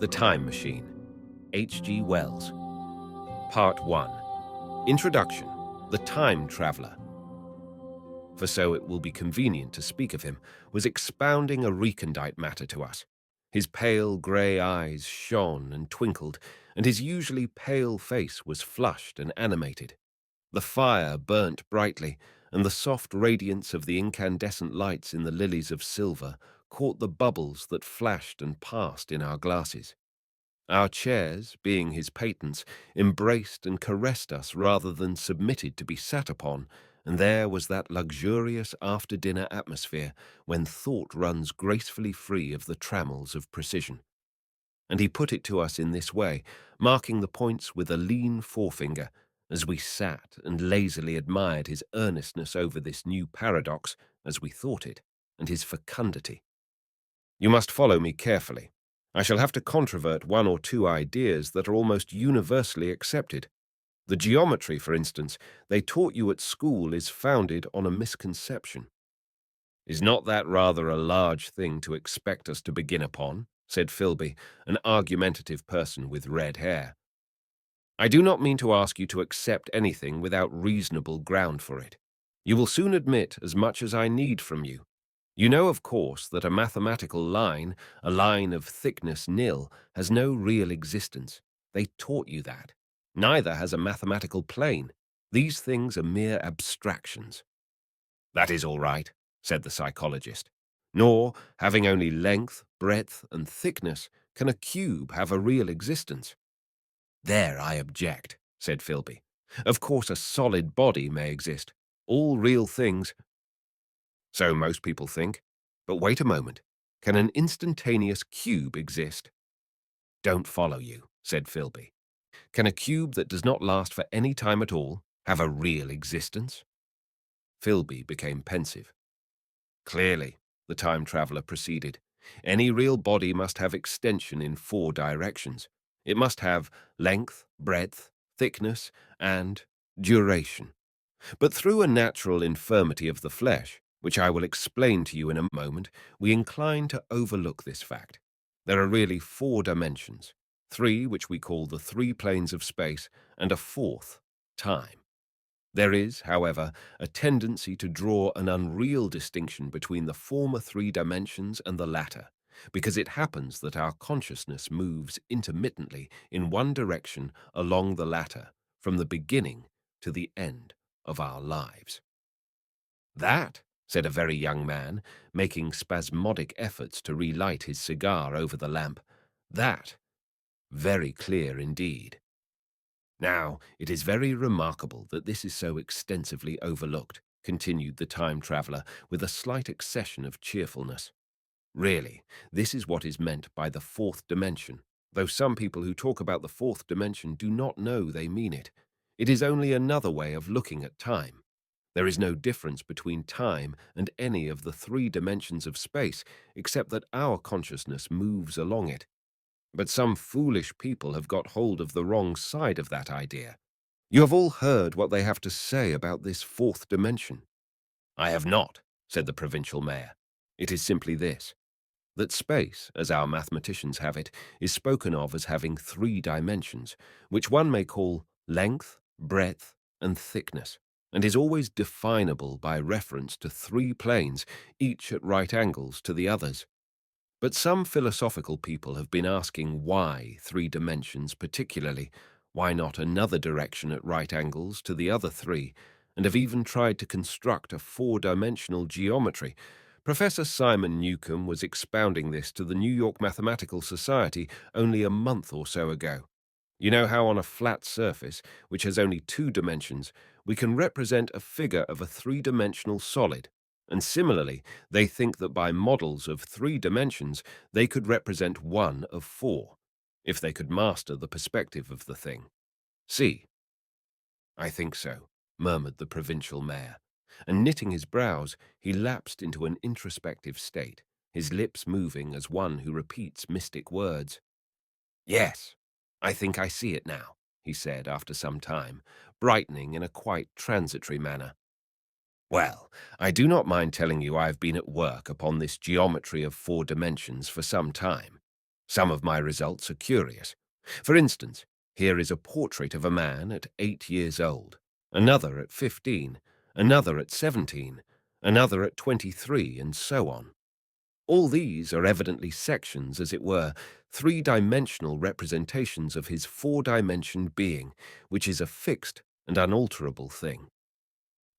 The Time Machine, H.G. Wells. Part 1. Introduction. The Time Traveller. For so it will be convenient to speak of him, was expounding a recondite matter to us. His pale grey eyes shone and twinkled, and his usually pale face was flushed and animated. The fire burnt brightly, and the soft radiance of the incandescent lights in the lilies of silver caught the bubbles that flashed and passed in our glasses. Our chairs, being his patents, embraced and caressed us rather than submitted to be sat upon, and there was that luxurious after-dinner atmosphere when thought runs gracefully free of the trammels of precision. And he put it to us in this way, marking the points with a lean forefinger, as we sat and lazily admired his earnestness over this new paradox, as we thought it, and his fecundity. You must follow me carefully. I shall have to controvert one or two ideas that are almost universally accepted. The geometry, for instance, they taught you at school is founded on a misconception. Is not that rather a large thing to expect us to begin upon? Said Philby, an argumentative person with red hair. I do not mean to ask you to accept anything without reasonable ground for it. You will soon admit as much as I need from you. You know, of course, that a mathematical line, a line of thickness nil, has no real existence. They taught you that. Neither has a mathematical plane. These things are mere abstractions. That is all right, said the psychologist. Nor, having only length, breadth, and thickness, can a cube have a real existence. There I object, said Philby. Of course a solid body may exist. All real things. So most people think. But wait a moment. Can an instantaneous cube exist? Don't follow you, said Philby. Can a cube that does not last for any time at all have a real existence? Philby became pensive. Clearly, the time traveller proceeded, any real body must have extension in 4 directions. It must have length, breadth, thickness, and duration. But through a natural infirmity of the flesh, which I will explain to you in a moment, we incline to overlook this fact. There are really 4 dimensions, 3 which we call the 3 planes of space, and a 4th, time. There is, however, a tendency to draw an unreal distinction between the former 3 dimensions and the latter, because it happens that our consciousness moves intermittently in one direction along the latter, from the beginning to the end of our lives. That, said a very young man, making spasmodic efforts to relight his cigar over the lamp, that, very clear indeed. Now, it is very remarkable that this is so extensively overlooked, continued the time traveller with a slight accession of cheerfulness. Really, this is what is meant by the 4th dimension, though some people who talk about the 4th dimension do not know they mean it. It is only another way of looking at time. There is no difference between time and any of the 3 dimensions of space, except that our consciousness moves along it. But some foolish people have got hold of the wrong side of that idea. You have all heard what they have to say about this 4th dimension. I have not, said the provincial mayor. It is simply this, that space, as our mathematicians have it, is spoken of as having 3 dimensions, which one may call length, breadth, and thickness, and is always definable by reference to 3 planes, each at right angles to the others. But some philosophical people have been asking why 3 dimensions particularly, why not another direction at right angles to the other 3, and have even tried to construct a 4-dimensional geometry. Professor Simon Newcomb was expounding this to the New York Mathematical Society only a month or so ago. You know how on a flat surface, which has only 2 dimensions, we can represent a figure of a 3-dimensional solid, and similarly, they think that by models of 3 dimensions, they could represent one of 4, if they could master the perspective of the thing. See? I think so, murmured the provincial mayor, and knitting his brows, he lapsed into an introspective state, his lips moving as one who repeats mystic words. Yes, I think I see it now, he said after some time, brightening in a quite transitory manner. Well, I do not mind telling you I have been at work upon this geometry of 4 dimensions for some time. Some of my results are curious. For instance, here is a portrait of a man at 8 years old, another at 15, another at 17, another at 23, and so on. All these are evidently sections, as it were, three-dimensional representations of his four-dimensioned being, which is a fixed and unalterable thing.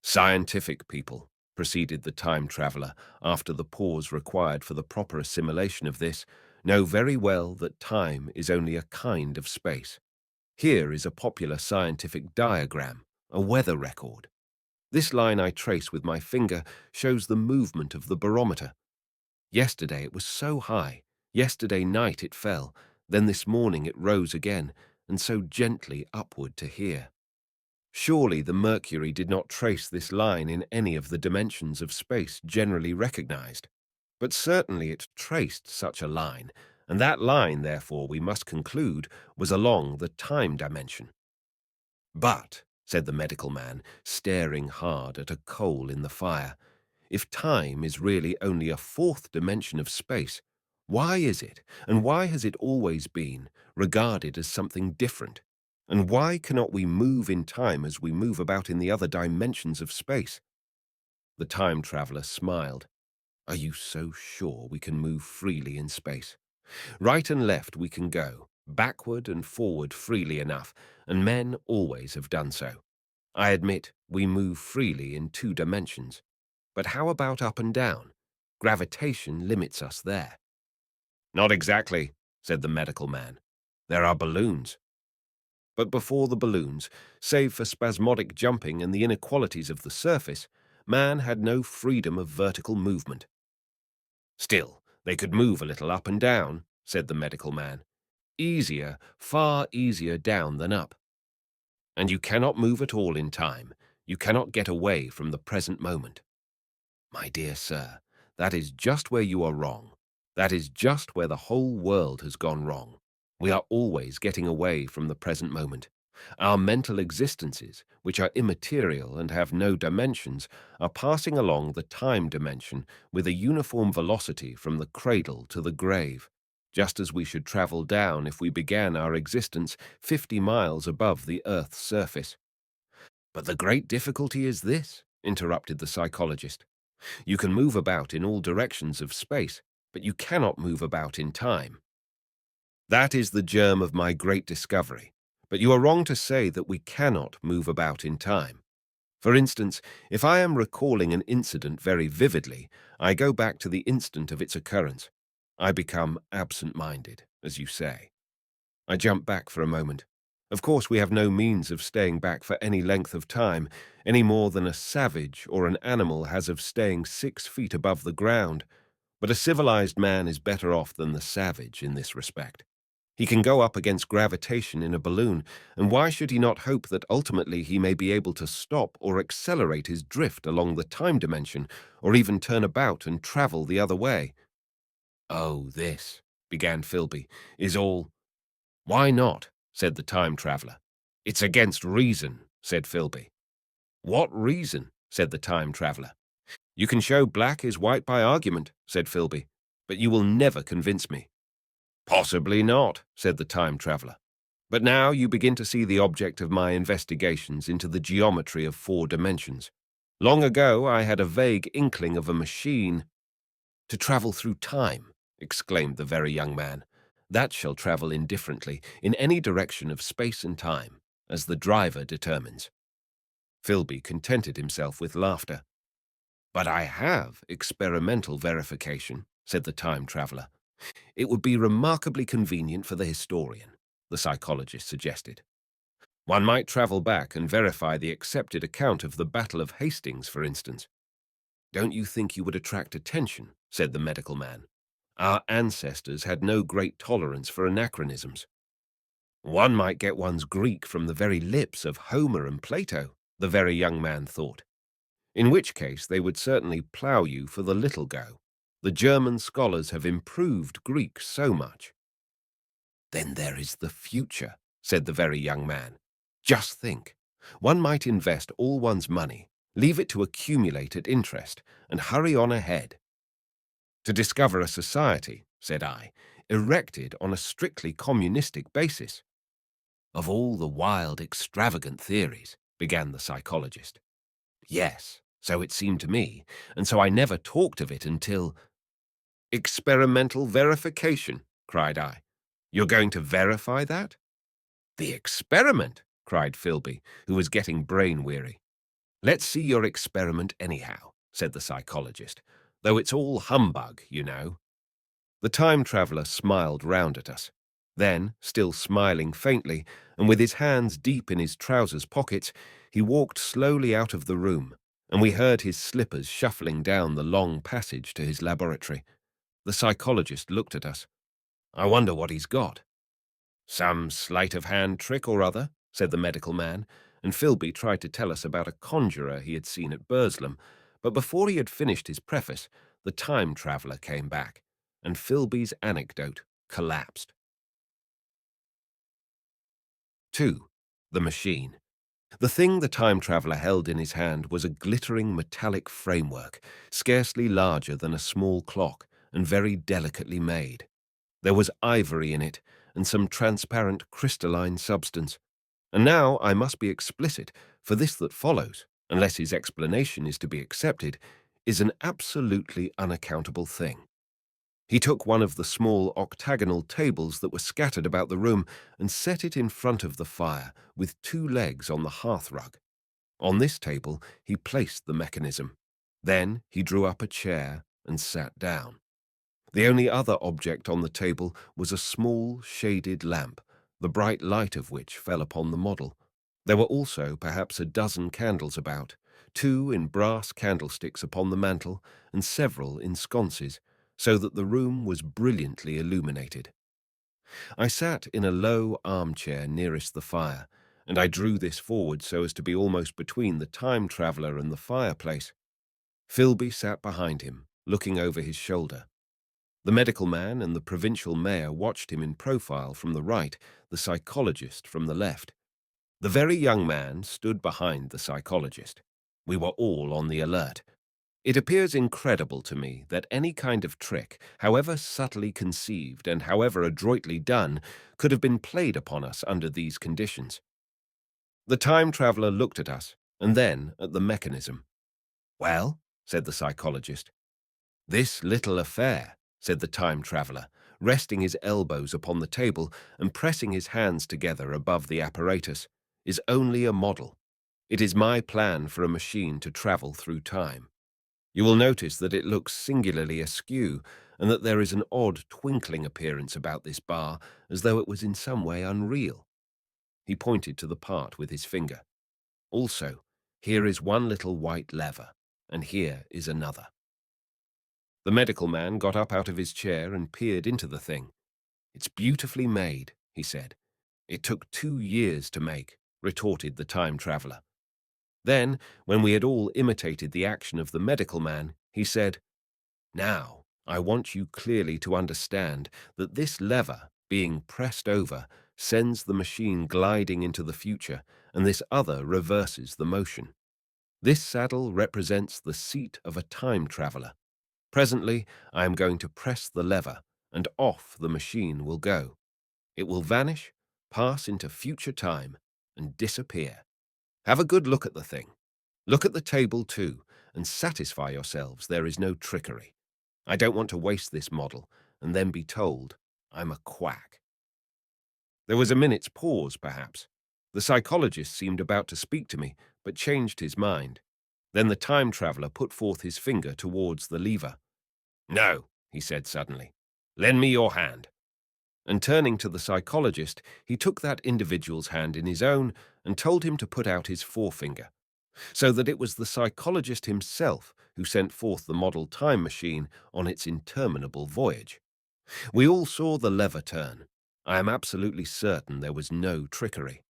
Scientific people, proceeded the time traveller, after the pause required for the proper assimilation of this, know very well that time is only a kind of space. Here is a popular scientific diagram, a weather record. This line I trace with my finger shows the movement of the barometer. Yesterday it was so high, yesterday night it fell, then this morning it rose again, and so gently upward to here. Surely the mercury did not trace this line in any of the dimensions of space generally recognized. But certainly it traced such a line, and that line, therefore, we must conclude, was along the time dimension. But, said the medical man, staring hard at a coal in the fire, if time is really only a fourth dimension of space, why is it, and why has it always been, regarded as something different? And why cannot we move in time as we move about in the other dimensions of space? The time traveller smiled. Are you so sure we can move freely in space? Right and left we can go, backward and forward freely enough, and men always have done so. I admit we move freely in two dimensions. But how about up and down? Gravitation limits us there. Not exactly, said the medical man. There are balloons. But before the balloons, save for spasmodic jumping and the inequalities of the surface, man had no freedom of vertical movement. Still, they could move a little up and down, said the medical man. Easier, far easier down than up. And you cannot move at all in time. You cannot get away from the present moment. My dear sir, that is just where you are wrong. That is just where the whole world has gone wrong. We are always getting away from the present moment. Our mental existences, which are immaterial and have no dimensions, are passing along the time dimension with a uniform velocity from the cradle to the grave, just as we should travel down if we began our existence 50 miles above the Earth's surface. But the great difficulty is this, interrupted the psychologist. You can move about in all directions of space, but you cannot move about in time. That is the germ of my great discovery, but you are wrong to say that we cannot move about in time. For instance, if I am recalling an incident very vividly, I go back to the instant of its occurrence. I become absent-minded, as you say. I jump back for a moment. Of course, we have no means of staying back for any length of time, any more than a savage or an animal has of staying 6 feet above the ground. But a civilized man is better off than the savage in this respect. He can go up against gravitation in a balloon, and why should he not hope that ultimately he may be able to stop or accelerate his drift along the time dimension, or even turn about and travel the other way? Oh, this, began Philby, is all... Why not? Said the time traveller. It's against reason, said Philby. What reason? Said the time traveller. You can show black is white by argument, said Philby, but you will never convince me. Possibly not, said the time traveller. But now you begin to see the object of my investigations into the geometry of 4 dimensions. Long ago I had a vague inkling of a machine to travel through time, exclaimed the very young man. That shall travel indifferently in any direction of space and time, as the driver determines. Philby contented himself with laughter. But I have experimental verification, said the time traveller. It would be remarkably convenient for the historian, the psychologist suggested. One might travel back and verify the accepted account of the Battle of Hastings, for instance. Don't you think you would attract attention, said the medical man. Our ancestors had no great tolerance for anachronisms. One might get one's Greek from the very lips of Homer and Plato, the very young man thought. In which case they would certainly plough you for the little go. The German scholars have improved Greek so much. Then there is the future, said the very young man. Just think, one might invest all one's money, leave it to accumulate at interest, and hurry on ahead. To discover a society, said I, erected on a strictly communistic basis. Of all the wild, extravagant theories, began the psychologist. Yes, so it seemed to me, and so I never talked of it until— Experimental verification, cried I. You're going to verify that? The experiment, cried Philby, who was getting brain-weary. Let's see your experiment anyhow, said the psychologist, though it's all humbug, you know. The time-traveller smiled round at us. Then, still smiling faintly, and with his hands deep in his trousers pockets, he walked slowly out of the room, and we heard his slippers shuffling down the long passage to his laboratory. The psychologist looked at us. I wonder what he's got. Some sleight-of-hand trick or other, said the medical man, and Philby tried to tell us about a conjurer he had seen at Burslem, but before he had finished his preface, the time-traveller came back, and Philby's anecdote collapsed. 2. The machine. The thing the time-traveller held in his hand was a glittering metallic framework, scarcely larger than a small clock, and very delicately made. There was ivory in it, and some transparent crystalline substance. And now I must be explicit, for this that follows, unless his explanation is to be accepted, is an absolutely unaccountable thing. He took one of the small octagonal tables that were scattered about the room and set it in front of the fire, with 2 legs on the hearthrug. On this table he placed the mechanism. Then he drew up a chair and sat down. The only other object on the table was a small, shaded lamp, the bright light of which fell upon the model. There were also perhaps a dozen candles about, 2 in brass candlesticks upon the mantel, and several in sconces, so that the room was brilliantly illuminated. I sat in a low armchair nearest the fire, and I drew this forward so as to be almost between the time-traveller and the fireplace. Philby sat behind him, looking over his shoulder. The medical man and the provincial mayor watched him in profile from the right, the psychologist from the left. The very young man stood behind the psychologist. We were all on the alert. It appears incredible to me that any kind of trick, however subtly conceived and however adroitly done, could have been played upon us under these conditions. The time-traveller looked at us, and then at the mechanism. Well, said the psychologist. This little affair, said the time-traveller, resting his elbows upon the table and pressing his hands together above the apparatus, is only a model. It is my plan for a machine to travel through time. You will notice that it looks singularly askew, and that there is an odd twinkling appearance about this bar, as though it was in some way unreal. He pointed to the part with his finger. Also, here is one little white lever, and here is another. The medical man got up out of his chair and peered into the thing. It's beautifully made, he said. It took 2 years to make, retorted the time-traveller. Then, when we had all imitated the action of the medical man, he said, Now, I want you clearly to understand that this lever, being pressed over, sends the machine gliding into the future, and this other reverses the motion. This saddle represents the seat of a time-traveller. Presently, I am going to press the lever, and off the machine will go. It will vanish, pass into future time, and disappear. Have a good look at the thing. Look at the table too, and satisfy yourselves there is no trickery. I don't want to waste this model, and then be told I'm a quack. There was a minute's pause, perhaps. The psychologist seemed about to speak to me, but changed his mind. Then the time-traveller put forth his finger towards the lever. No, he said suddenly. Lend me your hand. And turning to the psychologist, he took that individual's hand in his own and told him to put out his forefinger, so that it was the psychologist himself who sent forth the model time machine on its interminable voyage. We all saw the lever turn. I am absolutely certain there was no trickery.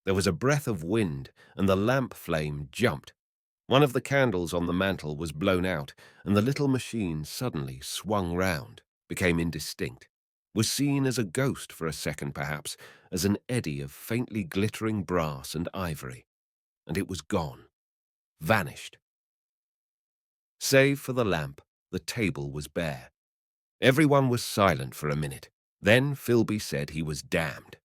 There was a breath of wind, and the lamp flame jumped. One of the candles on the mantel was blown out, and the little machine suddenly swung round, became indistinct, was seen as a ghost for a second perhaps, as an eddy of faintly glittering brass and ivory, and it was gone, vanished. Save for the lamp, the table was bare. Everyone was silent for a minute. Then Philby said he was damned.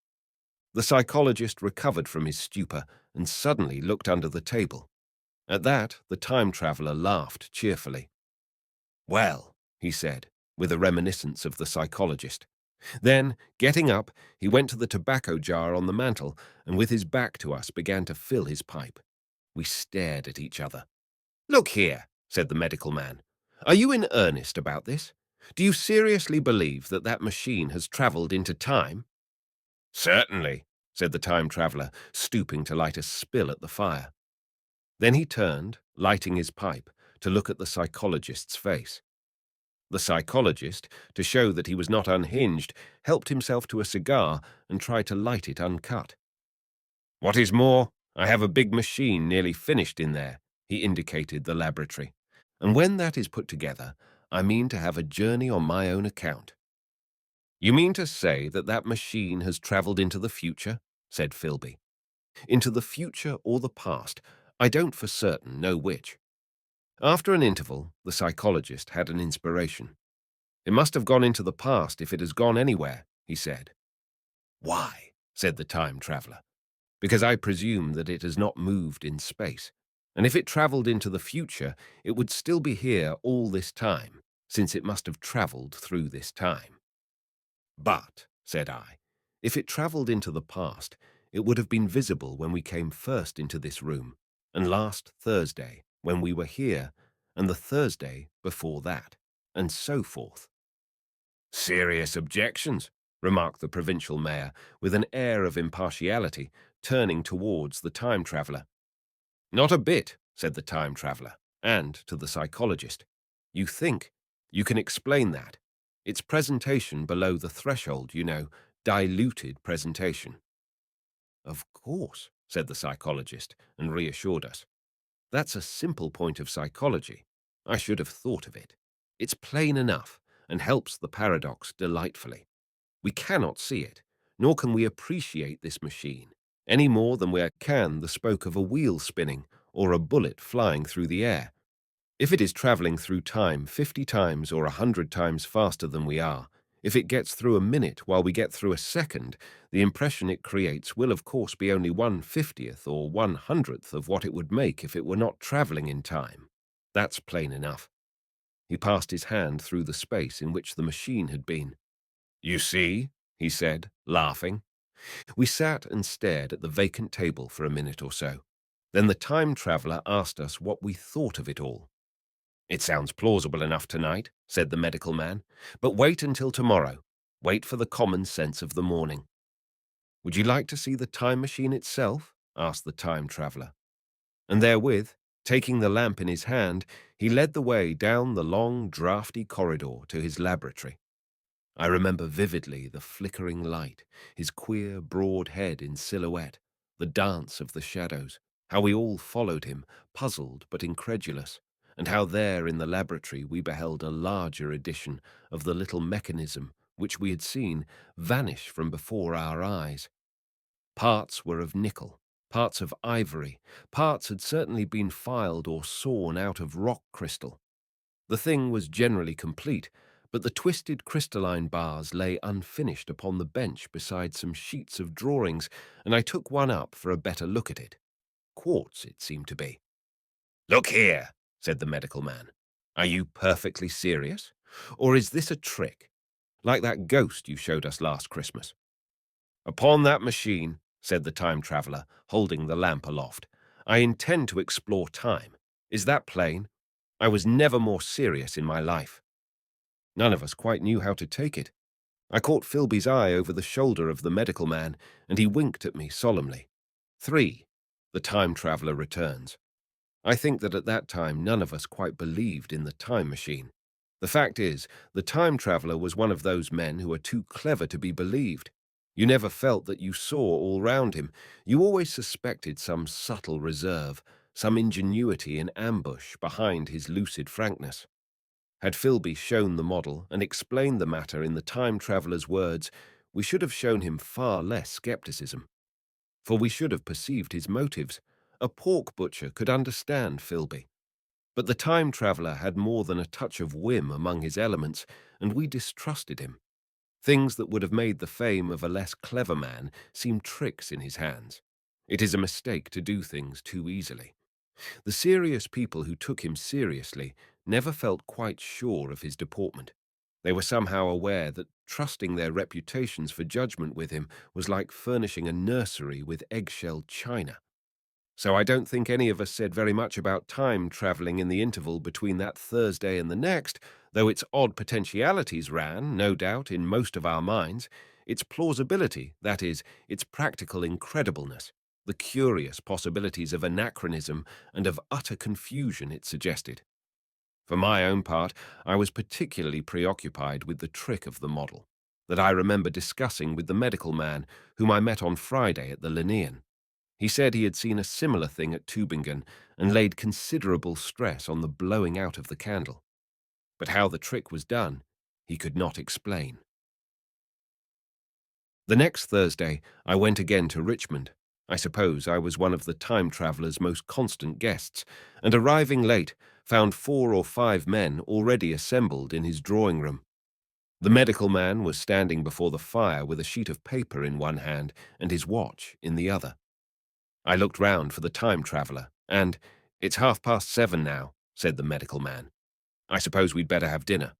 The psychologist recovered from his stupor and suddenly looked under the table. At that, the time traveler laughed cheerfully. "Well," he said, with a reminiscence of the psychologist. Then, getting up, he went to the tobacco jar on the mantel and with his back to us began to fill his pipe. We stared at each other. "Look here," said the medical man. "Are you in earnest about this? Do you seriously believe that that machine has travelled into time?" "Certainly," said the time traveller, stooping to light a spill at the fire. Then he turned, lighting his pipe, to look at the psychologist's face. The psychologist, to show that he was not unhinged, helped himself to a cigar and tried to light it uncut. "What is more, I have a big machine nearly finished in there," he indicated the laboratory. "And when that is put together, I mean to have a journey on my own account." "You mean to say that that machine has travelled into the future?" said Philby. "Into the future or the past, I don't for certain know which." After an interval, the psychologist had an inspiration. "It must have gone into the past if it has gone anywhere," he said. "Why?" said the time traveller. "Because I presume that it has not moved in space. And if it travelled into the future, it would still be here all this time, since it must have travelled through this time." "But," said I, "if it travelled into the past, it would have been visible when we came first into this room, and last Thursday, when we were here, and the Thursday before that, and so forth." "Serious objections," remarked the provincial mayor, with an air of impartiality, turning towards the time traveller. "Not a bit," said the time traveller, and to the psychologist. "You think. You can explain that. It's presentation below the threshold, you know, diluted presentation." "Of course," said the psychologist, and reassured us. "That's a simple point of psychology. I should have thought of it. It's plain enough, and helps the paradox delightfully. We cannot see it, nor can we appreciate this machine, any more than we can the spoke of a wheel spinning or a bullet flying through the air. If it is travelling through time 50 times or 100 times faster than we are, if it gets through a minute while we get through a second, the impression it creates will of course be only 1/50th or 1/100th of what it would make if it were not travelling in time. That's plain enough." He passed his hand through the space in which the machine had been. "You see," he said, laughing. We sat and stared at the vacant table for a minute or so. Then the time traveller asked us what we thought of it all. "It sounds plausible enough tonight," said the medical man, "but wait until tomorrow. Wait for the common sense of the morning." "Would you like to see the time machine itself?" asked the time traveller. And therewith, taking the lamp in his hand, he led the way down the long, draughty corridor to his laboratory. I remember vividly the flickering light, his queer, broad head in silhouette, the dance of the shadows, how we all followed him, puzzled but incredulous, and how there in the laboratory we beheld a larger edition of the little mechanism which we had seen vanish from before our eyes. Parts were of nickel, parts of ivory, parts had certainly been filed or sawn out of rock crystal. The thing was generally complete, but the twisted crystalline bars lay unfinished upon the bench beside some sheets of drawings, and I took one up for a better look at it. Quartz, it seemed to be. "Look here," said the medical man. "Are you perfectly serious? Or is this a trick, like that ghost you showed us last Christmas?" "Upon that machine," said the time traveller, holding the lamp aloft, "I intend to explore time. Is that plain? I was never more serious in my life." None of us quite knew how to take it. I caught Philby's eye over the shoulder of the medical man, and he winked at me solemnly. 3. The time traveller returns. I think that at that time none of us quite believed in the time machine. The fact is, the time traveller was one of those men who are too clever to be believed. You never felt that you saw all round him. You always suspected some subtle reserve, some ingenuity in ambush behind his lucid frankness. Had Philby shown the model and explained the matter in the time traveller's words, we should have shown him far less skepticism. For we should have perceived his motives. A pork butcher could understand Philby. But the time traveller had more than a touch of whim among his elements, and we distrusted him. Things that would have made the fame of a less clever man seem tricks in his hands. It is a mistake to do things too easily. The serious people who took him seriously never felt quite sure of his deportment. They were somehow aware that trusting their reputations for judgment with him was like furnishing a nursery with eggshell china. So I don't think any of us said very much about time travelling in the interval between that Thursday and the next, though its odd potentialities ran, no doubt, in most of our minds, its plausibility, that is, its practical incredibleness, the curious possibilities of anachronism and of utter confusion it suggested. For my own part, I was particularly preoccupied with the trick of the model, that I remember discussing with the medical man whom I met on Friday at the Linnean. He said he had seen a similar thing at Tübingen and laid considerable stress on the blowing out of the candle. But how the trick was done, he could not explain. The next Thursday, I went again to Richmond. I suppose I was one of the time traveller's most constant guests, and arriving late, found 4 or 5 men already assembled in his drawing room. The medical man was standing before the fire with a sheet of paper in one hand and his watch in the other. I looked round for the time traveller, and, "It's 7:30 now," said the medical man. "I suppose we'd better have dinner."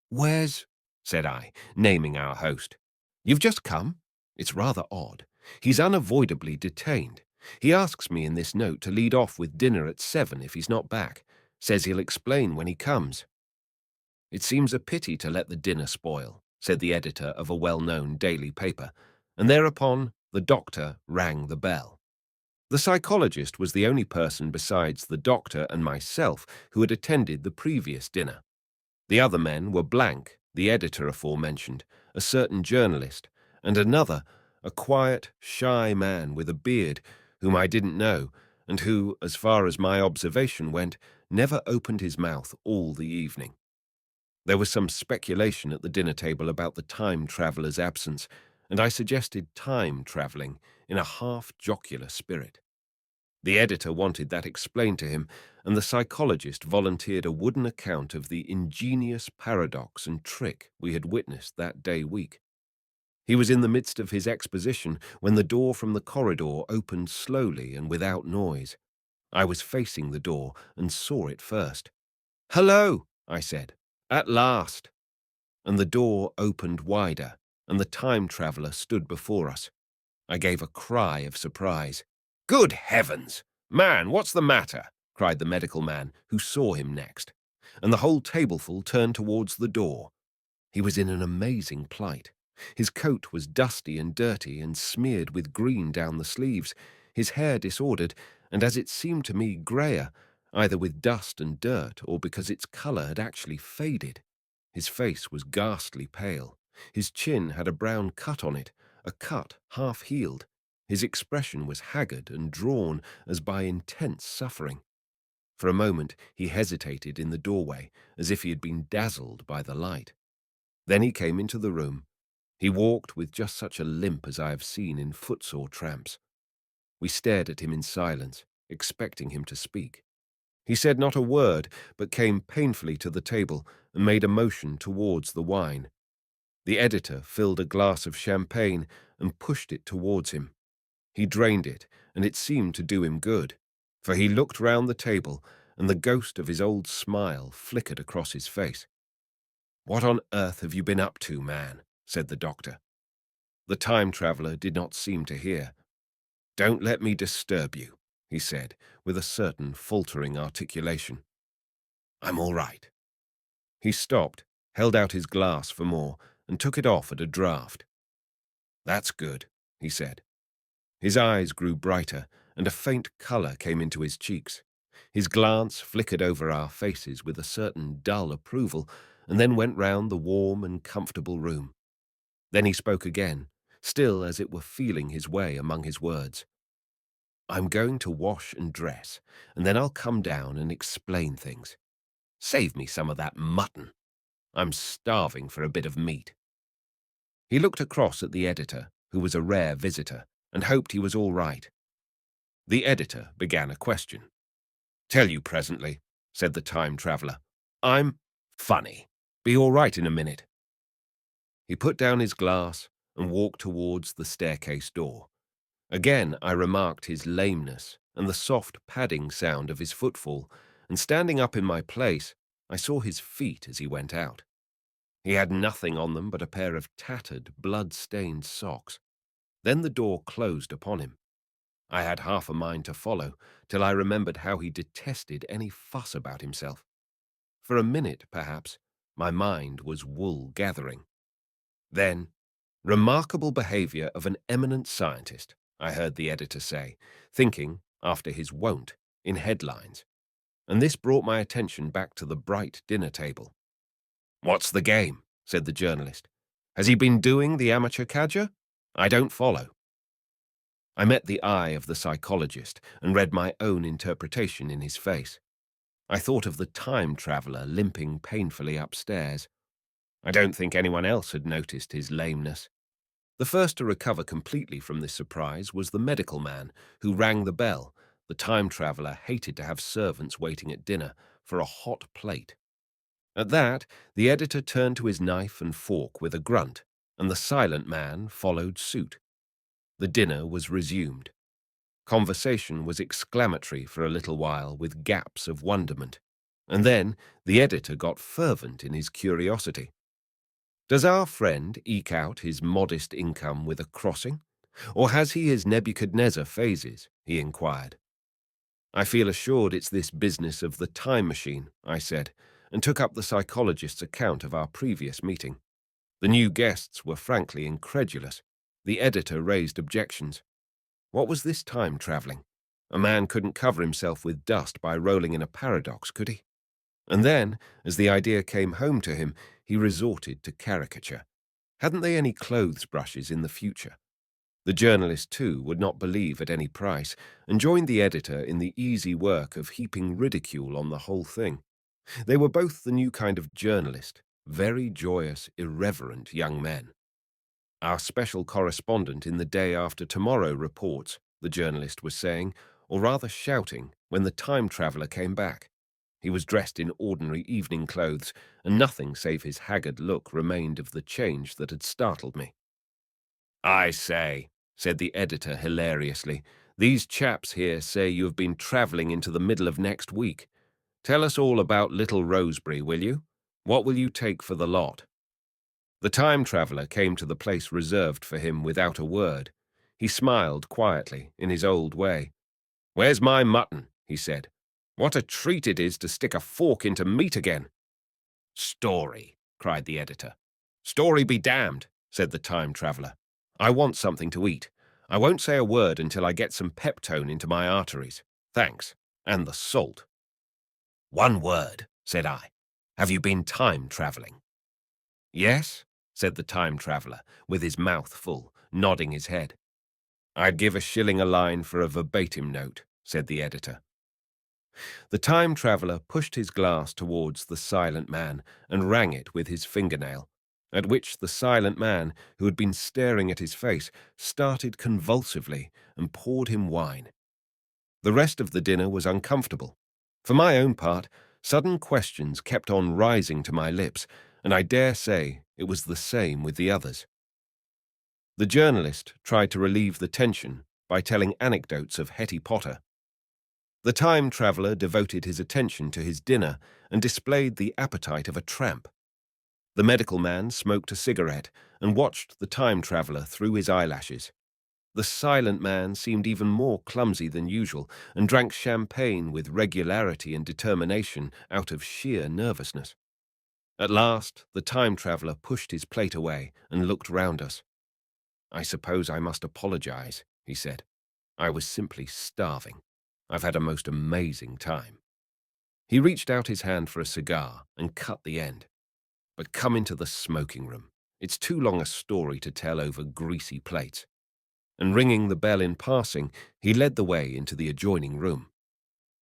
"Where's—" said I, naming our host. "You've just come? It's rather odd. He's unavoidably detained. He asks me in this note to lead off with dinner at 7 if he's not back. Says he'll explain when he comes." "It seems a pity to let the dinner spoil," said the editor of a well-known daily paper, and thereupon the doctor rang the bell. The psychologist was the only person besides the doctor and myself who had attended the previous dinner. The other men were Blank, the editor aforementioned, a certain journalist, and another, a quiet, shy man with a beard, whom I didn't know, and who, as far as my observation went, never opened his mouth all the evening. There was some speculation at the dinner table about the time traveller's absence, and I suggested time travelling in a half-jocular spirit. The editor wanted that explained to him, and the psychologist volunteered a wooden account of the ingenious paradox and trick we had witnessed that day week. He was in the midst of his exposition when the door from the corridor opened slowly and without noise. I was facing the door and saw it first. "Hello," I said. "At last." And the door opened wider, and the time traveller stood before us. I gave a cry of surprise. "Good heavens! Man, what's the matter?" cried the medical man, who saw him next, and the whole tableful turned towards the door. He was in an amazing plight. His coat was dusty and dirty and smeared with green down the sleeves, his hair disordered, and as it seemed to me greyer, either with dust and dirt or because its colour had actually faded. His face was ghastly pale. His chin had a brown cut on it, a cut half-healed. His expression was haggard and drawn as by intense suffering. For a moment he hesitated in the doorway, as if he had been dazzled by the light. Then he came into the room. He walked with just such a limp as I have seen in footsore tramps. We stared at him in silence, expecting him to speak. He said not a word, but came painfully to the table and made a motion towards the wine. The editor filled a glass of champagne and pushed it towards him. He drained it, and it seemed to do him good, for he looked round the table, and the ghost of his old smile flickered across his face. "What on earth have you been up to, man?" said the doctor. The time traveller did not seem to hear. "Don't let me disturb you," he said, with a certain faltering articulation. "I'm all right." He stopped, held out his glass for more, and took it off at a draught. "That's good," he said. His eyes grew brighter, and a faint colour came into his cheeks. His glance flickered over our faces with a certain dull approval, and then went round the warm and comfortable room. Then he spoke again, still as it were feeling his way among his words. "I'm going to wash and dress, and then I'll come down and explain things. Save me some of that mutton. I'm starving for a bit of meat." He looked across at the editor, who was a rare visitor, and hoped he was all right. The editor began a question. "Tell you presently. said the time traveler. I'm funny. Be all right in a minute. He put down his glass and walked towards the staircase door. Again I remarked his lameness and the soft padding sound of his footfall, and standing up in my place, I saw his feet as he went out. He had nothing on them but a pair of tattered, blood-stained socks. Then the door closed upon him. I had half a mind to follow, till I remembered how he detested any fuss about himself. For a minute, perhaps, my mind was wool gathering. Then, remarkable behavior of an eminent scientist, I heard the editor say, thinking, after his wont, in headlines. And this brought my attention back to the bright dinner table. What's the game? Said the journalist. Has he been doing the amateur cadger? I don't follow. I met the eye of the psychologist and read my own interpretation in his face. I thought of the time traveler limping painfully upstairs. I don't think anyone else had noticed his lameness. The first to recover completely from this surprise was the medical man who rang the bell. The time traveler hated to have servants waiting at dinner for a hot plate. At that, the editor turned to his knife and fork with a grunt, and the silent man followed suit. The dinner was resumed. Conversation was exclamatory for a little while with gaps of wonderment, and then the editor got fervent in his curiosity. Does our friend eke out his modest income with a crossing, or has he his Nebuchadnezzar phases? He inquired. I feel assured it's this business of the time machine, I said, and took up the psychologist's account of our previous meeting. The new guests were frankly incredulous. The editor raised objections. What was this time travelling? A man couldn't cover himself with dust by rolling in a paradox, could he? And then, as the idea came home to him, he resorted to caricature. Hadn't they any clothes brushes in the future? The journalist, too, would not believe at any price, and joined the editor in the easy work of heaping ridicule on the whole thing. They were both the new kind of journalist, very joyous, irreverent young men. Our special correspondent in the Day After Tomorrow reports, the journalist was saying, or rather shouting, when the time traveller came back. He was dressed in ordinary evening clothes, and nothing save his haggard look remained of the change that had startled me. I say, said the editor hilariously, these chaps here say you have been travelling into the middle of next week. Tell us all about Little Rosebery, will you? What will you take for the lot? The time traveller came to the place reserved for him without a word. He smiled quietly, in his old way. Where's my mutton? He said. What a treat it is to stick a fork into meat again. Story, cried the editor. Story be damned, said the time traveller. I want something to eat. I won't say a word until I get some peptone into my arteries. Thanks. And the salt. One word, said I. Have you been time travelling? Yes, said the time traveller, with his mouth full, nodding his head. I'd give a shilling a line for a verbatim note, said the editor. The time traveller pushed his glass towards the silent man and rang it with his fingernail, at which the silent man, who had been staring at his face, started convulsively and poured him wine. The rest of the dinner was uncomfortable. For my own part, sudden questions kept on rising to my lips, and I dare say it was the same with the others. The journalist tried to relieve the tension by telling anecdotes of Hetty Potter. The time traveller devoted his attention to his dinner and displayed the appetite of a tramp. The medical man smoked a cigarette and watched the time traveller through his eyelashes. The silent man seemed even more clumsy than usual and drank champagne with regularity and determination out of sheer nervousness. At last, the time traveller pushed his plate away and looked round us. I suppose I must apologize, he said. I was simply starving. I've had a most amazing time. He reached out his hand for a cigar and cut the end. But come into the smoking room. It's too long a story to tell over greasy plates. And ringing the bell in passing, he led the way into the adjoining room.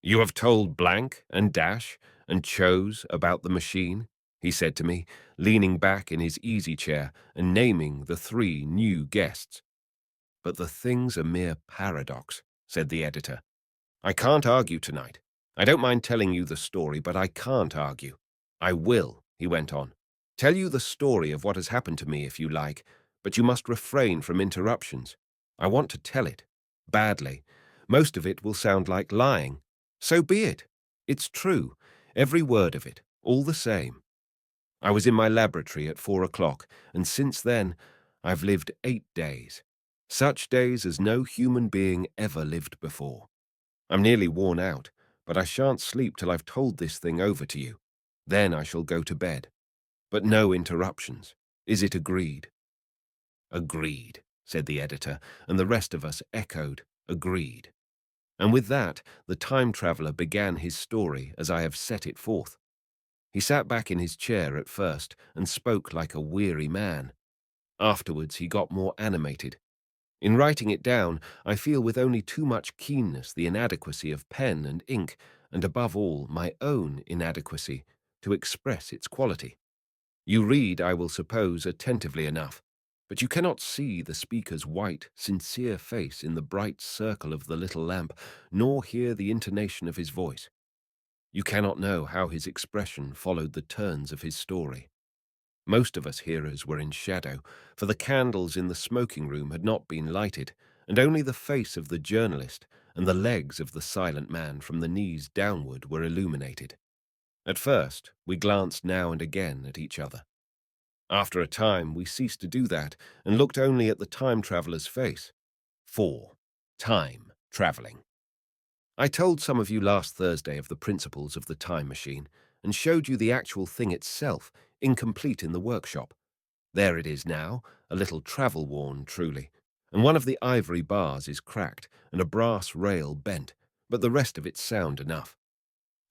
You have told blank and dash and chose about the machine, he said to me, leaning back in his easy chair and naming the 3 new guests. But the thing's a mere paradox, said the editor. I can't argue tonight. I don't mind telling you the story, but I can't argue. I will, he went on. Tell you the story of what has happened to me if you like, but you must refrain from interruptions. I want to tell it. Badly. Most of it will sound like lying. So be it. It's true. Every word of it. All the same. I was in my laboratory at 4 o'clock, and since then, I've lived 8 days. Such days as no human being ever lived before. I'm nearly worn out, but I shan't sleep till I've told this thing over to you. Then I shall go to bed. But no interruptions. Is it agreed? Agreed, said the editor, and the rest of us echoed, agreed. And with that, the time traveller began his story as I have set it forth. He sat back in his chair at first and spoke like a weary man. Afterwards he got more animated. In writing it down, I feel with only too much keenness the inadequacy of pen and ink, and above all, my own inadequacy, to express its quality. You read, I will suppose, attentively enough, but you cannot see the speaker's white, sincere face in the bright circle of the little lamp, nor hear the intonation of his voice. You cannot know how his expression followed the turns of his story. Most of us hearers were in shadow, for the candles in the smoking room had not been lighted, and only the face of the journalist and the legs of the silent man from the knees downward were illuminated. At first, we glanced now and again at each other. After a time, we ceased to do that and looked only at the time traveller's face. 4. Time travelling. I told some of you last Thursday of the principles of the time machine and showed you the actual thing itself, incomplete in the workshop. There it is now, a little travel-worn truly, and one of the ivory bars is cracked and a brass rail bent, but the rest of it's sound enough.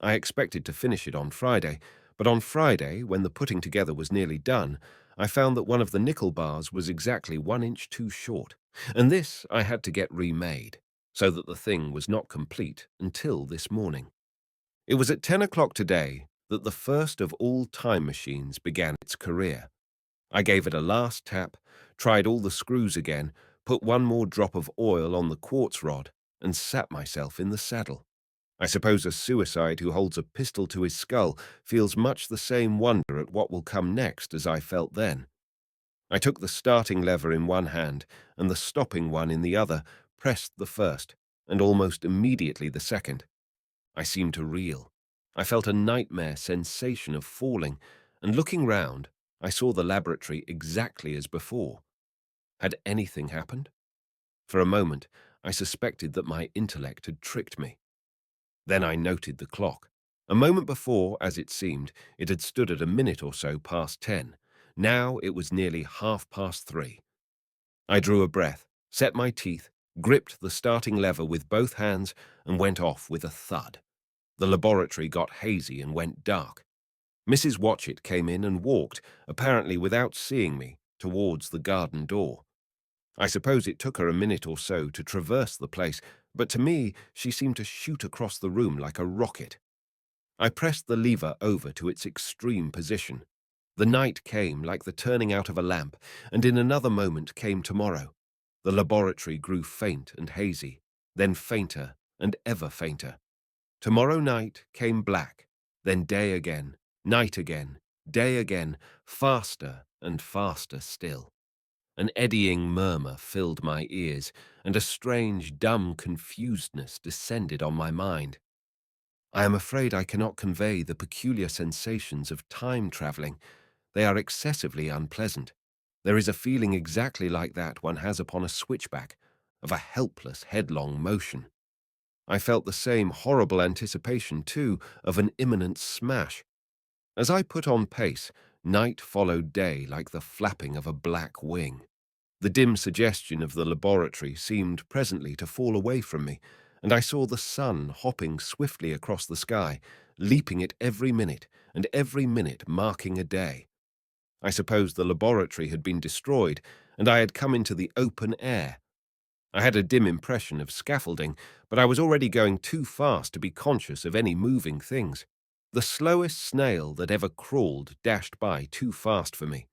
I expected to finish it on Friday, but on Friday, when the putting together was nearly done, I found that one of the nickel bars was exactly 1 inch too short, and this I had to get remade, so that the thing was not complete until this morning. It was at 10 o'clock today that the first of all time machines began its career. I gave it a last tap, tried all the screws again, put one more drop of oil on the quartz rod, and sat myself in the saddle. I suppose a suicide who holds a pistol to his skull feels much the same wonder at what will come next as I felt then. I took the starting lever in one hand and the stopping one in the other, pressed the first, and almost immediately the second. I seemed to reel. I felt a nightmare sensation of falling, and looking round, I saw the laboratory exactly as before. Had anything happened? For a moment, I suspected that my intellect had tricked me. Then I noted the clock. A moment before, as it seemed, it had stood at a minute or so past 10. Now it was nearly 3:30. I drew a breath, set my teeth, gripped the starting lever with both hands, and went off with a thud. The laboratory got hazy and went dark. Mrs. Watchett came in and walked, apparently without seeing me, towards the garden door. I suppose it took her a minute or so to traverse the place, but to me she seemed to shoot across the room like a rocket. I pressed the lever over to its extreme position. The night came like the turning out of a lamp, and in another moment came tomorrow. The laboratory grew faint and hazy, then fainter and ever fainter. Tomorrow night came black, then day again, night again, day again, faster and faster still. An eddying murmur filled my ears, and a strange, dumb confusedness descended on my mind. I am afraid I cannot convey the peculiar sensations of time travelling. They are excessively unpleasant. There is a feeling exactly like that one has upon a switchback, of a helpless, headlong motion. I felt the same horrible anticipation, too, of an imminent smash. As I put on pace, night followed day like the flapping of a black wing. The dim suggestion of the laboratory seemed presently to fall away from me, and I saw the sun hopping swiftly across the sky, leaping it every minute, and every minute marking a day. I supposed the laboratory had been destroyed, and I had come into the open air. I had a dim impression of scaffolding, but I was already going too fast to be conscious of any moving things. The slowest snail that ever crawled dashed by too fast for me.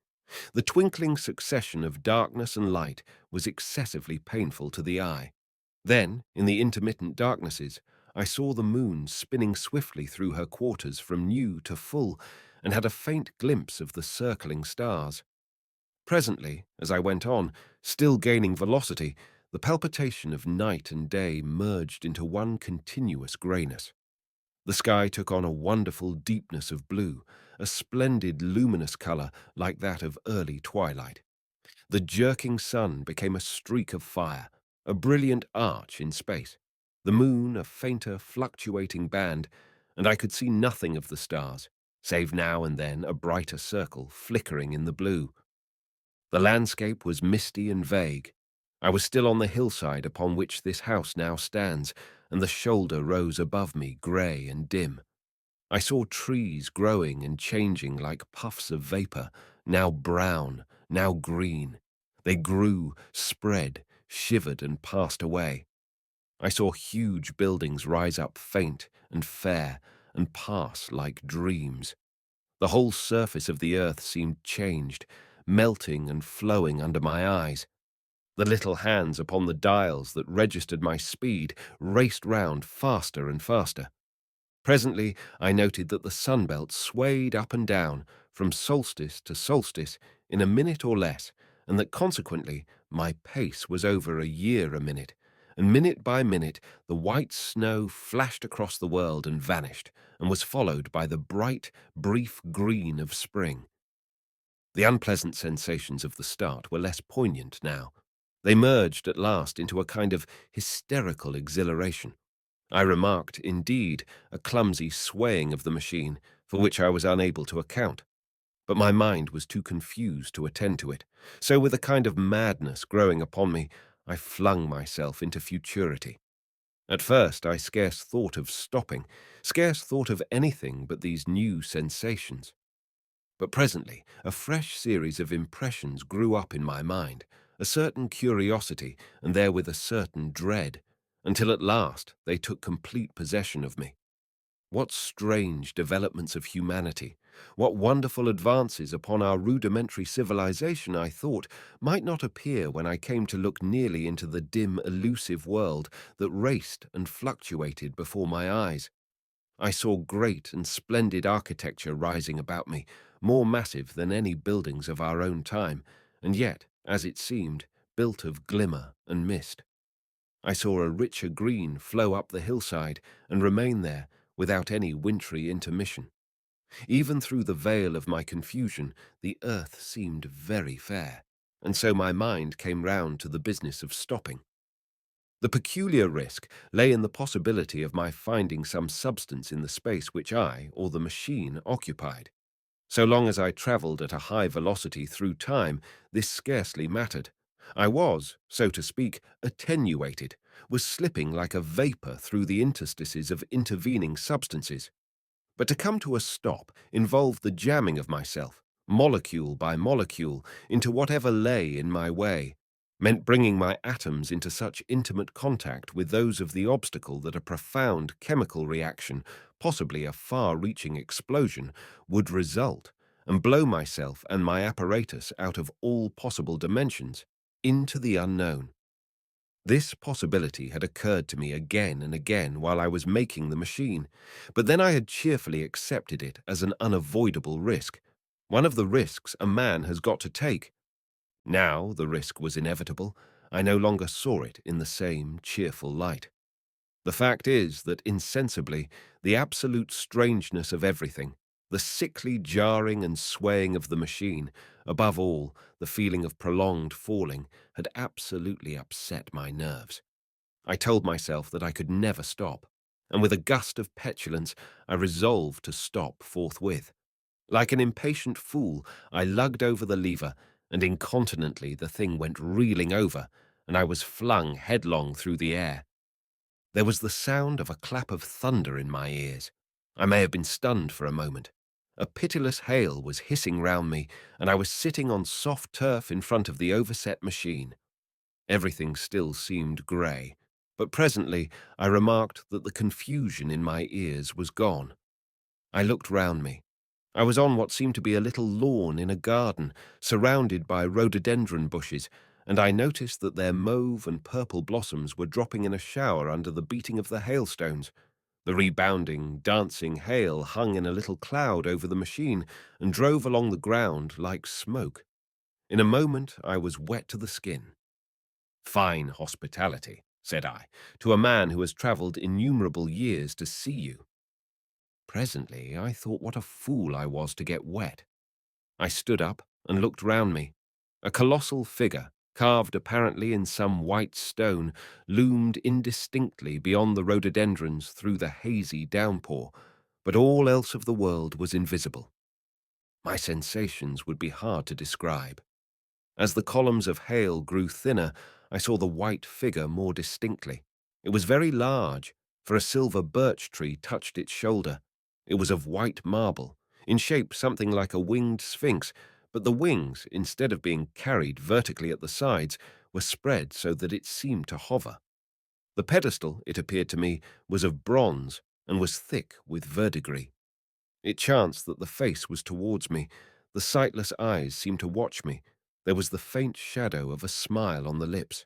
The twinkling succession of darkness and light was excessively painful to the eye. Then, in the intermittent darknesses, I saw the moon spinning swiftly through her quarters from new to full, and had a faint glimpse of the circling stars. Presently, as I went on, still gaining velocity, the palpitation of night and day merged into one continuous greyness. The sky took on a wonderful deepness of blue, a splendid luminous colour like that of early twilight. The jerking sun became a streak of fire, a brilliant arch in space, the moon a fainter, fluctuating band, and I could see nothing of the stars, save now and then a brighter circle flickering in the blue. The landscape was misty and vague. I was still on the hillside upon which this house now stands, and the shoulder rose above me, grey and dim. I saw trees growing and changing like puffs of vapour, now brown, now green. They grew, spread, shivered, and passed away. I saw huge buildings rise up faint and fair and pass like dreams. The whole surface of the earth seemed changed, melting and flowing under my eyes. The little hands upon the dials that registered my speed raced round faster and faster. Presently I noted that the sunbelt swayed up and down from solstice to solstice in a minute or less, and that consequently my pace was over a year a minute, and minute by minute the white snow flashed across the world and vanished, and was followed by the bright, brief green of spring. The unpleasant sensations of the start were less poignant now. They merged at last into a kind of hysterical exhilaration. I remarked, indeed, a clumsy swaying of the machine, for which I was unable to account. But my mind was too confused to attend to it, so with a kind of madness growing upon me, I flung myself into futurity. At first I scarce thought of stopping, scarce thought of anything but these new sensations. But presently a fresh series of impressions grew up in my mind, a certain curiosity, and therewith a certain dread, until at last they took complete possession of me. What strange developments of humanity, what wonderful advances upon our rudimentary civilization, I thought, might not appear when I came to look nearly into the dim, elusive world that raced and fluctuated before my eyes. I saw great and splendid architecture rising about me, more massive than any buildings of our own time, and yet, as it seemed, built of glimmer and mist. I saw a richer green flow up the hillside and remain there without any wintry intermission. Even through the veil of my confusion, the earth seemed very fair, and so my mind came round to the business of stopping. The peculiar risk lay in the possibility of my finding some substance in the space which I, or the machine, occupied. So long as I travelled at a high velocity through time, this scarcely mattered. I was, so to speak, attenuated, was slipping like a vapour through the interstices of intervening substances. But to come to a stop involved the jamming of myself, molecule by molecule, into whatever lay in my way, meant bringing my atoms into such intimate contact with those of the obstacle that a profound chemical reaction, possibly a far-reaching explosion, would result, and blow myself and my apparatus out of all possible dimensions, into the unknown. This possibility had occurred to me again and again while I was making the machine, but then I had cheerfully accepted it as an unavoidable risk, one of the risks a man has got to take. Now the risk was inevitable. I no longer saw it in the same cheerful light. The fact is that insensibly the absolute strangeness of everything, the sickly jarring and swaying of the machine, above all, the feeling of prolonged falling, had absolutely upset my nerves. I told myself that I could never stop, and with a gust of petulance I resolved to stop forthwith. Like an impatient fool, I lugged over the lever, and incontinently the thing went reeling over, and I was flung headlong through the air. There was the sound of a clap of thunder in my ears. I may have been stunned for a moment. A pitiless hail was hissing round me, and I was sitting on soft turf in front of the overset machine. Everything still seemed grey, but presently I remarked that the confusion in my ears was gone. I looked round me. I was on what seemed to be a little lawn in a garden, surrounded by rhododendron bushes, and I noticed that their mauve and purple blossoms were dropping in a shower under the beating of the hailstones. The rebounding, dancing hail hung in a little cloud over the machine and drove along the ground like smoke. In a moment, I was wet to the skin. "Fine hospitality," said I, "to a man who has travelled innumerable years to see you." Presently, I thought what a fool I was to get wet. I stood up and looked round me. A colossal figure, carved apparently in some white stone, loomed indistinctly beyond the rhododendrons through the hazy downpour, but all else of the world was invisible. My sensations would be hard to describe. As the columns of hail grew thinner, I saw the white figure more distinctly. It was very large, for a silver birch tree touched its shoulder. It was of white marble, in shape something like a winged sphinx, but the wings, instead of being carried vertically at the sides, were spread so that it seemed to hover. The pedestal, it appeared to me, was of bronze and was thick with verdigris. It chanced that the face was towards me. The sightless eyes seemed to watch me. There was the faint shadow of a smile on the lips.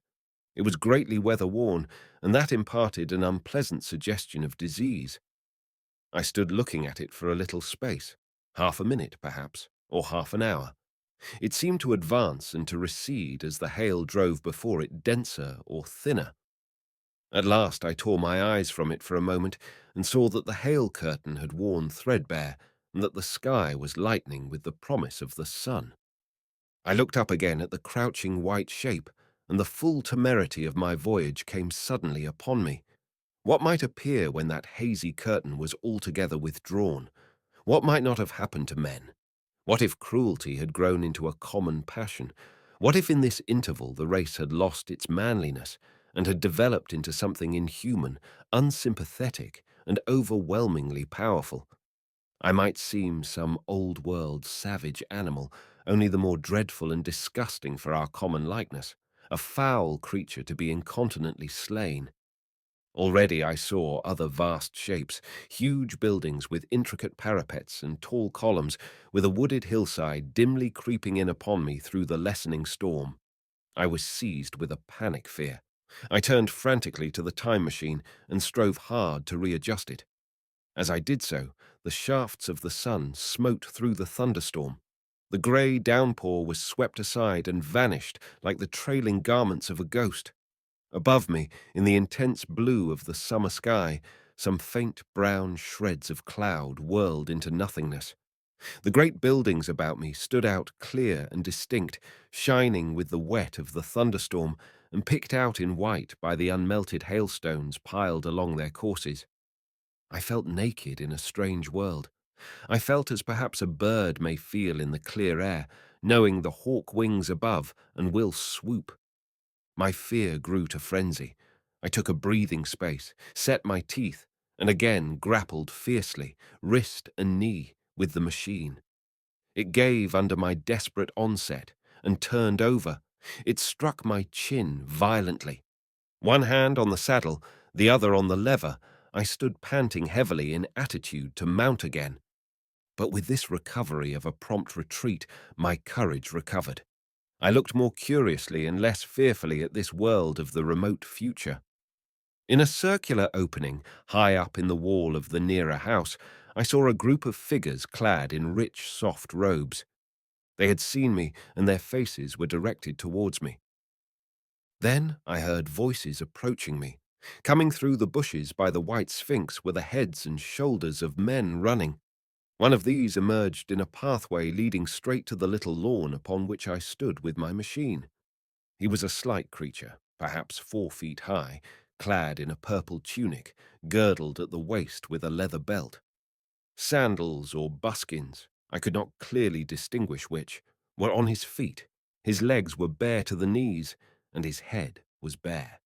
It was greatly weather-worn, and that imparted an unpleasant suggestion of disease. I stood looking at it for a little space, half a minute, perhaps, or half an hour. It seemed to advance and to recede as the hail drove before it denser or thinner. At last I tore my eyes from it for a moment and saw that the hail curtain had worn threadbare and that the sky was lightening with the promise of the sun. I looked up again at the crouching white shape, and the full temerity of my voyage came suddenly upon me. What might appear when that hazy curtain was altogether withdrawn? What might not have happened to men? What if cruelty had grown into a common passion? What if in this interval the race had lost its manliness and had developed into something inhuman, unsympathetic, and overwhelmingly powerful? I might seem some old-world savage animal, only the more dreadful and disgusting for our common likeness, a foul creature to be incontinently slain. Already I saw other vast shapes, huge buildings with intricate parapets and tall columns, with a wooded hillside dimly creeping in upon me through the lessening storm. I was seized with a panic fear. I turned frantically to the time machine and strove hard to readjust it. As I did so, the shafts of the sun smote through the thunderstorm. The grey downpour was swept aside and vanished like the trailing garments of a ghost. Above me, in the intense blue of the summer sky, some faint brown shreds of cloud whirled into nothingness. The great buildings about me stood out clear and distinct, shining with the wet of the thunderstorm and picked out in white by the unmelted hailstones piled along their courses. I felt naked in a strange world. I felt as perhaps a bird may feel in the clear air, knowing the hawk wings above and will swoop. My fear grew to frenzy. I took a breathing space, set my teeth, and again grappled fiercely, wrist and knee, with the machine. It gave under my desperate onset and turned over. It struck my chin violently. One hand on the saddle, the other on the lever, I stood panting heavily in attitude to mount again. But with this recovery of a prompt retreat, my courage recovered. I looked more curiously and less fearfully at this world of the remote future. In a circular opening, high up in the wall of the nearer house, I saw a group of figures clad in rich, soft robes. They had seen me, and their faces were directed towards me. Then I heard voices approaching me. Coming through the bushes by the white sphinx were the heads and shoulders of men running. One of these emerged in a pathway leading straight to the little lawn upon which I stood with my machine. He was a slight creature, perhaps 4 feet high, clad in a purple tunic, girdled at the waist with a leather belt. Sandals or buskins, I could not clearly distinguish which, were on his feet. His legs were bare to the knees, and his head was bare.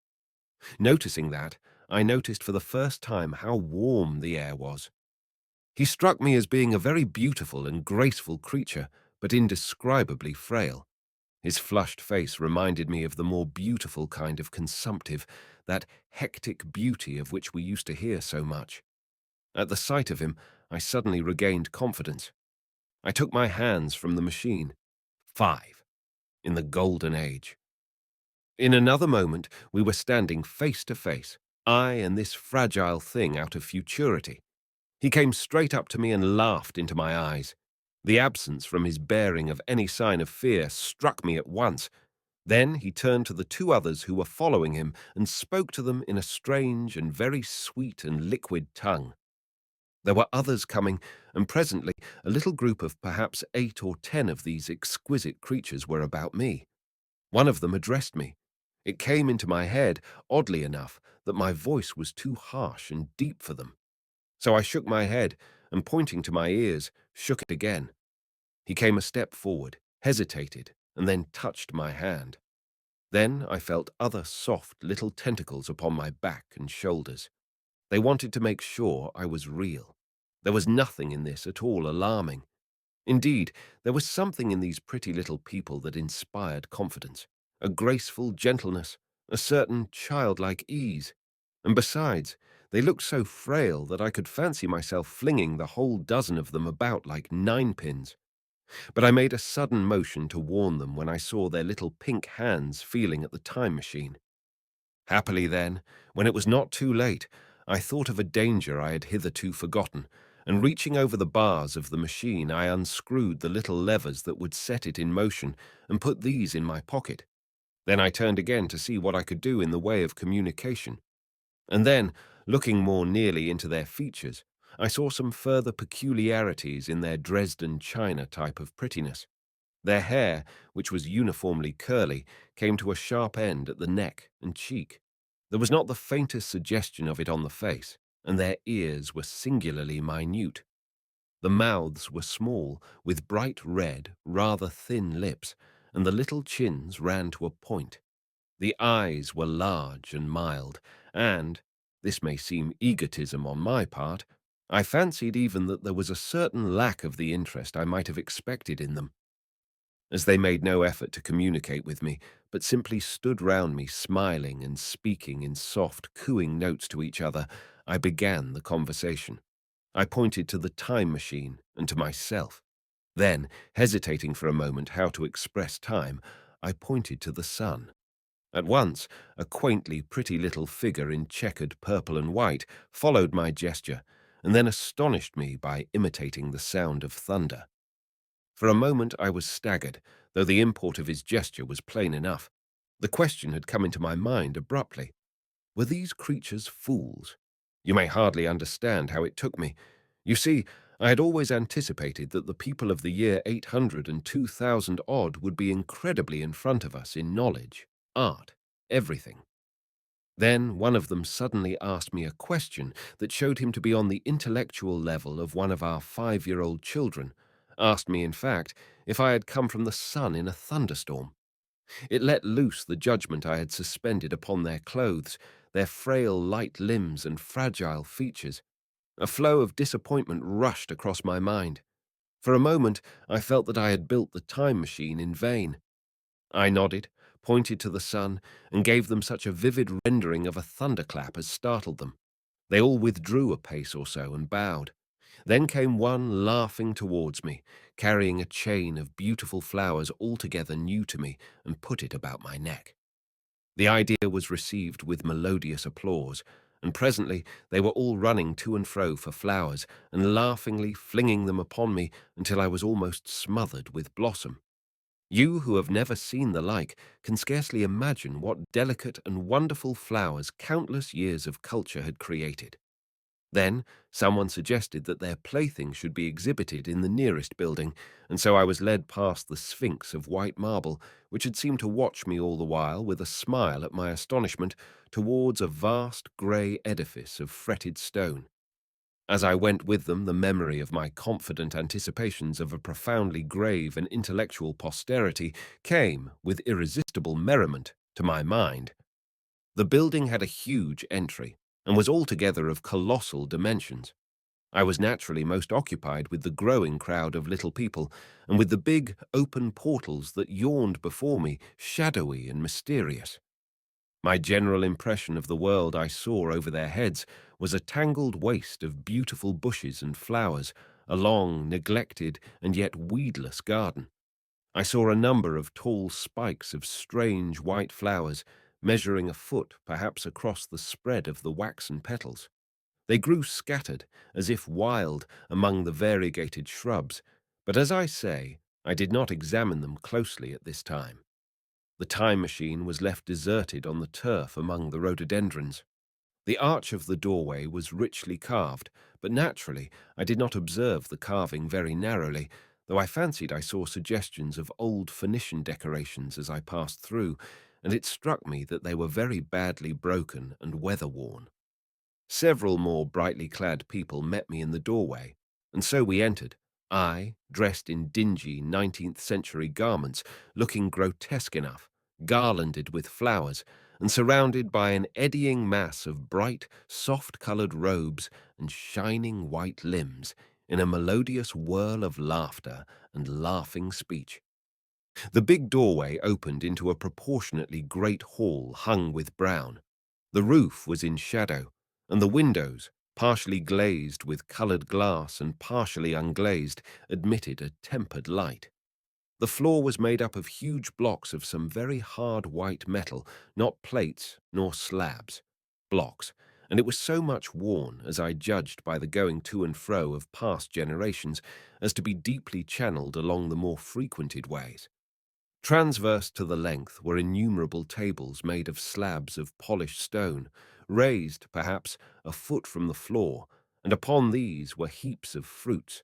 Noticing that, I noticed for the first time how warm the air was. He struck me as being a very beautiful and graceful creature, but indescribably frail. His flushed face reminded me of the more beautiful kind of consumptive, that hectic beauty of which we used to hear so much. At the sight of him, I suddenly regained confidence. I took my hands from the machine. 5. In the golden age. In another moment, we were standing face to face, I and this fragile thing out of futurity. He came straight up to me and laughed into my eyes. The absence from his bearing of any sign of fear struck me at once. Then he turned to the two others who were following him and spoke to them in a strange and very sweet and liquid tongue. There were others coming, and presently a little group of perhaps 8 or 10 of these exquisite creatures were about me. One of them addressed me. It came into my head, oddly enough, that my voice was too harsh and deep for them. So I shook my head and, pointing to my ears, shook it again. He came a step forward, hesitated, and then touched my hand. Then I felt other soft little tentacles upon my back and shoulders. They wanted to make sure I was real. There was nothing in this at all alarming. Indeed, there was something in these pretty little people that inspired confidence, a graceful gentleness, a certain childlike ease. And besides, they looked so frail that I could fancy myself flinging the whole dozen of them about like ninepins. But I made a sudden motion to warn them when I saw their little pink hands feeling at the time machine. Happily then, when it was not too late, I thought of a danger I had hitherto forgotten, and reaching over the bars of the machine, I unscrewed the little levers that would set it in motion and put these in my pocket. Then I turned again to see what I could do in the way of communication. And then, looking more nearly into their features, I saw some further peculiarities in their Dresden china type of prettiness. Their hair, which was uniformly curly, came to a sharp end at the neck and cheek. There was not the faintest suggestion of it on the face, and their ears were singularly minute. The mouths were small, with bright red, rather thin lips, and the little chins ran to a point. The eyes were large and mild, and, this may seem egotism on my part, I fancied even that there was a certain lack of the interest I might have expected in them. As they made no effort to communicate with me, but simply stood round me smiling and speaking in soft, cooing notes to each other, I began the conversation. I pointed to the time machine and to myself. Then, hesitating for a moment how to express time, I pointed to the sun. At once, a quaintly pretty little figure in checkered purple and white followed my gesture, and then astonished me by imitating the sound of thunder. For a moment I was staggered, though the import of his gesture was plain enough. The question had come into my mind abruptly. Were these creatures fools? You may hardly understand how it took me. You see, I had always anticipated that the people of the year 800 and 2000 odd would be incredibly in front of us in knowledge, art, everything. Then one of them suddenly asked me a question that showed him to be on the intellectual level of one of our 5-year-old children, asked me, in fact, if I had come from the sun in a thunderstorm. It let loose the judgment I had suspended upon their clothes, their frail, light limbs and fragile features. A flow of disappointment rushed across my mind. For a moment, I felt that I had built the time machine in vain. I nodded, pointed to the sun, and gave them such a vivid rendering of a thunderclap as startled them. They all withdrew a pace or so and bowed. Then came one laughing towards me, carrying a chain of beautiful flowers altogether new to me, and put it about my neck. The idea was received with melodious applause, and presently they were all running to and fro for flowers, and laughingly flinging them upon me until I was almost smothered with blossom. You who have never seen the like can scarcely imagine what delicate and wonderful flowers countless years of culture had created. Then someone suggested that their plaything should be exhibited in the nearest building, and so I was led past the Sphinx of white marble, which had seemed to watch me all the while with a smile at my astonishment, towards a vast grey edifice of fretted stone. As I went with them, the memory of my confident anticipations of a profoundly grave and intellectual posterity came, with irresistible merriment, to my mind. The building had a huge entry, and was altogether of colossal dimensions. I was naturally most occupied with the growing crowd of little people, and with the big, open portals that yawned before me, shadowy and mysterious. My general impression of the world I saw over their heads was a tangled waste of beautiful bushes and flowers, a long, neglected, and yet weedless garden. I saw a number of tall spikes of strange white flowers, measuring a foot perhaps across the spread of the waxen petals. They grew scattered, as if wild, among the variegated shrubs, but as I say, I did not examine them closely at this time. The time machine was left deserted on the turf among the rhododendrons. The arch of the doorway was richly carved, but naturally I did not observe the carving very narrowly, though I fancied I saw suggestions of old Phoenician decorations as I passed through, and it struck me that they were very badly broken and weather-worn. Several more brightly clad people met me in the doorway, and so we entered, I, dressed in dingy 19th-century garments, looking grotesque enough, garlanded with flowers, and surrounded by an eddying mass of bright, soft-coloured robes and shining white limbs, in a melodious whirl of laughter and laughing speech. The big doorway opened into a proportionately great hall hung with brown. The roof was in shadow, and the windows, partially glazed with coloured glass and partially unglazed, admitted a tempered light. The floor was made up of huge blocks of some very hard white metal, not plates nor slabs, blocks, and it was so much worn, as I judged by the going to and fro of past generations, as to be deeply channeled along the more frequented ways. Transverse to the length were innumerable tables made of slabs of polished stone, raised, perhaps, a foot from the floor, and upon these were heaps of fruits.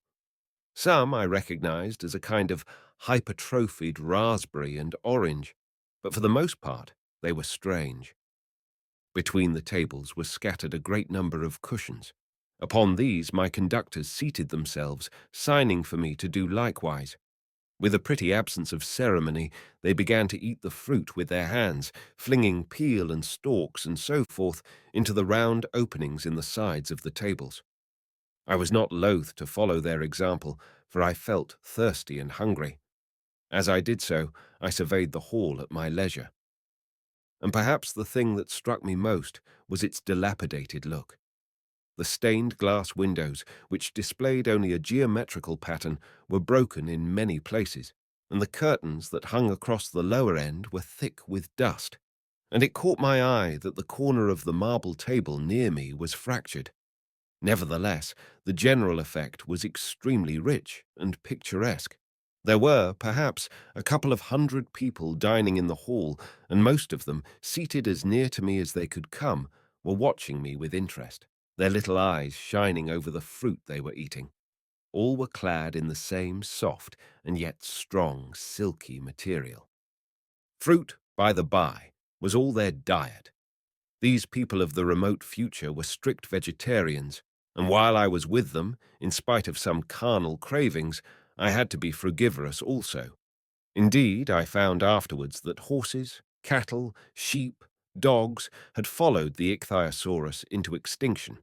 Some I recognized as a kind of hypertrophied raspberry and orange, but for the most part they were strange. Between the tables were scattered a great number of cushions. Upon these my conductors seated themselves, signing for me to do likewise. With a pretty absence of ceremony, they began to eat the fruit with their hands, flinging peel and stalks and so forth into the round openings in the sides of the tables. I was not loath to follow their example, for I felt thirsty and hungry. As I did so, I surveyed the hall at my leisure. And perhaps the thing that struck me most was its dilapidated look. The stained glass windows, which displayed only a geometrical pattern, were broken in many places, and the curtains that hung across the lower end were thick with dust, and it caught my eye that the corner of the marble table near me was fractured. Nevertheless, the general effect was extremely rich and picturesque. There were, perhaps, a couple of hundred people dining in the hall, and most of them, seated as near to me as they could come, were watching me with interest, their little eyes shining over the fruit they were eating. All were clad in the same soft and yet strong, silky material. Fruit, by the by, was all their diet. These people of the remote future were strict vegetarians, and while I was with them, in spite of some carnal cravings, I had to be frugivorous also. Indeed, I found afterwards that horses, cattle, sheep, dogs had followed the ichthyosaurus into extinction.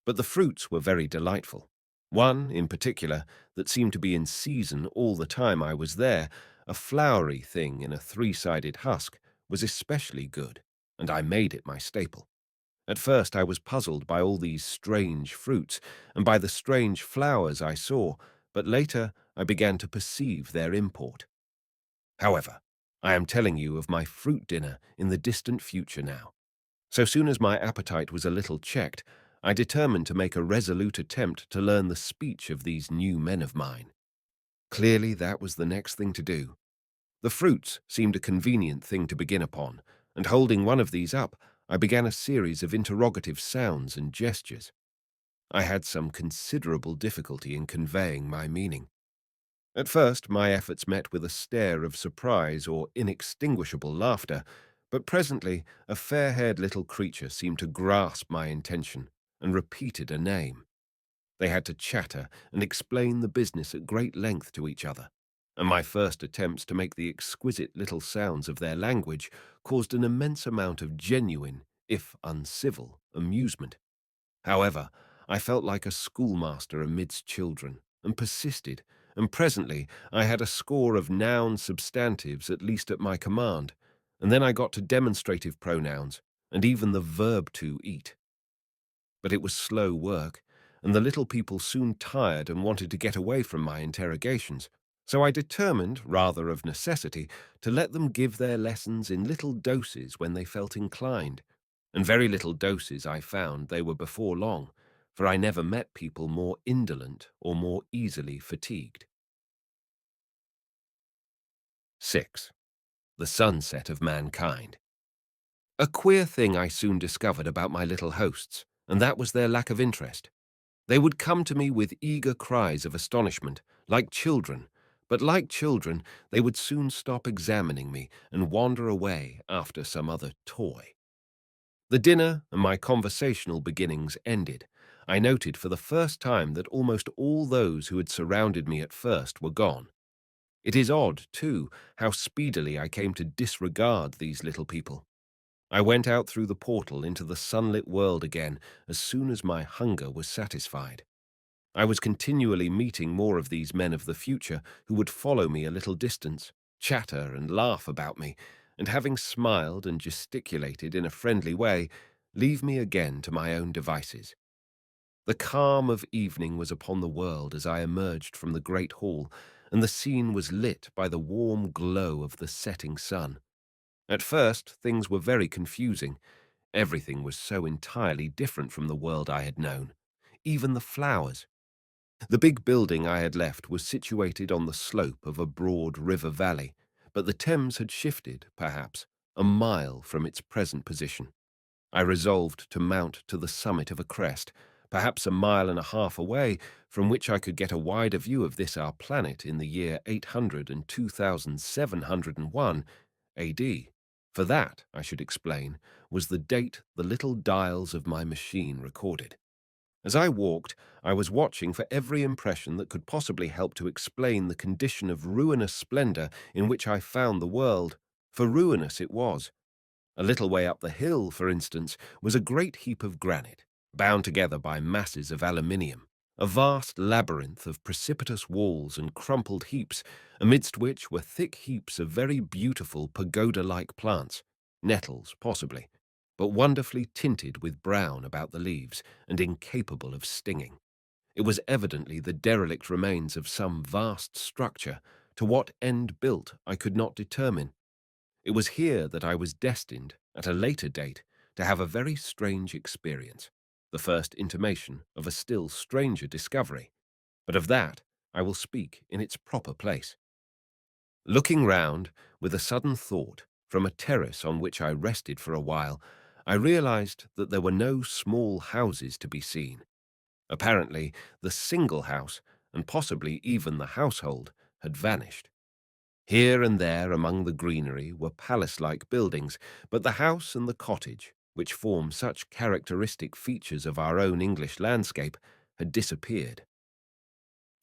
But the fruits were very delightful. One, in particular, that seemed to be in season all the time I was there, a flowery thing in a three-sided husk, was especially good, and I made it my staple. At first I was puzzled by all these strange fruits, and by the strange flowers I saw, but later I began to perceive their import. However, I am telling you of my fruit dinner in the distant future now. So soon as my appetite was a little checked, I determined to make a resolute attempt to learn the speech of these new men of mine. Clearly that was the next thing to do. The fruits seemed a convenient thing to begin upon, and holding one of these up, I began a series of interrogative sounds and gestures. I had some considerable difficulty in conveying my meaning. At first, my efforts met with a stare of surprise or inextinguishable laughter, but presently a fair-haired little creature seemed to grasp my intention and repeated a name. They had to chatter and explain the business at great length to each other, and my first attempts to make the exquisite little sounds of their language caused an immense amount of genuine, if uncivil, amusement. However, I felt like a schoolmaster amidst children, and persisted, and presently I had a score of noun substantives at least at my command, and then I got to demonstrative pronouns, and even the verb to eat. But it was slow work, and the little people soon tired and wanted to get away from my interrogations, So I determined, rather of necessity, to let them give their lessons in little doses when they felt inclined. And very little doses I found they were before long, for I never met people more indolent or more easily fatigued. 6. The sunset of mankind. A queer thing I soon discovered about my little hosts, and that was their lack of interest. They would come to me with eager cries of astonishment, like children, but like children, they would soon stop examining me and wander away after some other toy. The dinner and my conversational beginnings ended. I noted for the first time that almost all those who had surrounded me at first were gone. It is odd, too, how speedily I came to disregard these little people. I went out through the portal into the sunlit world again as soon as my hunger was satisfied. I was continually meeting more of these men of the future who would follow me a little distance, chatter and laugh about me, and having smiled and gesticulated in a friendly way, leave me again to my own devices. The calm of evening was upon the world as I emerged from the great hall, and the scene was lit by the warm glow of the setting sun. At first, things were very confusing. Everything was so entirely different from the world I had known. Even the flowers. The big building I had left was situated on the slope of a broad river valley, but the Thames had shifted, perhaps, a mile from its present position. I resolved to mount to the summit of a crest, perhaps a mile and a half away, from which I could get a wider view of this our planet in the year 800 and 2701 AD. For that, I should explain, was the date the little dials of my machine recorded. As I walked, I was watching for every impression that could possibly help to explain the condition of ruinous splendor in which I found the world, for ruinous it was. A little way up the hill, for instance, was a great heap of granite, bound together by masses of aluminium, a vast labyrinth of precipitous walls and crumpled heaps, amidst which were thick heaps of very beautiful pagoda-like plants, nettles possibly, but wonderfully tinted with brown about the leaves and incapable of stinging. It was evidently the derelict remains of some vast structure, to what end built I could not determine. It was here that I was destined, at a later date, to have a very strange experience, the first intimation of a still stranger discovery, but of that I will speak in its proper place. Looking round, with a sudden thought, from a terrace on which I rested for a while, I realized that there were no small houses to be seen. Apparently, the single house, and possibly even the household, had vanished. Here and there among the greenery were palace-like buildings, but the house and the cottage, which form such characteristic features of our own English landscape, had disappeared.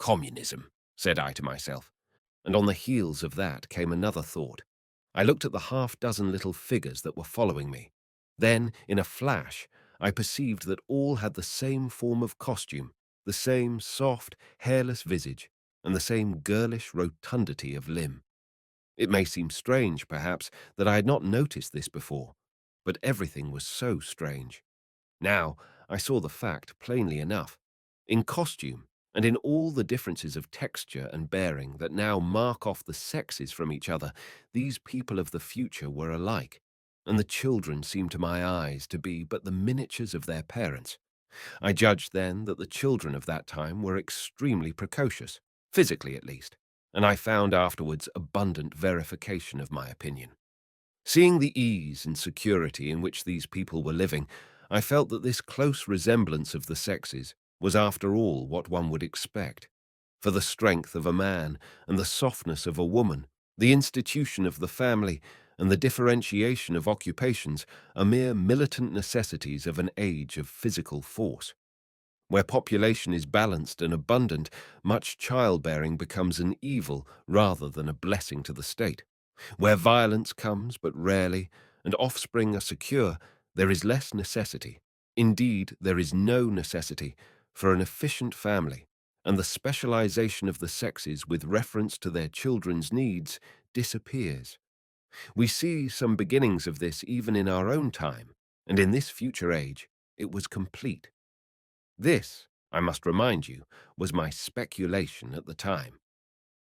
Communism, said I to myself, and on the heels of that came another thought. I looked at the half-dozen little figures that were following me. Then, in a flash, I perceived that all had the same form of costume, the same soft, hairless visage, and the same girlish rotundity of limb. It may seem strange, perhaps, that I had not noticed this before, but everything was so strange. Now I saw the fact plainly enough. In costume, and in all the differences of texture and bearing that now mark off the sexes from each other, these people of the future were alike, and the children seemed to my eyes to be but the miniatures of their parents. I judged then that the children of that time were extremely precocious, physically at least, and I found afterwards abundant verification of my opinion. Seeing the ease and security in which these people were living, I felt that this close resemblance of the sexes was after all what one would expect. For the strength of a man and the softness of a woman, the institution of the family, and the differentiation of occupations are mere militant necessities of an age of physical force. Where population is balanced and abundant, much childbearing becomes an evil rather than a blessing to the state. Where violence comes but rarely, and offspring are secure, there is less necessity. Indeed, there is no necessity for an efficient family, and the specialization of the sexes with reference to their children's needs disappears. We see some beginnings of this even in our own time, and in this future age it was complete. This, I must remind you, was my speculation at the time.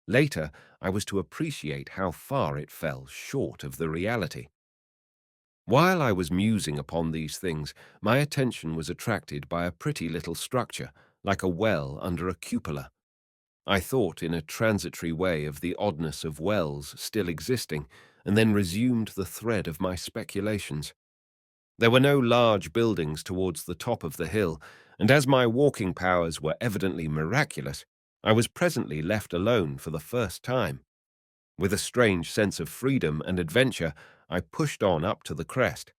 Later, I was to appreciate how far it fell short of the reality. While I was musing upon these things, my attention was attracted by a pretty little structure, like a well under a cupola. I thought in a transitory way of the oddness of wells still existing, and then resumed the thread of my speculations. There were no large buildings towards the top of the hill, and as my walking powers were evidently miraculous, I was presently left alone for the first time. With a strange sense of freedom and adventure, I pushed on up to the crest.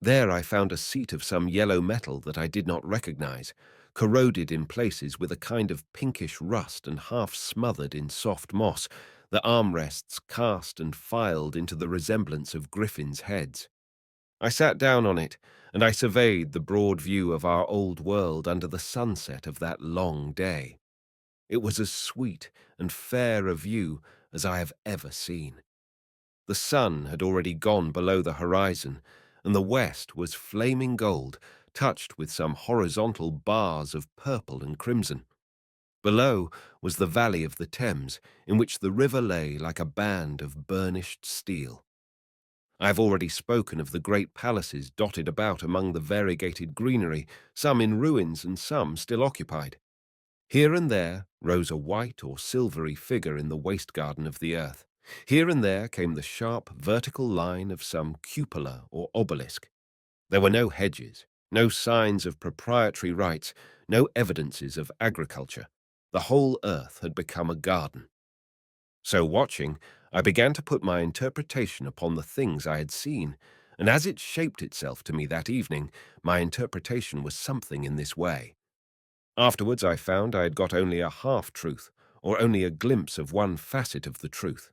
There I found a seat of some yellow metal that I did not recognize, corroded in places with a kind of pinkish rust and half smothered in soft moss, the armrests cast and filed into the resemblance of griffins' heads. I sat down on it, and I surveyed the broad view of our old world under the sunset of that long day. It was as sweet and fair a view as I have ever seen. The sun had already gone below the horizon, and the west was flaming gold, touched with some horizontal bars of purple and crimson. Below was the valley of the Thames, in which the river lay like a band of burnished steel. I have already spoken of the great palaces dotted about among the variegated greenery, some in ruins and some still occupied. Here and there rose a white or silvery figure in the waste garden of the earth. Here and there came the sharp vertical line of some cupola or obelisk. There were no hedges, no signs of proprietary rights, no evidences of agriculture. The whole earth had become a garden. So watching, I began to put my interpretation upon the things I had seen, and as it shaped itself to me that evening, my interpretation was something in this way. Afterwards I found I had got only a half-truth, or only a glimpse of one facet of the truth.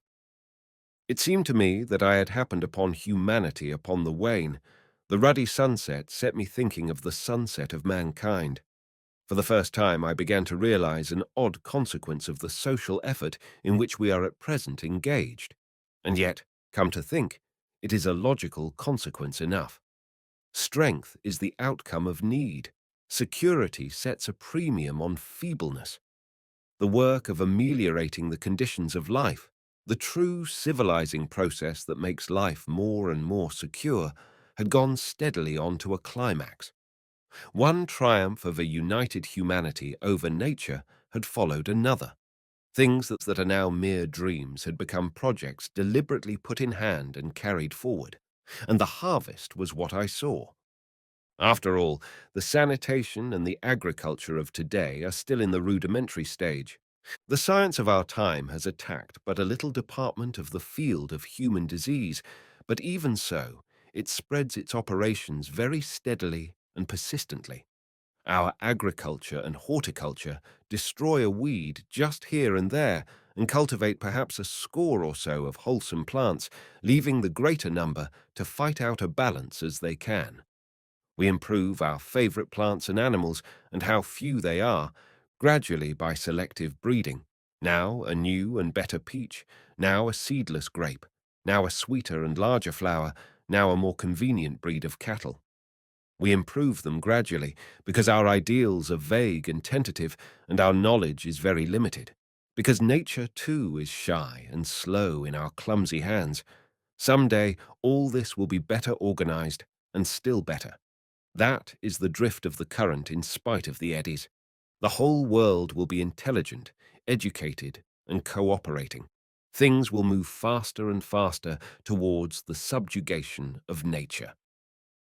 It seemed to me that I had happened upon humanity upon the wane. The ruddy sunset set me thinking of the sunset of mankind. For the first time I began to realize an odd consequence of the social effort in which we are at present engaged. And yet, come to think, it is a logical consequence enough. Strength is the outcome of need. Security sets a premium on feebleness. The work of ameliorating the conditions of life, the true civilizing process that makes life more and more secure, had gone steadily on to a climax. One triumph of a united humanity over nature had followed another. Things that are now mere dreams had become projects deliberately put in hand and carried forward. And the harvest was what I saw. After all, the sanitation and the agriculture of today are still in the rudimentary stage. The science of our time has attacked but a little department of the field of human disease, but even so, it spreads its operations very steadily and persistently. Our agriculture and horticulture destroy a weed just here and there and cultivate perhaps a score or so of wholesome plants, leaving the greater number to fight out a balance as they can. We improve our favorite plants and animals, and how few they are, gradually by selective breeding. Now a new and better peach, now a seedless grape, now a sweeter and larger flower, now a more convenient breed of cattle. We improve them gradually because our ideals are vague and tentative and our knowledge is very limited. Because nature, too, is shy and slow in our clumsy hands. Some day all this will be better organized and still better. That is the drift of the current in spite of the eddies. The whole world will be intelligent, educated, and cooperating. Things will move faster and faster towards the subjugation of nature.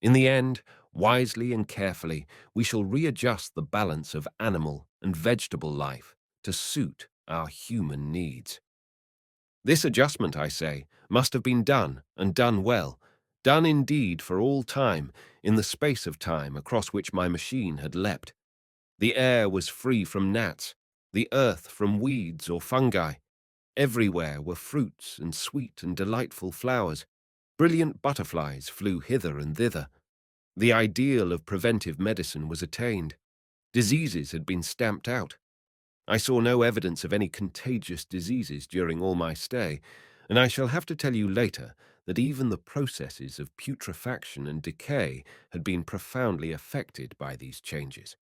In the end, wisely and carefully, we shall readjust the balance of animal and vegetable life to suit our human needs. This adjustment, I say, must have been done, and done well, done indeed for all time, in the space of time across which my machine had leapt. The air was free from gnats, the earth from weeds or fungi. Everywhere were fruits and sweet and delightful flowers. Brilliant butterflies flew hither and thither. The ideal of preventive medicine was attained. Diseases had been stamped out. I saw no evidence of any contagious diseases during all my stay, and I shall have to tell you later that even the processes of putrefaction and decay had been profoundly affected by these changes.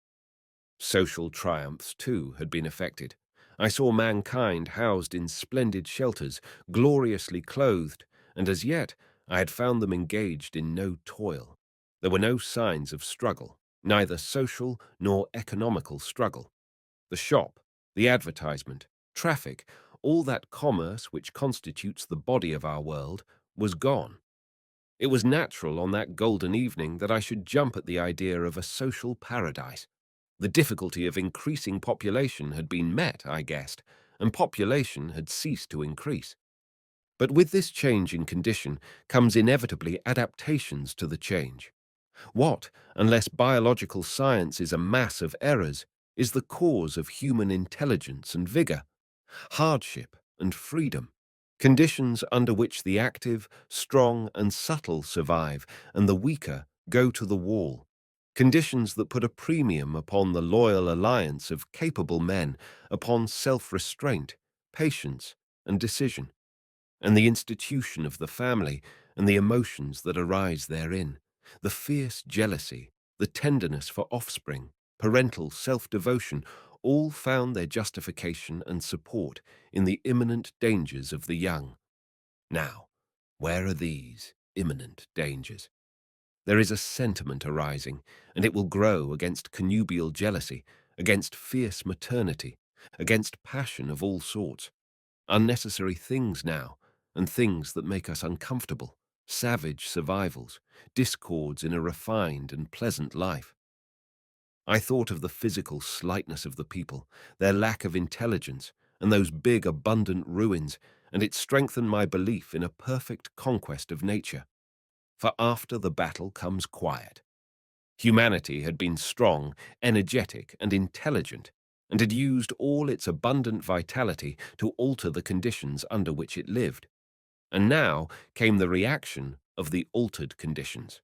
Social triumphs, too, had been effected. I saw mankind housed in splendid shelters, gloriously clothed, and as yet I had found them engaged in no toil. There were no signs of struggle, neither social nor economical struggle. The shop, the advertisement, traffic, all that commerce which constitutes the body of our world, was gone. It was natural on that golden evening that I should jump at the idea of a social paradise. The difficulty of increasing population had been met, I guessed, and population had ceased to increase. But with this change in condition comes inevitably adaptations to the change. What, unless biological science is a mass of errors, is the cause of human intelligence and vigor, hardship and freedom? Conditions under which the active, strong, and subtle survive, and the weaker go to the wall. Conditions that put a premium upon the loyal alliance of capable men, upon self-restraint, patience, and decision, and the institution of the family, and the emotions that arise therein, the fierce jealousy, the tenderness for offspring, parental self-devotion, all found their justification and support in the imminent dangers of the young. Now, where are these imminent dangers? There is a sentiment arising, and it will grow against connubial jealousy, against fierce maternity, against passion of all sorts. Unnecessary things now, and things that make us uncomfortable, savage survivals, discords in a refined and pleasant life. I thought of the physical slightness of the people, their lack of intelligence, and those big, abundant ruins, and it strengthened my belief in a perfect conquest of nature. For after the battle comes quiet. Humanity had been strong, energetic, and intelligent, and had used all its abundant vitality to alter the conditions under which it lived. And now came the reaction of the altered conditions.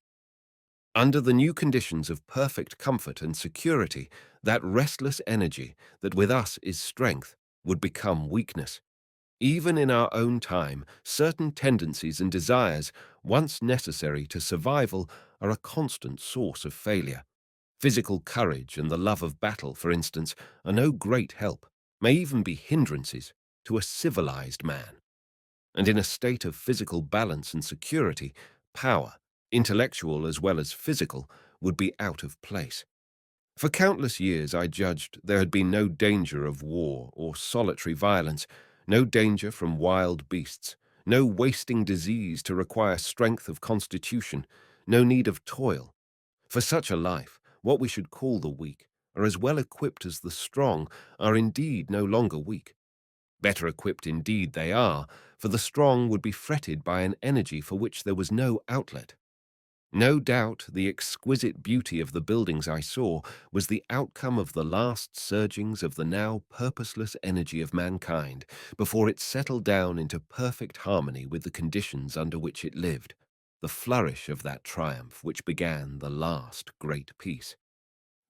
Under the new conditions of perfect comfort and security, that restless energy that with us is strength would become weakness. Even in our own time, certain tendencies and desires, once necessary to survival, are a constant source of failure. Physical courage and the love of battle, for instance, are no great help, may even be hindrances, to a civilized man. And in a state of physical balance and security, power, intellectual as well as physical, would be out of place. For countless years I judged there had been no danger of war or solitary violence, no danger from wild beasts, no wasting disease to require strength of constitution, no need of toil. For such a life, what we should call the weak are as well equipped as the strong are indeed no longer weak. Better equipped indeed they are, for the strong would be fretted by an energy for which there was no outlet. No doubt the exquisite beauty of the buildings I saw was the outcome of the last surgings of the now purposeless energy of mankind before it settled down into perfect harmony with the conditions under which it lived, the flourish of that triumph which began the last great peace.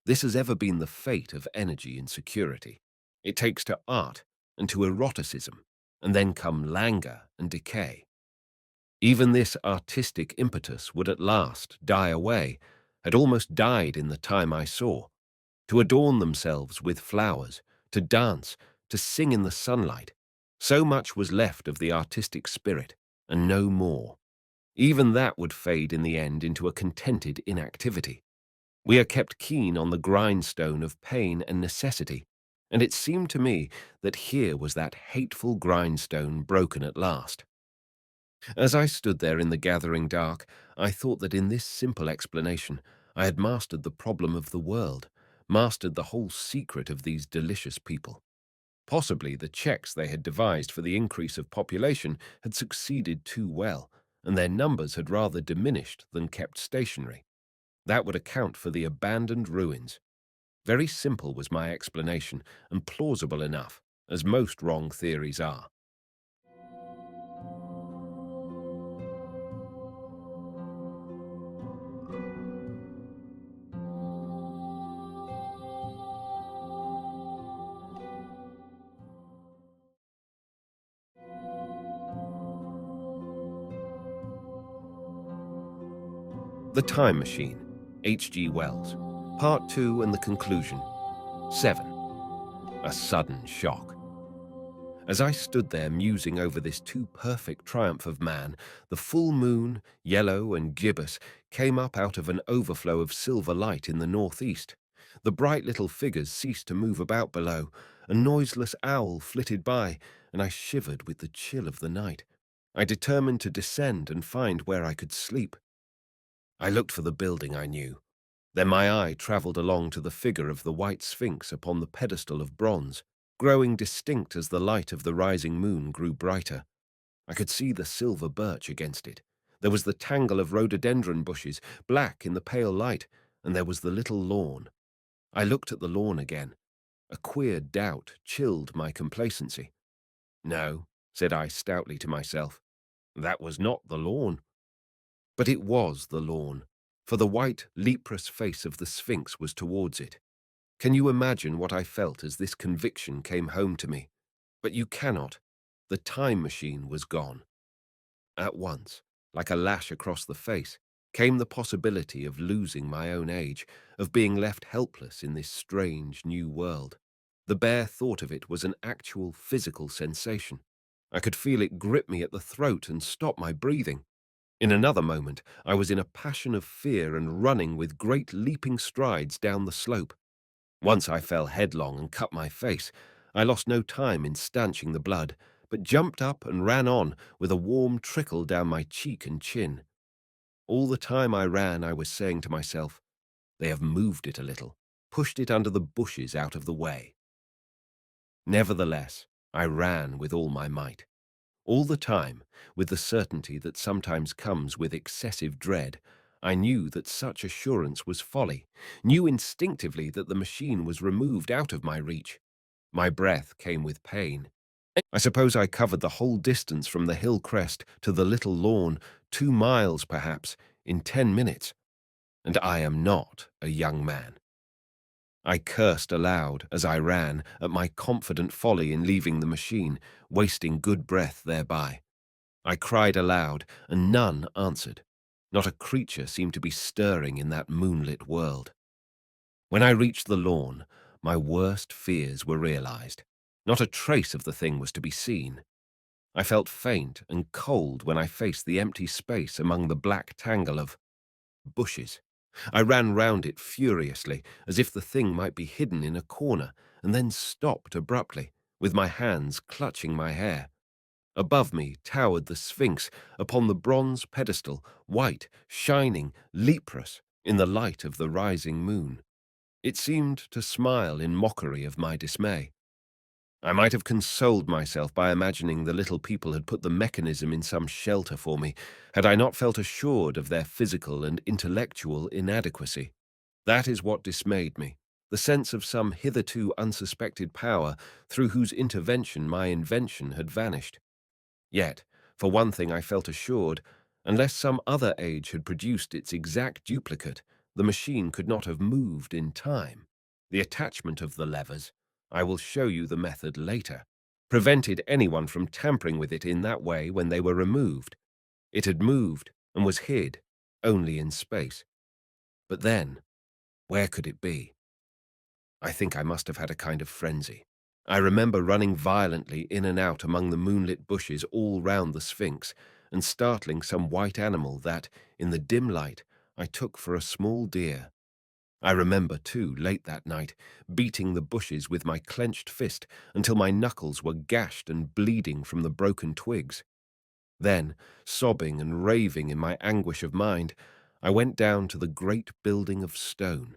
This has ever been the fate of energy in security. It takes to art and to eroticism, and then come languor and decay. Even this artistic impetus would at last die away, had almost died in the time I saw. To adorn themselves with flowers, to dance, to sing in the sunlight, so much was left of the artistic spirit, and no more. Even that would fade in the end into a contented inactivity. We are kept keen on the grindstone of pain and necessity, and it seemed to me that here was that hateful grindstone broken at last. As I stood there in the gathering dark, I thought that in this simple explanation I had mastered the problem of the world, mastered the whole secret of these delicious people. Possibly the checks they had devised for the increase of population had succeeded too well, and their numbers had rather diminished than kept stationary. That would account for the abandoned ruins. Very simple was my explanation, and plausible enough, as most wrong theories are. The Time Machine, H.G. Wells, Part 2 and the Conclusion. 7. A Sudden Shock. As I stood there musing over this too perfect triumph of man, the full moon, yellow and gibbous, came up out of an overflow of silver light in the northeast. The bright little figures ceased to move about below. A noiseless owl flitted by, and I shivered with the chill of the night. I determined to descend and find where I could sleep. I looked for the building I knew. Then my eye travelled along to the figure of the white sphinx upon the pedestal of bronze, growing distinct as the light of the rising moon grew brighter. I could see the silver birch against it. There was the tangle of rhododendron bushes, black in the pale light, and there was the little lawn. I looked at the lawn again. A queer doubt chilled my complacency. No, said I stoutly to myself, that was not the lawn. But it was the lawn, for the white, leprous face of the Sphinx was towards it. Can you imagine what I felt as this conviction came home to me? But you cannot. The time machine was gone. At once, like a lash across the face, came the possibility of losing my own age, of being left helpless in this strange new world. The bare thought of it was an actual physical sensation. I could feel it grip me at the throat and stop my breathing. In another moment, I was in a passion of fear and running with great leaping strides down the slope. Once I fell headlong and cut my face. I lost no time in stanching the blood, but jumped up and ran on with a warm trickle down my cheek and chin. All the time I ran, I was saying to myself, they have moved it a little, pushed it under the bushes out of the way. Nevertheless, I ran with all my might. All the time, with the certainty that sometimes comes with excessive dread, I knew that such assurance was folly, knew instinctively that the machine was removed out of my reach. My breath came with pain. I suppose I covered the whole distance from the hill crest to the little lawn, 2 miles perhaps, in 10 minutes. And I am not a young man. I cursed aloud as I ran at my confident folly in leaving the machine, wasting good breath thereby. I cried aloud, and none answered. Not a creature seemed to be stirring in that moonlit world. When I reached the lawn, my worst fears were realized. Not a trace of the thing was to be seen. I felt faint and cold when I faced the empty space among the black tangle of bushes. I ran round it furiously, as if the thing might be hidden in a corner, and then stopped abruptly, with my hands clutching my hair. Above me towered the Sphinx upon the bronze pedestal, white, shining, leprous, in the light of the rising moon. It seemed to smile in mockery of my dismay. I might have consoled myself by imagining the little people had put the mechanism in some shelter for me, had I not felt assured of their physical and intellectual inadequacy. That is what dismayed me, the sense of some hitherto unsuspected power through whose intervention my invention had vanished. Yet, for one thing I felt assured, unless some other age had produced its exact duplicate, the machine could not have moved in time. The attachment of the levers, I will show you the method later, prevented anyone from tampering with it in that way when they were removed. It had moved and was hid, only in space. But then, where could it be? I think I must have had a kind of frenzy. I remember running violently in and out among the moonlit bushes all round the Sphinx, and startling some white animal that, in the dim light, I took for a small deer. I remember, too, late that night, beating the bushes with my clenched fist until my knuckles were gashed and bleeding from the broken twigs. Then, sobbing and raving in my anguish of mind, I went down to the great building of stone.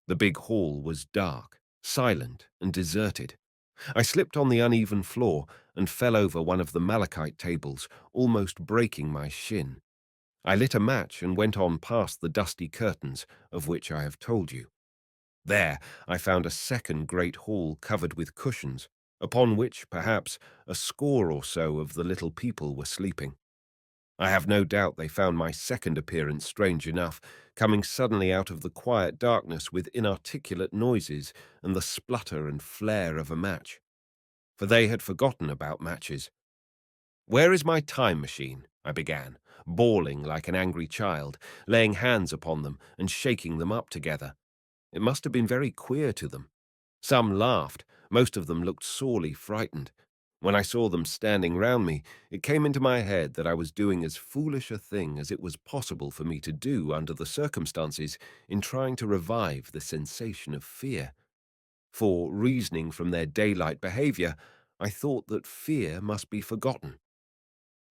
The big hall was dark, silent, and deserted. I slipped on the uneven floor and fell over one of the malachite tables, almost breaking my shin. I lit a match and went on past the dusty curtains, of which I have told you. There I found a second great hall covered with cushions, upon which, perhaps, a score or so of the little people were sleeping. I have no doubt they found my second appearance strange enough, coming suddenly out of the quiet darkness with inarticulate noises and the splutter and flare of a match. For they had forgotten about matches. "Where is my time machine?" I began, bawling like an angry child, laying hands upon them and shaking them up together. It must have been very queer to them. Some laughed, most of them looked sorely frightened. When I saw them standing round me, it came into my head that I was doing as foolish a thing as it was possible for me to do under the circumstances in trying to revive the sensation of fear. For, reasoning from their daylight behavior, I thought that fear must be forgotten.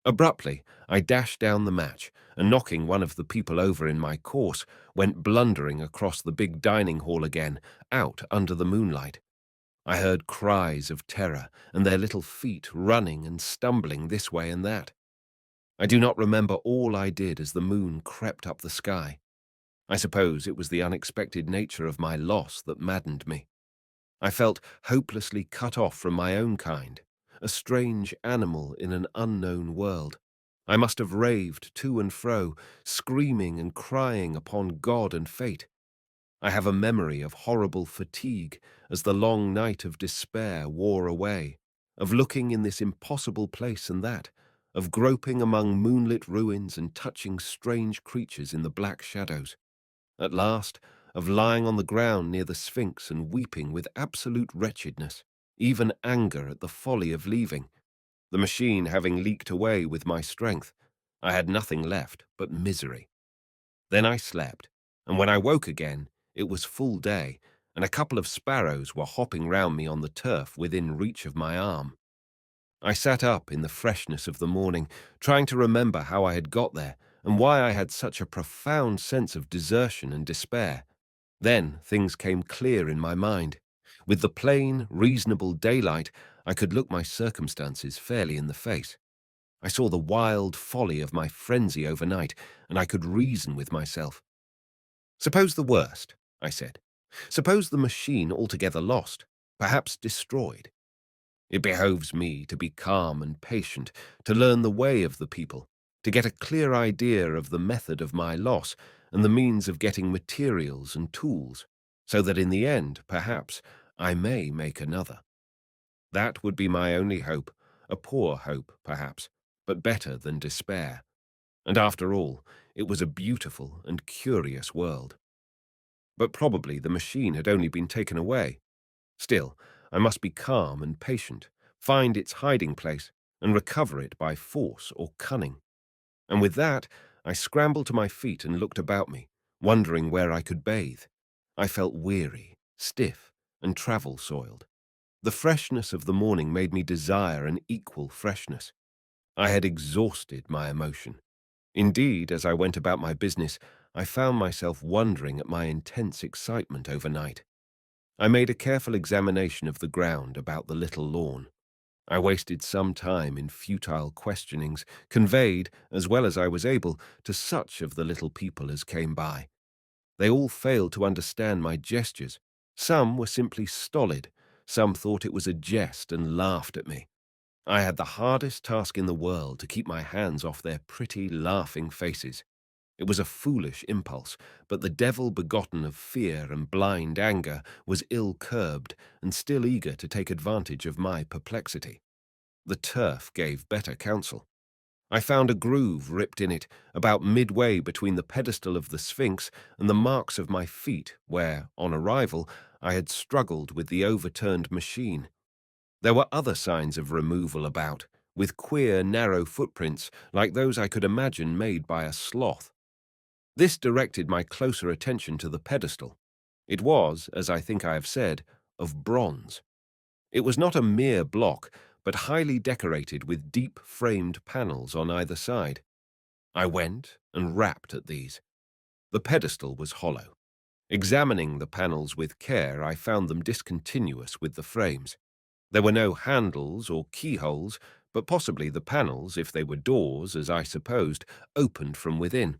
Abruptly, I dashed down the match, and knocking one of the people over in my course, went blundering across the big dining hall again, out under the moonlight. I heard cries of terror, and their little feet running and stumbling this way and that. I do not remember all I did as the moon crept up the sky. I suppose it was the unexpected nature of my loss that maddened me. I felt hopelessly cut off from my own kind, a strange animal in an unknown world. I must have raved to and fro, screaming and crying upon God and fate. I have a memory of horrible fatigue as the long night of despair wore away, of looking in this impossible place and that, of groping among moonlit ruins and touching strange creatures in the black shadows. At last, of lying on the ground near the Sphinx and weeping with absolute wretchedness, even anger at the folly of leaving, the machine having leaked away with my strength. I had nothing left but misery. Then I slept, and when I woke again, it was full day, and a couple of sparrows were hopping round me on the turf within reach of my arm. I sat up in the freshness of the morning, trying to remember how I had got there and why I had such a profound sense of desertion and despair. Then things came clear in my mind. With the plain, reasonable daylight, I could look my circumstances fairly in the face. I saw the wild folly of my frenzy overnight, and I could reason with myself. Suppose the worst, I said. Suppose the machine altogether lost, perhaps destroyed. It behoves me to be calm and patient, to learn the way of the people, to get a clear idea of the method of my loss and the means of getting materials and tools, so that in the end, perhaps, I may make another. That would be my only hope, a poor hope, perhaps, but better than despair. And after all, it was a beautiful and curious world. But probably the machine had only been taken away. Still, I must be calm and patient, find its hiding place, and recover it by force or cunning. And with that, I scrambled to my feet and looked about me, wondering where I could bathe. I felt weary, stiff, and travel-soiled. The freshness of the morning made me desire an equal freshness. I had exhausted my emotion. Indeed, as I went about my business, I found myself wondering at my intense excitement overnight. I made a careful examination of the ground about the little lawn. I wasted some time in futile questionings, conveyed, as well as I was able, to such of the little people as came by. They all failed to understand my gestures. Some were simply stolid. Some thought it was a jest and laughed at me. I had the hardest task in the world to keep my hands off their pretty, laughing faces. It was a foolish impulse, but the devil begotten of fear and blind anger was ill-curbed and still eager to take advantage of my perplexity. The turf gave better counsel. I found a groove ripped in it about midway between the pedestal of the Sphinx and the marks of my feet where, on arrival, I had struggled with the overturned machine. There were other signs of removal about, with queer, narrow footprints like those I could imagine made by a sloth. This directed my closer attention to the pedestal. It was, as I think I have said, of bronze. It was not a mere block, but highly decorated with deep-framed panels on either side. I went and rapped at these. The pedestal was hollow. Examining the panels with care, I found them discontinuous with the frames. There were no handles or keyholes, but possibly the panels, if they were doors, as I supposed, opened from within.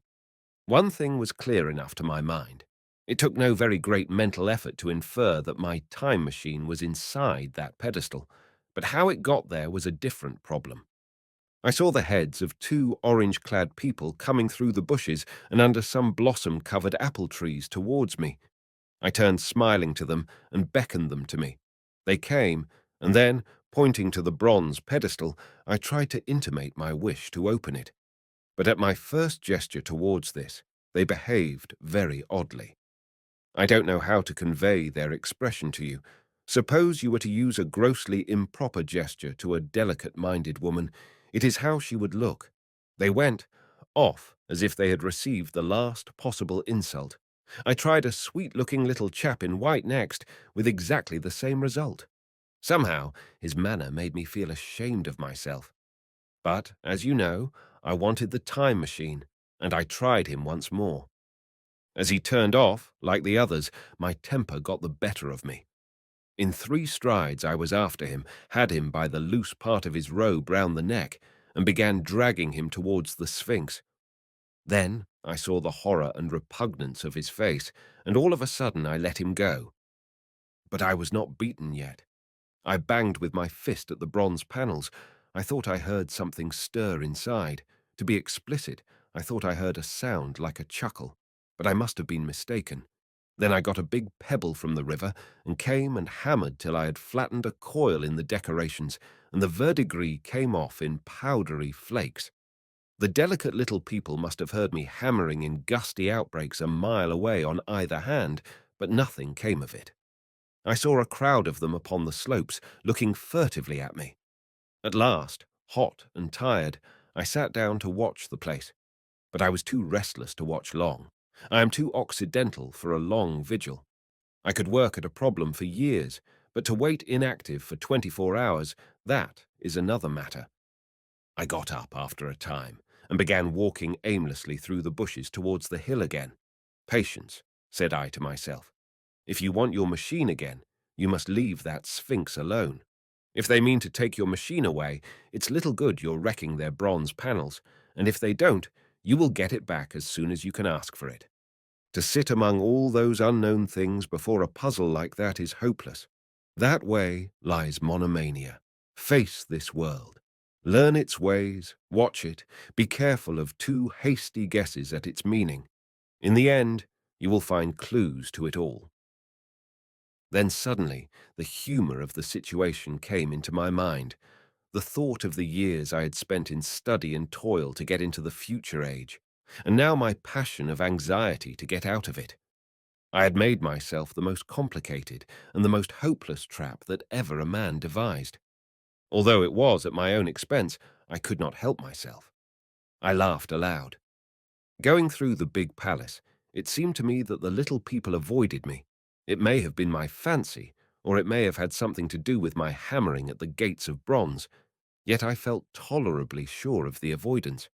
One thing was clear enough to my mind. It took no very great mental effort to infer that my time machine was inside that pedestal, but how it got there was a different problem. I saw the heads of two orange-clad people coming through the bushes and under some blossom-covered apple trees towards me. I turned smiling to them and beckoned them to me. They came, and then, pointing to the bronze pedestal, I tried to intimate my wish to open it. But at my first gesture towards this, they behaved very oddly. I don't know how to convey their expression to you, Suppose you were to use a grossly improper gesture to a delicate-minded woman, it is how she would look. They went off as if they had received the last possible insult. I tried a sweet-looking little chap in white next, with exactly the same result. Somehow, his manner made me feel ashamed of myself. But, as you know, I wanted the time machine, and I tried him once more. As he turned off, like the others, my temper got the better of me. In 3 strides I was after him, had him by the loose part of his robe round the neck, and began dragging him towards the Sphinx. Then I saw the horror and repugnance of his face, and all of a sudden I let him go. But I was not beaten yet. I banged with my fist at the bronze panels. I thought I heard something stir inside. To be explicit, I thought I heard a sound like a chuckle, but I must have been mistaken. Then I got a big pebble from the river and came and hammered till I had flattened a coil in the decorations, and the verdigris came off in powdery flakes. The delicate little people must have heard me hammering in gusty outbreaks a mile away on either hand, but nothing came of it. I saw a crowd of them upon the slopes, looking furtively at me. At last, hot and tired, I sat down to watch the place, but I was too restless to watch long. I am too occidental for a long vigil. I could work at a problem for years, but to wait inactive for 24 hours, that is another matter. I got up after a time and began walking aimlessly through the bushes towards the hill again. Patience, said I to myself. If you want your machine again, you must leave that Sphinx alone. If they mean to take your machine away, it's little good you're wrecking their bronze panels, and if they don't, you will get it back as soon as you can ask for it. To sit among all those unknown things before a puzzle like that is hopeless. That way lies monomania. Face this world. Learn its ways, watch it, be careful of too hasty guesses at its meaning. In the end, you will find clues to it all. Then suddenly, the humor of the situation came into my mind. The thought of the years I had spent in study and toil to get into the future age, and now my passion of anxiety to get out of it. I had made myself the most complicated and the most hopeless trap that ever a man devised. Although it was at my own expense, I could not help myself. I laughed aloud. Going through the big palace, it seemed to me that the little people avoided me. It may have been my fancy, or it may have had something to do with my hammering at the gates of bronze, yet I felt tolerably sure of the avoidance.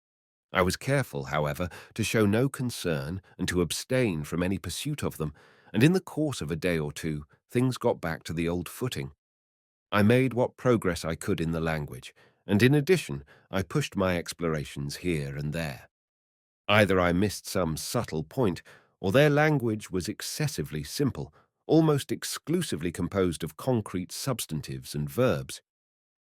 I was careful, however, to show no concern and to abstain from any pursuit of them, and in the course of a day or two, things got back to the old footing. I made what progress I could in the language, and in addition, I pushed my explorations here and there. Either I missed some subtle point, or their language was excessively simple, almost exclusively composed of concrete substantives and verbs.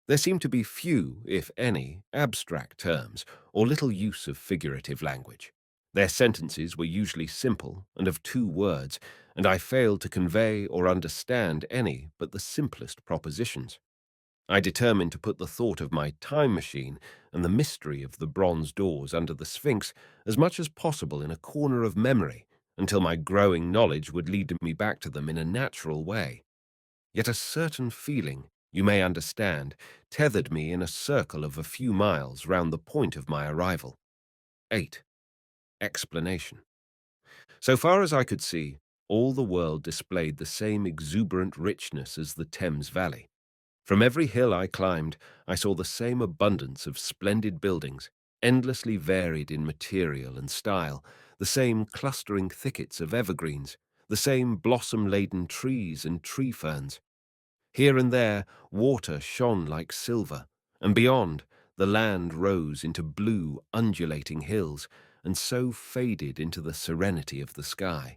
There seemed to be few, if any, abstract terms, or little use of figurative language. Their sentences were usually simple and of 2 words, and I failed to convey or understand any but the simplest propositions. I determined to put the thought of my time machine and the mystery of the bronze doors under the Sphinx as much as possible in a corner of memory until my growing knowledge would lead me back to them in a natural way. Yet a certain feeling, you may understand, tethered me in a circle of a few miles round the point of my arrival. 8. Explanation. So far as I could see, all the world displayed the same exuberant richness as the Thames Valley. From every hill I climbed, I saw the same abundance of splendid buildings, endlessly varied in material and style, the same clustering thickets of evergreens, the same blossom-laden trees and tree ferns. Here and there, water shone like silver, and beyond, the land rose into blue, undulating hills, and so faded into the serenity of the sky.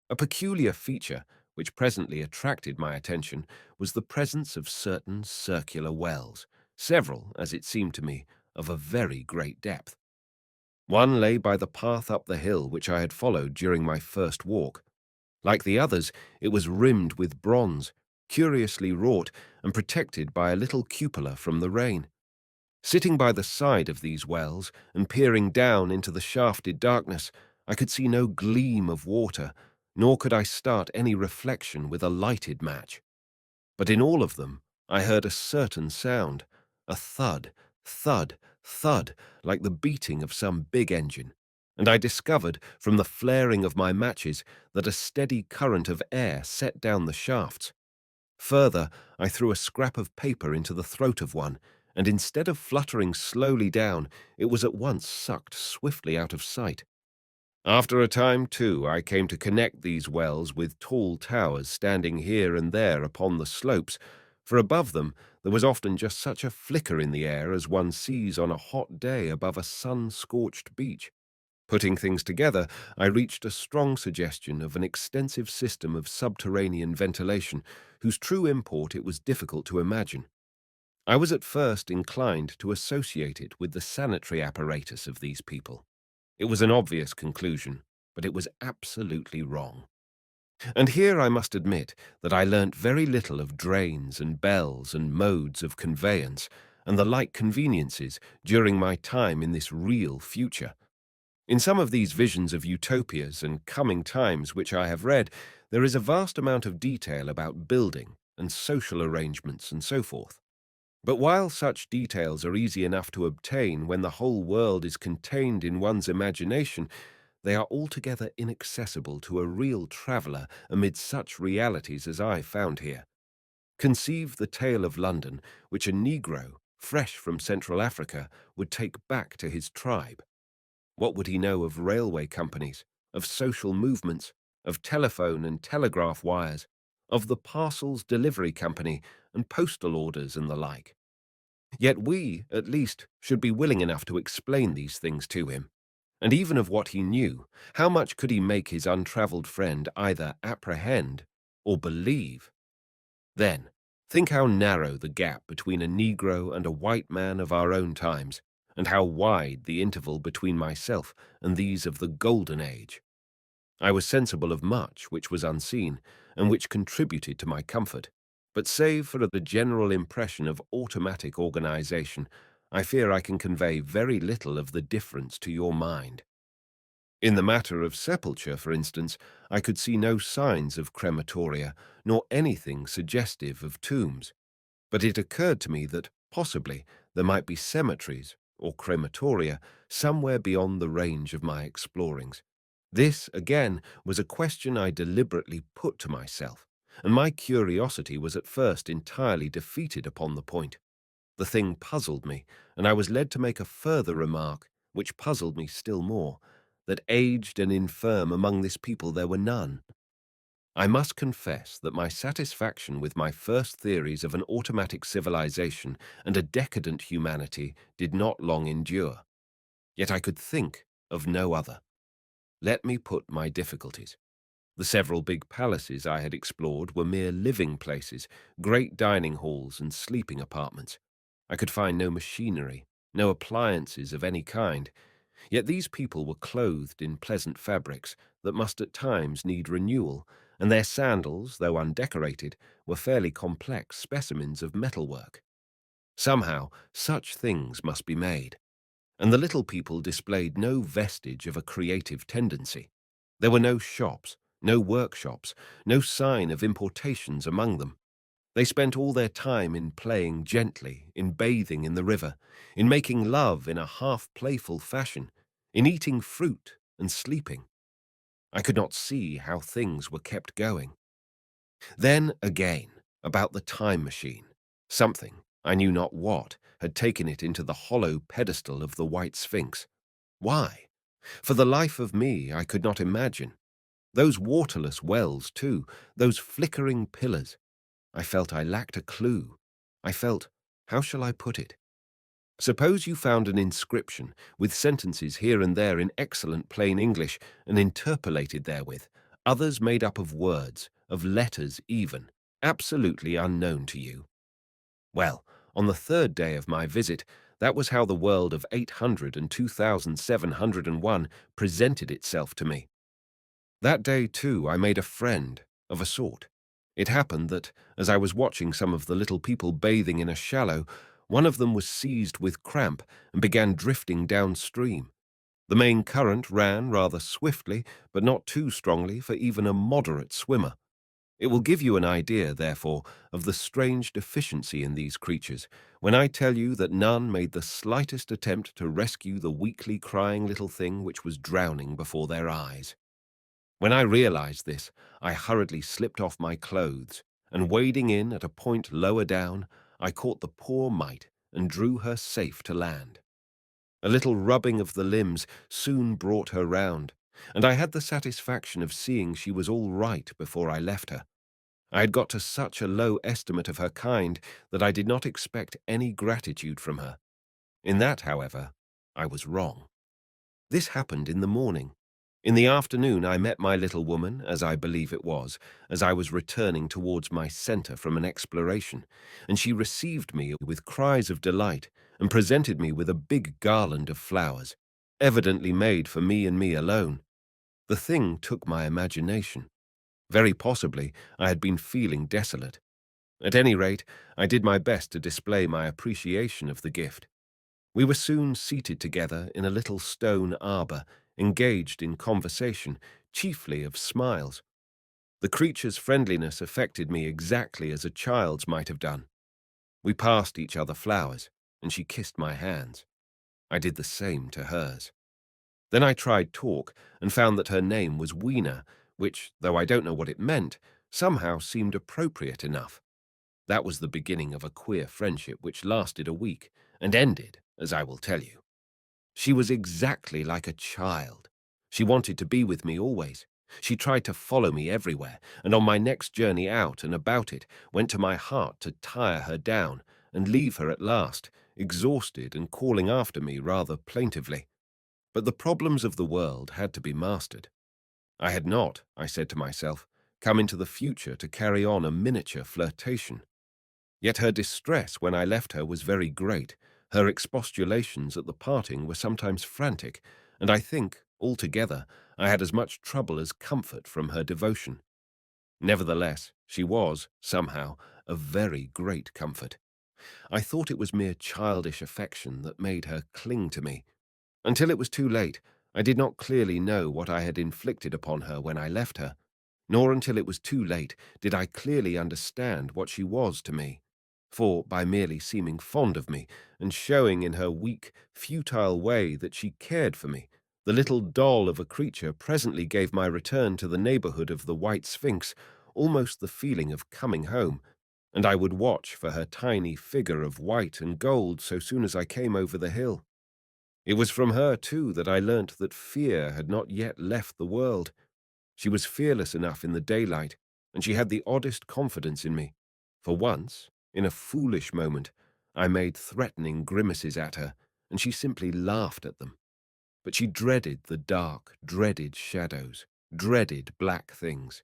A peculiar feature, which presently attracted my attention, was the presence of certain circular wells, several, as it seemed to me, of a very great depth. One lay by the path up the hill which I had followed during my first walk. Like the others, it was rimmed with bronze, curiously wrought and protected by a little cupola from the rain. Sitting by the side of these wells and peering down into the shafted darkness, I could see no gleam of water, nor could I start any reflection with a lighted match. But in all of them, I heard a certain sound, a thud, thud, thud, like the beating of some big engine. And I discovered, from the flaring of my matches, that a steady current of air set down the shafts. Further, I threw a scrap of paper into the throat of one, and instead of fluttering slowly down, it was at once sucked swiftly out of sight. After a time, too, I came to connect these wells with tall towers standing here and there upon the slopes, for above them there was often just such a flicker in the air as one sees on a hot day above a sun-scorched beach. Putting things together, I reached a strong suggestion of an extensive system of subterranean ventilation, whose true import it was difficult to imagine. I was at first inclined to associate it with the sanitary apparatus of these people. It was an obvious conclusion, but it was absolutely wrong. And here I must admit that I learnt very little of drains and bells and modes of conveyance and the like conveniences during my time in this real future. In some of these visions of utopias and coming times which I have read, there is a vast amount of detail about building and social arrangements and so forth. But while such details are easy enough to obtain when the whole world is contained in one's imagination, they are altogether inaccessible to a real traveller amid such realities as I found here. Conceive the tale of London, which a Negro, fresh from Central Africa, would take back to his tribe. What would he know of railway companies, of social movements, of telephone and telegraph wires, of the parcels delivery company and postal orders and the like? Yet we, at least, should be willing enough to explain these things to him. And even of what he knew, how much could he make his untravelled friend either apprehend or believe? Then, think how narrow the gap between a Negro and a white man of our own times, and how wide the interval between myself and these of the Golden Age. I was sensible of much which was unseen, and which contributed to my comfort. But save for the general impression of automatic organization, I fear I can convey very little of the difference to your mind. In the matter of sepulture, for instance, I could see no signs of crematoria, nor anything suggestive of tombs. But it occurred to me that, possibly, there might be cemeteries, or crematoria, somewhere beyond the range of my explorings. This, again, was a question I deliberately put to myself, and my curiosity was at first entirely defeated upon the point. The thing puzzled me, and I was led to make a further remark, which puzzled me still more, that aged and infirm among this people there were none. I must confess that my satisfaction with my first theories of an automatic civilization and a decadent humanity did not long endure. Yet I could think of no other. Let me put my difficulties. The several big palaces I had explored were mere living places, great dining halls and sleeping apartments. I could find no machinery, no appliances of any kind. Yet these people were clothed in pleasant fabrics that must at times need renewal, and their sandals, though undecorated, were fairly complex specimens of metalwork. Somehow, such things must be made, and the little people displayed no vestige of a creative tendency. There were no shops, no workshops, no sign of importations among them. They spent all their time in playing gently, in bathing in the river, in making love in a half-playful fashion, in eating fruit and sleeping. I could not see how things were kept going. Then, again, about the time machine. Something, I knew not what, had taken it into the hollow pedestal of the White Sphinx. Why? For the life of me, I could not imagine. Those waterless wells, too, those flickering pillars. I felt I lacked a clue. I felt, how shall I put it? Suppose you found an inscription with sentences here and there in excellent plain English and interpolated therewith, others made up of words, of letters even, absolutely unknown to you. Well, on the third day of my visit, that was how the world of 800 and 2701 presented itself to me. That day, too, I made a friend, of a sort. It happened that, as I was watching some of the little people bathing in a shallow, one of them was seized with cramp and began drifting downstream. The main current ran rather swiftly, but not too strongly for even a moderate swimmer. It will give you an idea, therefore, of the strange deficiency in these creatures when I tell you that none made the slightest attempt to rescue the weakly crying little thing which was drowning before their eyes. When I realized this, I hurriedly slipped off my clothes, and wading in at a point lower down, I caught the poor mite and drew her safe to land. A little rubbing of the limbs soon brought her round, and I had the satisfaction of seeing she was all right before I left her. I had got to such a low estimate of her kind that I did not expect any gratitude from her. In that, however, I was wrong. This happened in the morning. In the afternoon, I met my little woman, as I believe it was, as I was returning towards my centre from an exploration, and she received me with cries of delight and presented me with a big garland of flowers, evidently made for me and me alone. The thing took my imagination. Very possibly, I had been feeling desolate. At any rate, I did my best to display my appreciation of the gift. We were soon seated together in a little stone arbour, engaged in conversation, chiefly of smiles. The creature's friendliness affected me exactly as a child's might have done. We passed each other flowers, and she kissed my hands. I did the same to hers. Then I tried talk, and found that her name was Weena, which, though I don't know what it meant, somehow seemed appropriate enough. That was the beginning of a queer friendship which lasted a week, and ended, as I will tell you. She was exactly like a child. She wanted to be with me always. She tried to follow me everywhere, and on my next journey out and about it, went to my heart to tire her down and leave her at last, exhausted and calling after me rather plaintively. But the problems of the world had to be mastered. I had not, I said to myself, come into the future to carry on a miniature flirtation. Yet her distress when I left her was very great. Her expostulations at the parting were sometimes frantic, and I think, altogether, I had as much trouble as comfort from her devotion. Nevertheless, she was, somehow, a very great comfort. I thought it was mere childish affection that made her cling to me. Until it was too late, I did not clearly know what I had inflicted upon her when I left her, nor until it was too late did I clearly understand what she was to me. For, by merely seeming fond of me, and showing in her weak, futile way that she cared for me, the little doll of a creature presently gave my return to the neighbourhood of the White Sphinx almost the feeling of coming home, and I would watch for her tiny figure of white and gold so soon as I came over the hill. It was from her, too, that I learnt that fear had not yet left the world. She was fearless enough in the daylight, and she had the oddest confidence in me. For once, in a foolish moment, I made threatening grimaces at her, and she simply laughed at them. But she dreaded the dark, dreaded shadows, dreaded black things.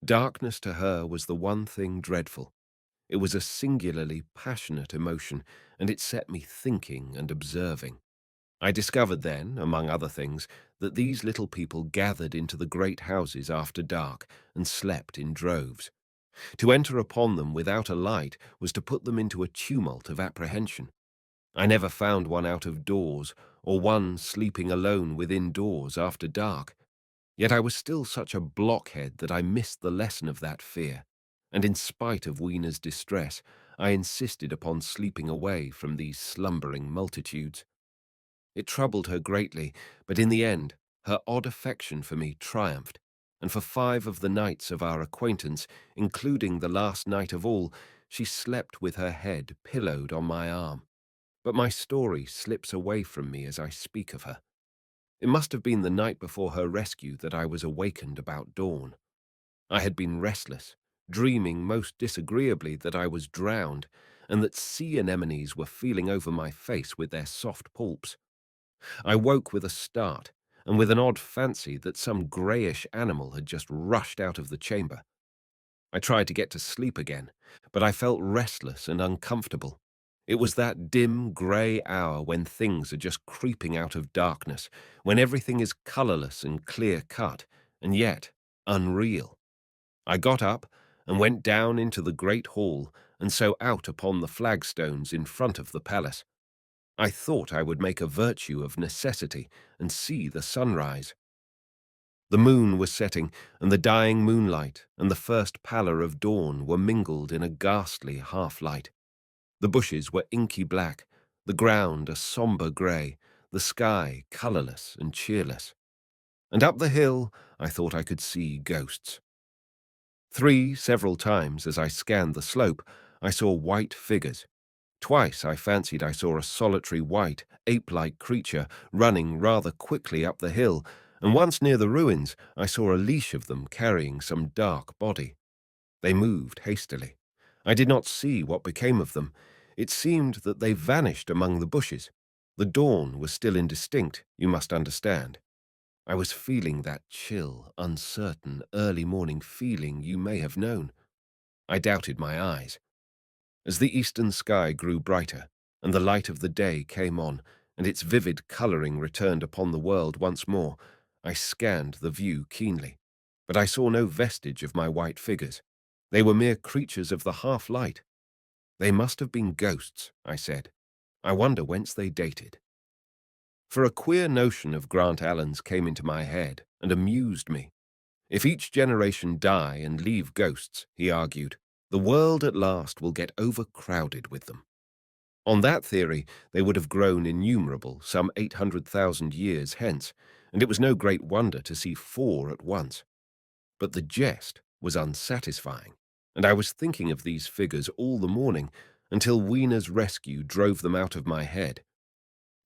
Darkness to her was the one thing dreadful. It was a singularly passionate emotion, and it set me thinking and observing. I discovered then, among other things, that these little people gathered into the great houses after dark and slept in droves. To enter upon them without a light was to put them into a tumult of apprehension. I never found one out of doors, or one sleeping alone within doors after dark. Yet I was still such a blockhead that I missed the lesson of that fear, and in spite of Weena's distress, I insisted upon sleeping away from these slumbering multitudes. It troubled her greatly, but in the end, her odd affection for me triumphed, and for 5 of the nights of our acquaintance, including the last night of all, she slept with her head pillowed on my arm. But my story slips away from me as I speak of her. It must have been the night before her rescue that I was awakened about dawn. I had been restless, dreaming most disagreeably that I was drowned, and that sea anemones were feeling over my face with their soft palps. I woke with a start, and with an odd fancy that some greyish animal had just rushed out of the chamber. I tried to get to sleep again, but I felt restless and uncomfortable. It was that dim, grey hour when things are just creeping out of darkness, when everything is colourless and clear-cut, and yet unreal. I got up and went down into the great hall, and so out upon the flagstones in front of the palace. I thought I would make a virtue of necessity and see the sunrise. The moon was setting, and the dying moonlight and the first pallor of dawn were mingled in a ghastly half-light. The bushes were inky black, the ground a sombre grey, the sky colourless and cheerless. And up the hill I thought I could see ghosts. Several times as I scanned the slope, I saw white figures. Twice I fancied I saw a solitary white, ape-like creature running rather quickly up the hill, and once near the ruins I saw a leash of them carrying some dark body. They moved hastily. I did not see what became of them. It seemed that they vanished among the bushes. The dawn was still indistinct, you must understand. I was feeling that chill, uncertain, early morning feeling you may have known. I doubted my eyes. As the eastern sky grew brighter, and the light of the day came on, and its vivid colouring returned upon the world once more, I scanned the view keenly. But I saw no vestige of my white figures. They were mere creatures of the half-light. They must have been ghosts, I said. I wonder whence they dated. For a queer notion of Grant Allen's came into my head and amused me. If each generation die and leave ghosts, he argued, the world at last will get overcrowded with them. On that theory, they would have grown innumerable some 800,000 years hence, and it was no great wonder to see 4 at once. But the jest was unsatisfying, and I was thinking of these figures all the morning until Wiener's rescue drove them out of my head.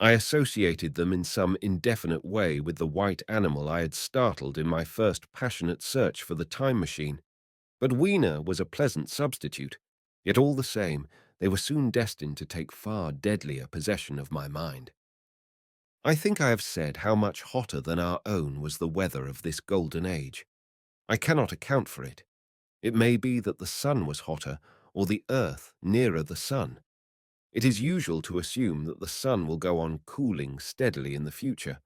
I associated them in some indefinite way with the white animal I had startled in my first passionate search for the time machine. But Wiener was a pleasant substitute, yet all the same, they were soon destined to take far deadlier possession of my mind. I think I have said how much hotter than our own was the weather of this golden age. I cannot account for it. It may be that the sun was hotter, or the earth nearer the sun. It is usual to assume that the sun will go on cooling steadily in the future,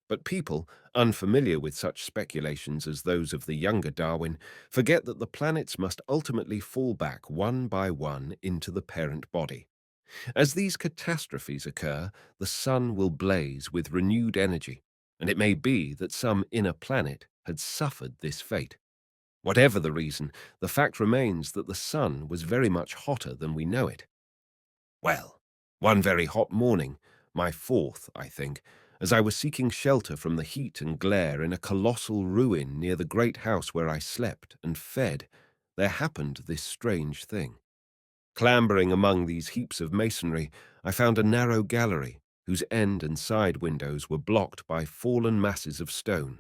but people, unfamiliar with such speculations as those of the younger Darwin, forget that the planets must ultimately fall back one by one into the parent body. As these catastrophes occur, the sun will blaze with renewed energy, and it may be that some inner planet had suffered this fate. Whatever the reason, the fact remains that the sun was very much hotter than we know it. Well, one very hot morning, my fourth, I think, as I was seeking shelter from the heat and glare in a colossal ruin near the great house where I slept and fed, there happened this strange thing. Clambering among these heaps of masonry, I found a narrow gallery whose end and side windows were blocked by fallen masses of stone.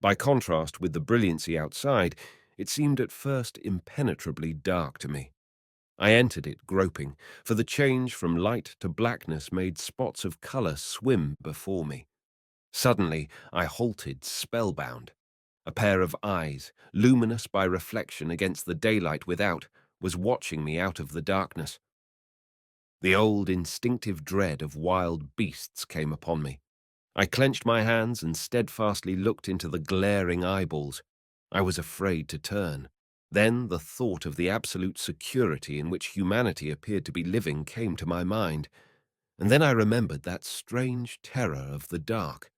By contrast with the brilliancy outside, it seemed at first impenetrably dark to me. I entered it groping, for the change from light to blackness made spots of colour swim before me. Suddenly I halted spellbound. A pair of eyes, luminous by reflection against the daylight without, was watching me out of the darkness. The old instinctive dread of wild beasts came upon me. I clenched my hands and steadfastly looked into the glaring eyeballs. I was afraid to turn. Then the thought of the absolute security in which humanity appeared to be living came to my mind, and then I remembered that strange terror of the dark.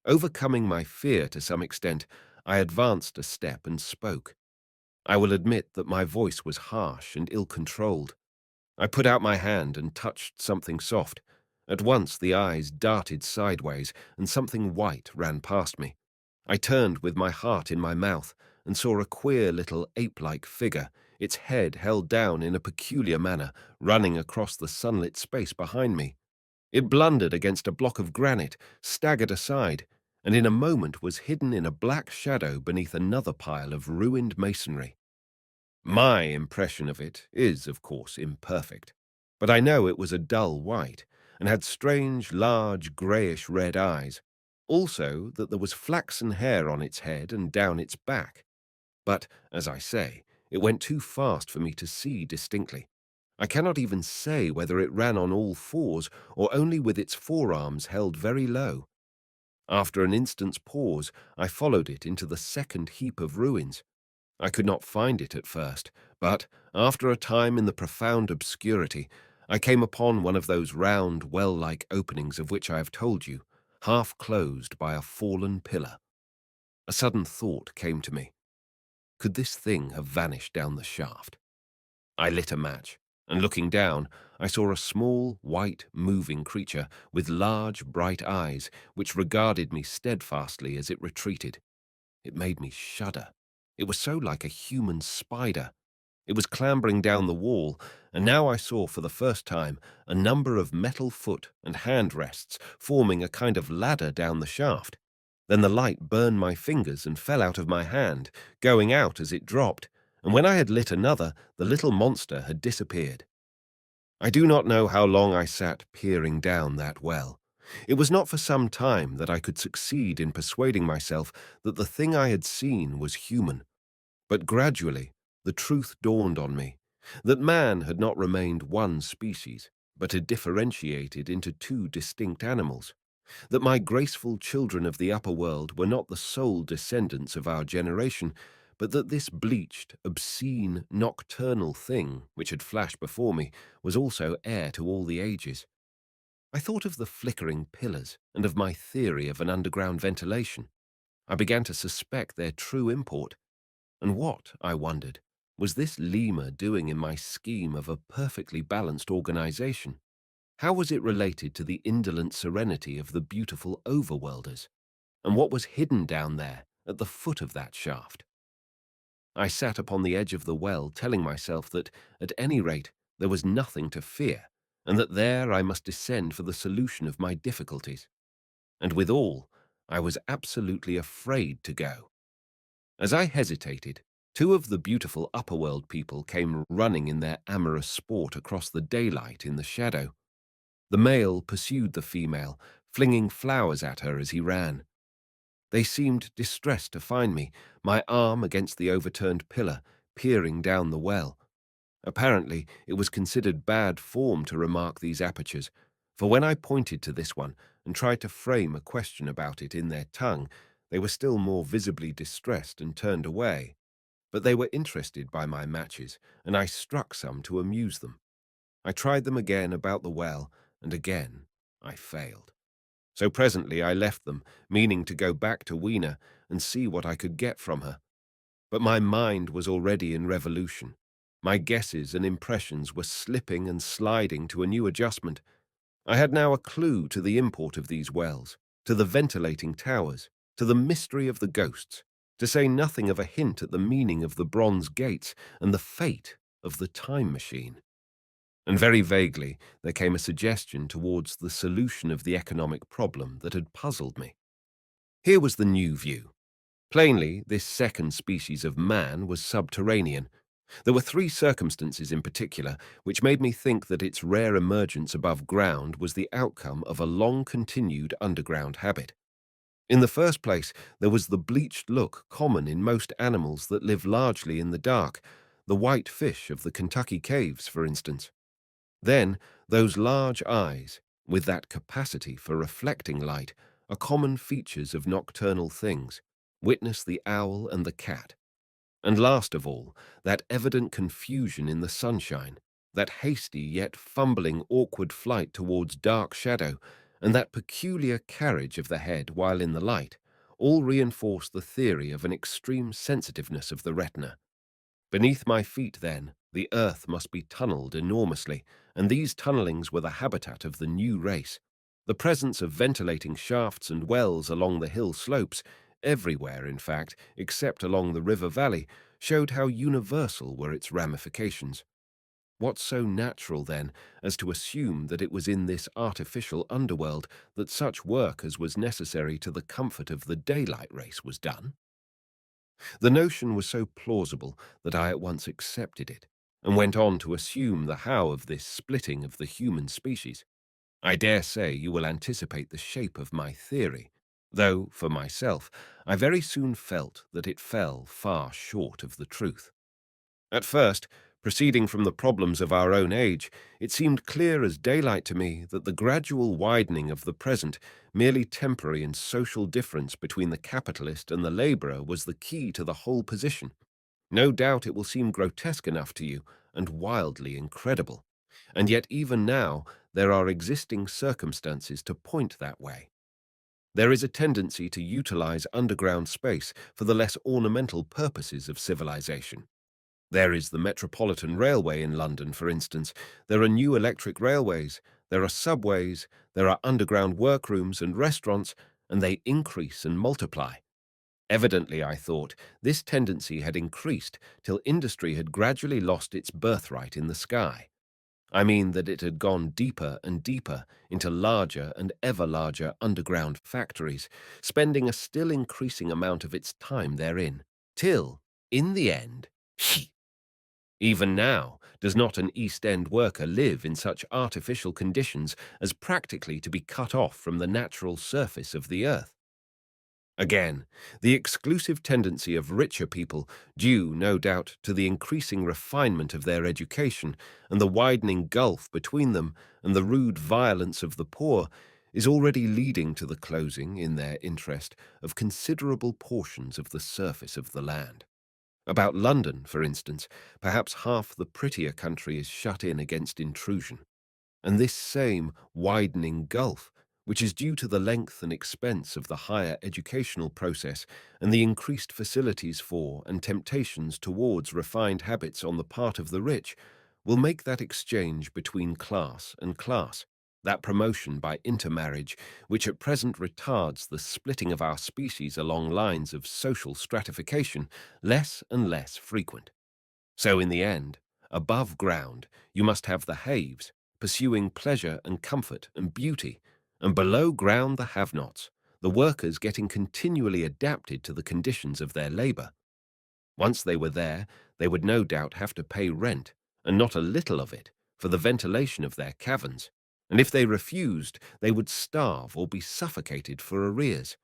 Overcoming my fear to some extent, I advanced a step and spoke. I will admit that my voice was harsh and ill-controlled. I put out my hand and touched something soft. At once the eyes darted sideways, and something white ran past me. I turned with my heart in my mouth and saw a queer little ape-like figure, its head held down in a peculiar manner, running across the sunlit space behind me. It blundered against a block of granite, staggered aside, and in a moment was hidden in a black shadow beneath another pile of ruined masonry. My impression of it is, of course, imperfect, but I know it was a dull white and had strange, large, greyish-red eyes. Also that there was flaxen hair on its head and down its back. But, as I say, it went too fast for me to see distinctly. I cannot even say whether it ran on all fours or only with its forearms held very low. After an instant's pause, I followed it into the second heap of ruins. I could not find it at first, but, after a time in the profound obscurity, I came upon one of those round, well-like openings of which I have told you, half closed by a fallen pillar. A sudden thought came to me. Could this thing have vanished down the shaft? I lit a match, and looking down, I saw a small, white, moving creature with large, bright eyes, which regarded me steadfastly as it retreated. It made me shudder. It was so like a human spider. It was clambering down the wall, and now I saw for the first time a number of metal foot and hand rests forming a kind of ladder down the shaft. Then the light burned my fingers and fell out of my hand, going out as it dropped, and when I had lit another, the little monster had disappeared. I do not know how long I sat peering down that well. It was not for some time that I could succeed in persuading myself that the thing I had seen was human. But gradually, the truth dawned on me, that man had not remained one species, but had differentiated into two distinct animals, that my graceful children of the upper world were not the sole descendants of our generation, but that this bleached, obscene, nocturnal thing which had flashed before me was also heir to all the ages. I thought of the flickering pillars and of my theory of an underground ventilation. I began to suspect their true import. And what, I wondered, was this lemur doing in my scheme of a perfectly balanced organization? How was it related to the indolent serenity of the beautiful overworlders? And what was hidden down there at the foot of that shaft? I sat upon the edge of the well, telling myself that, at any rate, there was nothing to fear, and that there I must descend for the solution of my difficulties. And withal, I was absolutely afraid to go. As I hesitated, two of the beautiful upperworld people came running in their amorous sport across the daylight in the shadow. The male pursued the female, flinging flowers at her as he ran. They seemed distressed to find me, my arm against the overturned pillar, peering down the well. Apparently, it was considered bad form to remark these apertures, for when I pointed to this one and tried to frame a question about it in their tongue, they were still more visibly distressed and turned away. But they were interested by my matches, and I struck some to amuse them. I tried them again about the well, and again I failed. So presently I left them, meaning to go back to Weena and see what I could get from her. But my mind was already in revolution. My guesses and impressions were slipping and sliding to a new adjustment. I had now a clue to the import of these wells, to the ventilating towers, to the mystery of the ghosts, to say nothing of a hint at the meaning of the bronze gates and the fate of the time machine. And very vaguely there came a suggestion towards the solution of the economic problem that had puzzled me. Here was the new view. Plainly, this second species of man was subterranean. There were three circumstances in particular which made me think that its rare emergence above ground was the outcome of a long-continued underground habit. In the first place, there was the bleached look common in most animals that live largely in the dark, the white fish of the Kentucky caves, for instance. Then, those large eyes, with that capacity for reflecting light, are common features of nocturnal things. Witness the owl and the cat. And last of all, that evident confusion in the sunshine, that hasty yet fumbling awkward flight towards dark shadow, and that peculiar carriage of the head while in the light, all reinforce the theory of an extreme sensitiveness of the retina. Beneath my feet, then, the earth must be tunneled enormously, and these tunnelings were the habitat of the new race. The presence of ventilating shafts and wells along the hill slopes, everywhere in fact, except along the river valley, showed how universal were its ramifications. What so natural, then, as to assume that it was in this artificial underworld that such work as was necessary to the comfort of the daylight race was done? The notion was so plausible that I at once accepted it, and went on to assume the how of this splitting of the human species. I dare say you will anticipate the shape of my theory, though, for myself, I very soon felt that it fell far short of the truth. At first, proceeding from the problems of our own age, it seemed clear as daylight to me that the gradual widening of the present, merely temporary and social difference between the capitalist and the labourer was the key to the whole position. No doubt it will seem grotesque enough to you, and wildly incredible. And yet even now there are existing circumstances to point that way. There is a tendency to utilize underground space for the less ornamental purposes of civilization. There is the Metropolitan Railway in London, for instance. There are new electric railways, there are subways, there are underground workrooms and restaurants, and they increase and multiply. Evidently, I thought, this tendency had increased till industry had gradually lost its birthright in the sky. I mean that it had gone deeper and deeper into larger and ever larger underground factories, spending a still increasing amount of its time therein, till, in the end, even now, does not an East End worker live in such artificial conditions as practically to be cut off from the natural surface of the earth? Again, the exclusive tendency of richer people, due, no doubt, to the increasing refinement of their education and the widening gulf between them and the rude violence of the poor, is already leading to the closing, in their interest, of considerable portions of the surface of the land. About London, for instance, perhaps half the prettier country is shut in against intrusion. And this same widening gulf, which is due to the length and expense of the higher educational process and the increased facilities for and temptations towards refined habits on the part of the rich, will make that exchange between class and class, that promotion by intermarriage, which at present retards the splitting of our species along lines of social stratification, less and less frequent. So in the end, above ground, you must have the haves, pursuing pleasure and comfort and beauty, and below ground the have-nots, the workers getting continually adapted to the conditions of their labour. Once they were there, they would no doubt have to pay rent, and not a little of it, for the ventilation of their caverns, and if they refused, they would starve or be suffocated for arrears.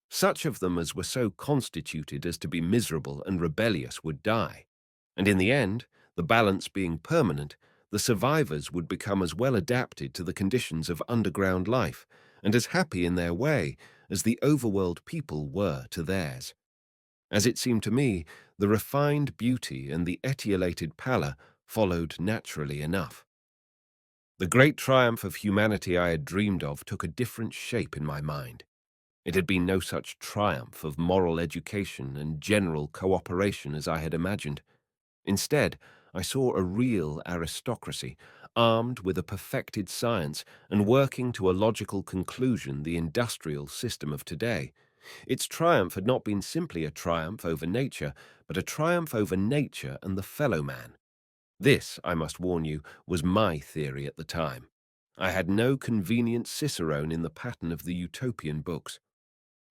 Such of them as were so constituted as to be miserable and rebellious would die, and in the end, the balance being permanent, the survivors would become as well adapted to the conditions of underground life, and as happy in their way as the overworld people were to theirs. As it seemed to me, the refined beauty and the etiolated pallor followed naturally enough. The great triumph of humanity I had dreamed of took a different shape in my mind. It had been no such triumph of moral education and general cooperation as I had imagined. Instead, I saw a real aristocracy, armed with a perfected science and working to a logical conclusion the industrial system of today. Its triumph had not been simply a triumph over nature, but a triumph over nature and the fellow man. This, I must warn you, was my theory at the time. I had no convenient cicerone in the pattern of the utopian books.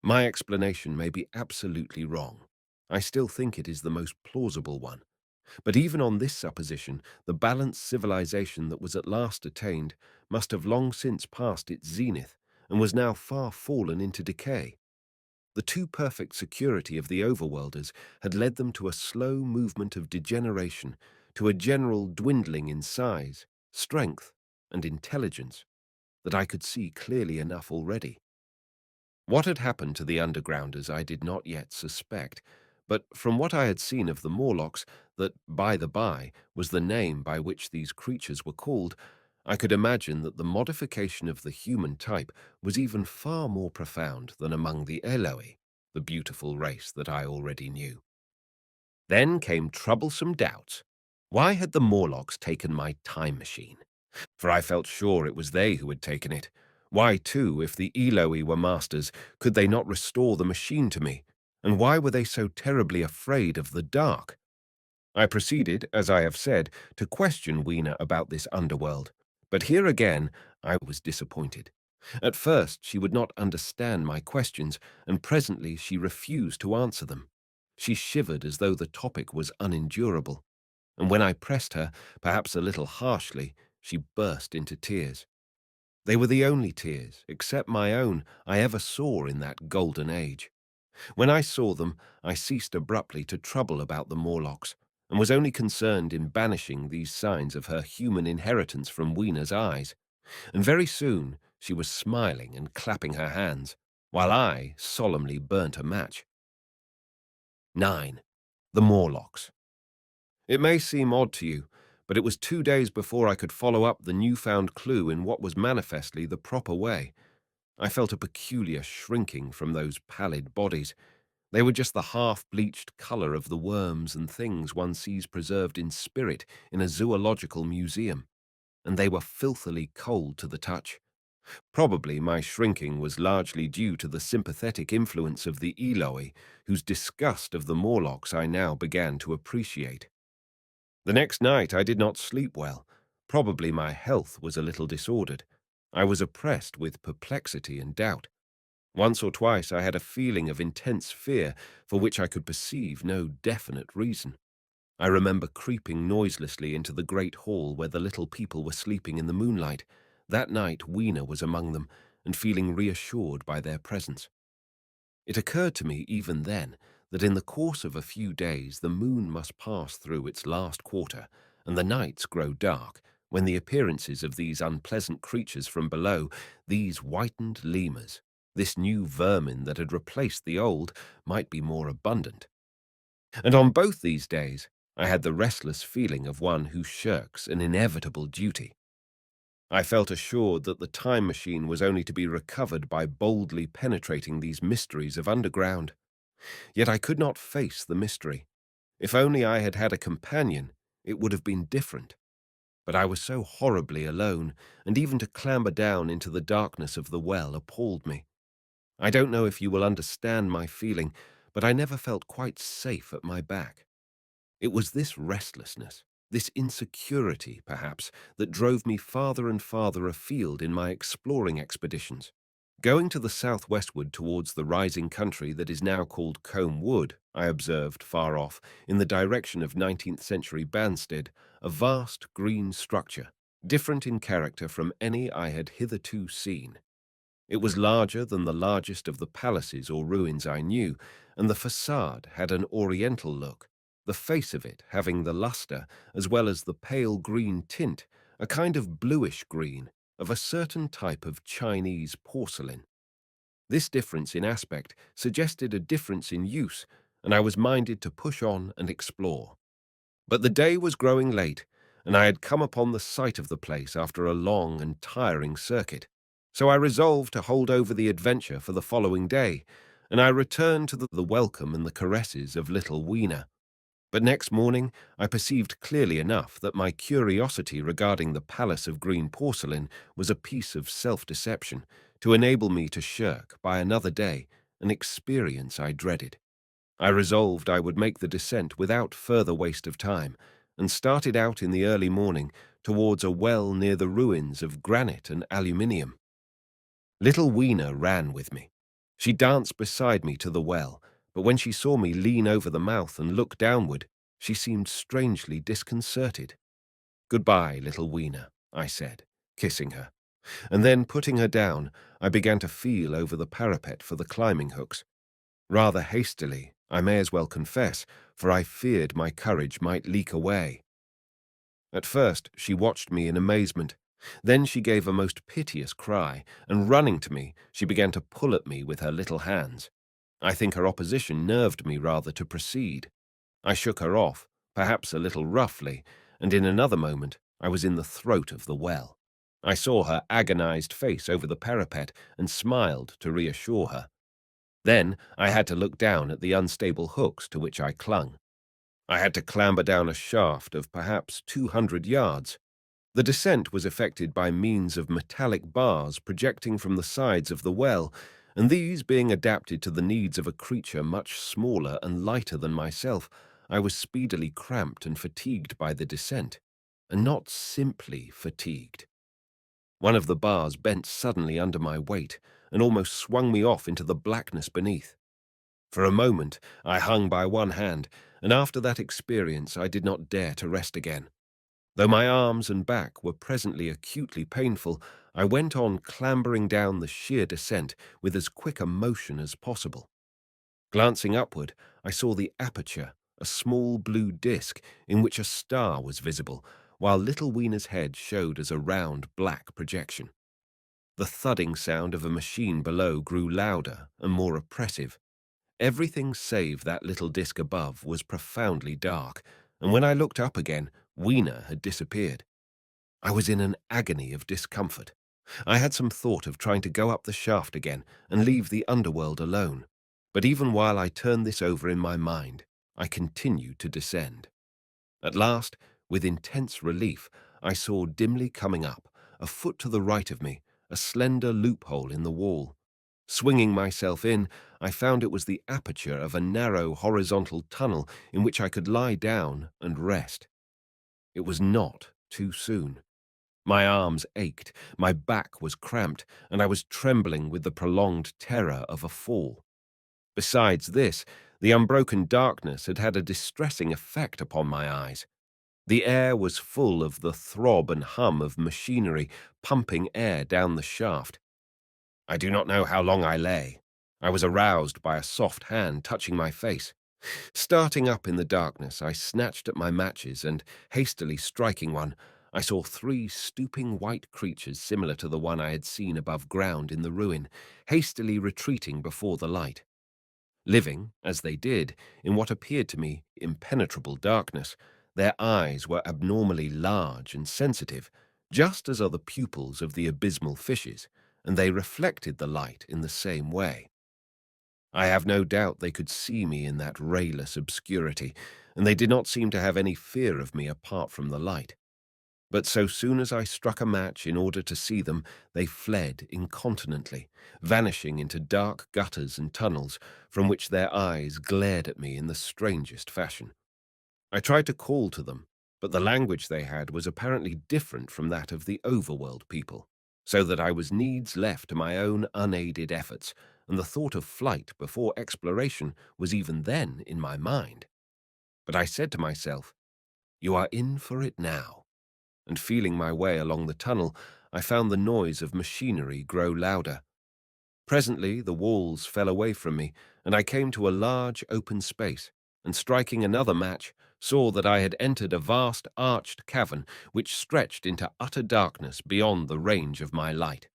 My explanation may be absolutely wrong. I still think it is the most plausible one. But even on this supposition, the balanced civilization that was at last attained must have long since passed its zenith and was now far fallen into decay. The too perfect security of the overworlders had led them to a slow movement of degeneration, to a general dwindling in size, strength, and intelligence that I could see clearly enough already. What had happened to the undergrounders I did not yet suspect, but from what I had seen of the Morlocks, that, by the by, was the name by which these creatures were called, I could imagine that the modification of the human type was even far more profound than among the Eloi, the beautiful race that I already knew. Then came troublesome doubts. Why had the Morlocks taken my time machine? For I felt sure it was they who had taken it. Why, too, if the Eloi were masters, could they not restore the machine to me? And why were they so terribly afraid of the dark? I proceeded, as I have said, to question Weena about this underworld. But here again I was disappointed. At first she would not understand my questions, and presently she refused to answer them. She shivered as though the topic was unendurable, and when I pressed her, perhaps a little harshly, she burst into tears. They were the only tears, except my own, I ever saw in that golden age. When I saw them, I ceased abruptly to trouble about the Morlocks, and was only concerned in banishing these signs of her human inheritance from Weena's eyes. And very soon she was smiling and clapping her hands, while I solemnly burnt a match. 9. The Morlocks. It may seem odd to you, but it was 2 days before I could follow up the newfound clue in what was manifestly the proper way. I felt a peculiar shrinking from those pallid bodies. They were just the half-bleached colour of the worms and things one sees preserved in spirit in a zoological museum, and they were filthily cold to the touch. Probably my shrinking was largely due to the sympathetic influence of the Eloi, whose disgust of the Morlocks I now began to appreciate. The next night I did not sleep well. Probably my health was a little disordered. I was oppressed with perplexity and doubt. Once or twice I had a feeling of intense fear for which I could perceive no definite reason. I remember creeping noiselessly into the great hall where the little people were sleeping in the moonlight. That night Weena was among them, and feeling reassured by their presence. It occurred to me even then that in the course of a few days the moon must pass through its last quarter, and the nights grow dark, when the appearances of these unpleasant creatures from below, these whitened lemurs, this new vermin that had replaced the old, might be more abundant. And on both these days I had the restless feeling of one who shirks an inevitable duty. I felt assured that the time machine was only to be recovered by boldly penetrating these mysteries of underground. Yet I could not face the mystery. If only I had had a companion, it would have been different. But I was so horribly alone, and even to clamber down into the darkness of the well appalled me. I don't know if you will understand my feeling, but I never felt quite safe at my back. It was this restlessness, this insecurity, perhaps, that drove me farther and farther afield in my exploring expeditions. Going to the southwestward towards the rising country that is now called Combe Wood, I observed far off, in the direction of 19th century Banstead, a vast green structure, different in character from any I had hitherto seen. It was larger than the largest of the palaces or ruins I knew, and the facade had an oriental look, the face of it having the lustre as well as the pale green tint, a kind of bluish green, of a certain type of Chinese porcelain. This difference in aspect suggested a difference in use, and I was minded to push on and explore. But the day was growing late, and I had come upon the site of the place after a long and tiring circuit. So I resolved to hold over the adventure for the following day, and I returned to the welcome and the caresses of little Weena. But next morning I perceived clearly enough that my curiosity regarding the palace of green porcelain was a piece of self-deception, to enable me to shirk, by another day, an experience I dreaded. I resolved I would make the descent without further waste of time, and started out in the early morning towards a well near the ruins of granite and aluminium. Little Weena ran with me. She danced beside me to the well, but when she saw me lean over the mouth and look downward, she seemed strangely disconcerted. "Goodbye, little Weena," I said, kissing her, and then putting her down, I began to feel over the parapet for the climbing hooks. Rather hastily, I may as well confess, for I feared my courage might leak away. At first she watched me in amazement. Then she gave a most piteous cry, and running to me, she began to pull at me with her little hands. I think her opposition nerved me rather to proceed. I shook her off, perhaps a little roughly, and in another moment I was in the throat of the well. I saw her agonized face over the parapet and smiled to reassure her. Then I had to look down at the unstable hooks to which I clung. I had to clamber down a shaft of perhaps 200 yards. The descent was effected by means of metallic bars projecting from the sides of the well, and these being adapted to the needs of a creature much smaller and lighter than myself, I was speedily cramped and fatigued by the descent, and not simply fatigued. One of the bars bent suddenly under my weight and almost swung me off into the blackness beneath. For a moment I hung by one hand, and after that experience I did not dare to rest again. Though my arms and back were presently acutely painful, I went on clambering down the sheer descent with as quick a motion as possible. Glancing upward, I saw the aperture, a small blue disc in which a star was visible, while little Weena's head showed as a round black projection. The thudding sound of a machine below grew louder and more oppressive. Everything save that little disc above was profoundly dark, and when I looked up again, Weena had disappeared. I was in an agony of discomfort. I had some thought of trying to go up the shaft again and leave the underworld alone, but even while I turned this over in my mind, I continued to descend. At last, with intense relief, I saw dimly coming up, a foot to the right of me, a slender loophole in the wall. Swinging myself in, I found it was the aperture of a narrow horizontal tunnel in which I could lie down and rest. It was not too soon. My arms ached, my back was cramped, and I was trembling with the prolonged terror of a fall. Besides this, the unbroken darkness had had a distressing effect upon my eyes. The air was full of the throb and hum of machinery pumping air down the shaft. I do not know how long I lay. I was aroused by a soft hand touching my face. Starting up in the darkness, I snatched at my matches and, hastily striking one, I saw three stooping white creatures similar to the one I had seen above ground in the ruin, hastily retreating before the light. Living, as they did, in what appeared to me impenetrable darkness, their eyes were abnormally large and sensitive, just as are the pupils of the abysmal fishes, and they reflected the light in the same way. I have no doubt they could see me in that rayless obscurity, and they did not seem to have any fear of me apart from the light. But so soon as I struck a match in order to see them, they fled incontinently, vanishing into dark gutters and tunnels from which their eyes glared at me in the strangest fashion. I tried to call to them, but the language they had was apparently different from that of the overworld people, so that I was needs left to my own unaided efforts, and the thought of flight before exploration was even then in my mind. But I said to myself, "You are in for it now," and feeling my way along the tunnel, I found the noise of machinery grow louder. Presently the walls fell away from me, and I came to a large open space, and striking another match, saw that I had entered a vast arched cavern which stretched into utter darkness beyond the range of my light.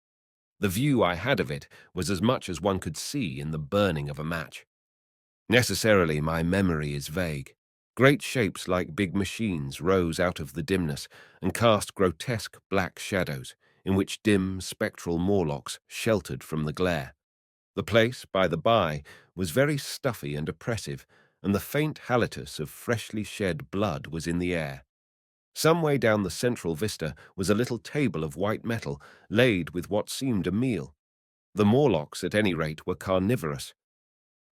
The view I had of it was as much as one could see in the burning of a match. Necessarily my memory is vague. Great shapes like big machines rose out of the dimness and cast grotesque black shadows, in which dim, spectral Morlocks sheltered from the glare. The place, by the by, was very stuffy and oppressive, and the faint halitus of freshly shed blood was in the air. Some way down the central vista was a little table of white metal, laid with what seemed a meal. The Morlocks, at any rate, were carnivorous.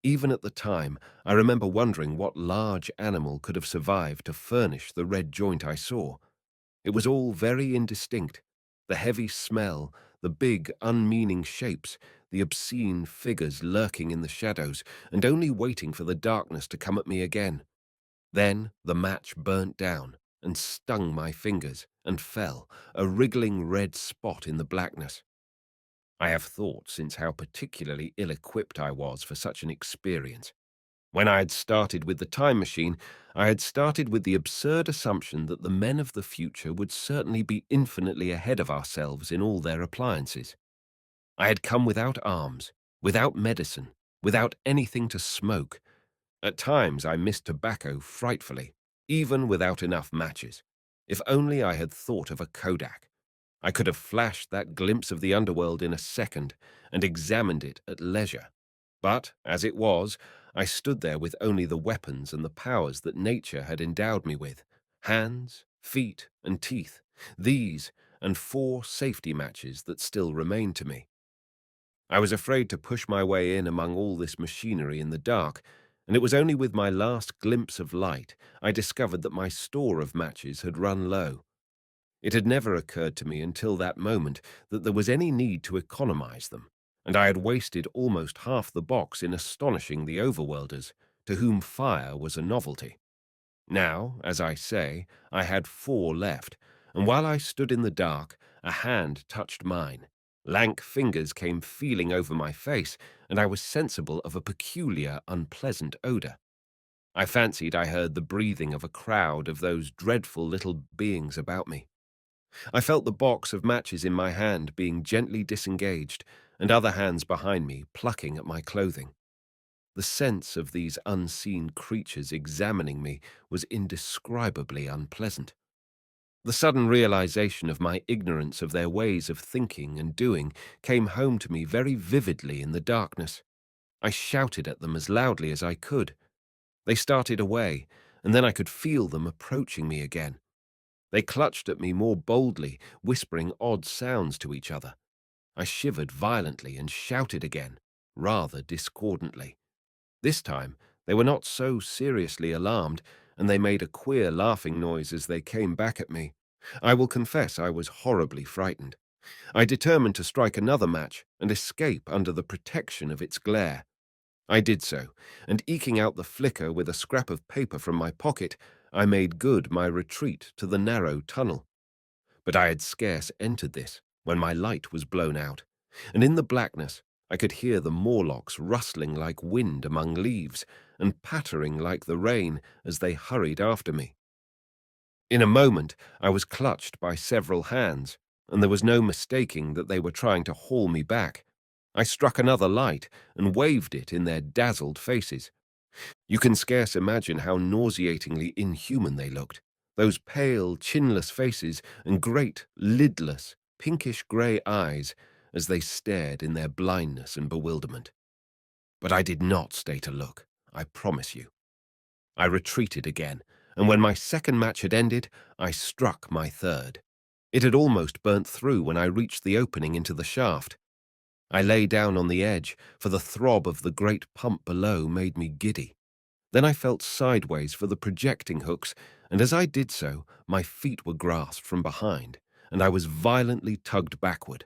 Even at the time, I remember wondering what large animal could have survived to furnish the red joint I saw. It was all very indistinct. The heavy smell, the big, unmeaning shapes, the obscene figures lurking in the shadows, and only waiting for the darkness to come at me again. Then the match burnt down and stung my fingers and fell, a wriggling red spot in the blackness. I have thought since how particularly ill-equipped I was for such an experience. When I had started with the time machine, I had started with the absurd assumption that the men of the future would certainly be infinitely ahead of ourselves in all their appliances. I had come without arms, without medicine, without anything to smoke. At times I missed tobacco frightfully, even without enough matches. If only I had thought of a Kodak. I could have flashed that glimpse of the underworld in a second and examined it at leisure. But, as it was, I stood there with only the weapons and the powers that nature had endowed me with, hands, feet, and teeth, these and 4 safety matches that still remained to me. I was afraid to push my way in among all this machinery in the dark, and it was only with my last glimpse of light I discovered that my store of matches had run low. It had never occurred to me until that moment that there was any need to economize them, and I had wasted almost half the box in astonishing the overworlders, to whom fire was a novelty. Now, as I say, I had 4 left, and while I stood in the dark, a hand touched mine. Lank fingers came feeling over my face, and I was sensible of a peculiar, unpleasant odor. I fancied I heard the breathing of a crowd of those dreadful little beings about me. I felt the box of matches in my hand being gently disengaged, and other hands behind me plucking at my clothing. The sense of these unseen creatures examining me was indescribably unpleasant. The sudden realization of my ignorance of their ways of thinking and doing came home to me very vividly in the darkness. I shouted at them as loudly as I could. They started away, and then I could feel them approaching me again. They clutched at me more boldly, whispering odd sounds to each other. I shivered violently and shouted again, rather discordantly. This time, they were not so seriously alarmed, and they made a queer laughing noise as they came back at me. I will confess I was horribly frightened. I determined to strike another match and escape under the protection of its glare. I did so, and eking out the flicker with a scrap of paper from my pocket, I made good my retreat to the narrow tunnel. But I had scarce entered this when my light was blown out, and in the blackness I could hear the Morlocks rustling like wind among leaves and pattering like the rain as they hurried after me. In a moment I was clutched by several hands, and there was no mistaking that they were trying to haul me back. I struck another light and waved it in their dazzled faces. You can scarce imagine how nauseatingly inhuman they looked, those pale, chinless faces and great, lidless, pinkish-grey eyes as they stared in their blindness and bewilderment. But I did not stay to look, I promise you. I retreated again, and when my second match had ended, I struck my third. It had almost burnt through when I reached the opening into the shaft. I lay down on the edge, for the throb of the great pump below made me giddy. Then I felt sideways for the projecting hooks, and as I did so, my feet were grasped from behind, and I was violently tugged backward.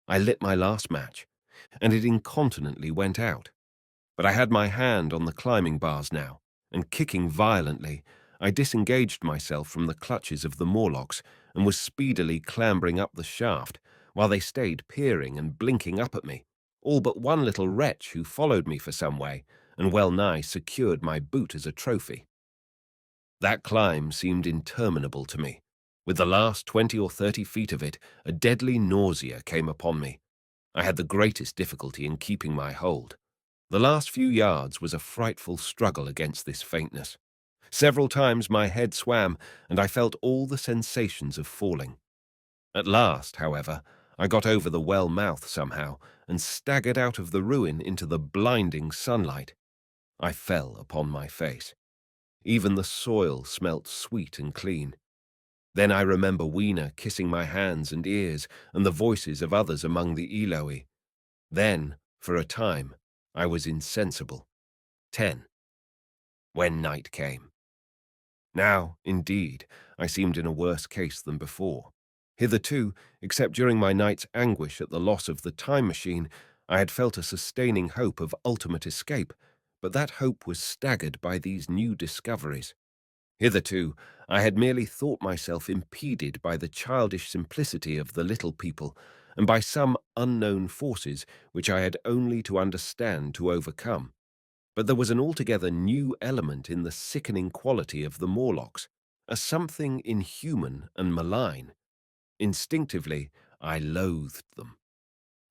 I lit my last match, and it incontinently went out. But I had my hand on the climbing bars now, and kicking violently, I disengaged myself from the clutches of the Morlocks and was speedily clambering up the shaft, while they stayed peering and blinking up at me, all but one little wretch who followed me for some way and well-nigh secured my boot as a trophy. That climb seemed interminable to me. With the last 20 or 30 feet of it, a deadly nausea came upon me. I had the greatest difficulty in keeping my hold. The last few yards was a frightful struggle against this faintness. Several times my head swam, and I felt all the sensations of falling. At last, however, I got over the well mouth somehow and staggered out of the ruin into the blinding sunlight. I fell upon my face. Even the soil smelt sweet and clean. Then I remember Weena kissing my hands and ears and the voices of others among the Eloi. Then, for a time, I was insensible. 10. When night came. Now, indeed, I seemed in a worse case than before. Hitherto, except during my night's anguish at the loss of the time machine, I had felt a sustaining hope of ultimate escape, but that hope was staggered by these new discoveries. Hitherto, I had merely thought myself impeded by the childish simplicity of the little people, and by some unknown forces which I had only to understand to overcome. But there was an altogether new element in the sickening quality of the Morlocks, a something inhuman and malign. Instinctively, I loathed them.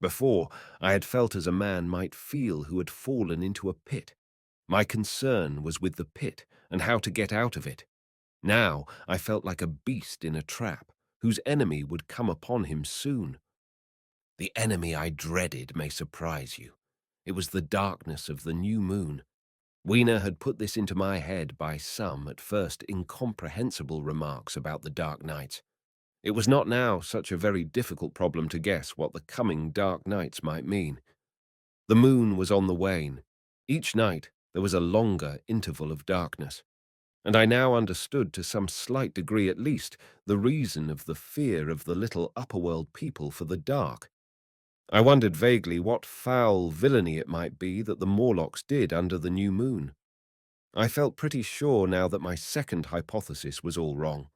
Before, I had felt as a man might feel who had fallen into a pit. My concern was with the pit and how to get out of it. Now I felt like a beast in a trap, whose enemy would come upon him soon. The enemy I dreaded may surprise you. It was the darkness of the new moon. Weena had put this into my head by some, at first, incomprehensible remarks about the dark nights. It was not now such a very difficult problem to guess what the coming dark nights might mean. The moon was on the wane. Each night there was a longer interval of darkness, and I now understood to some slight degree at least the reason of the fear of the little upperworld people for the dark. I wondered vaguely what foul villainy it might be that the Morlocks did under the new moon. I felt pretty sure now that my second hypothesis was all wrong.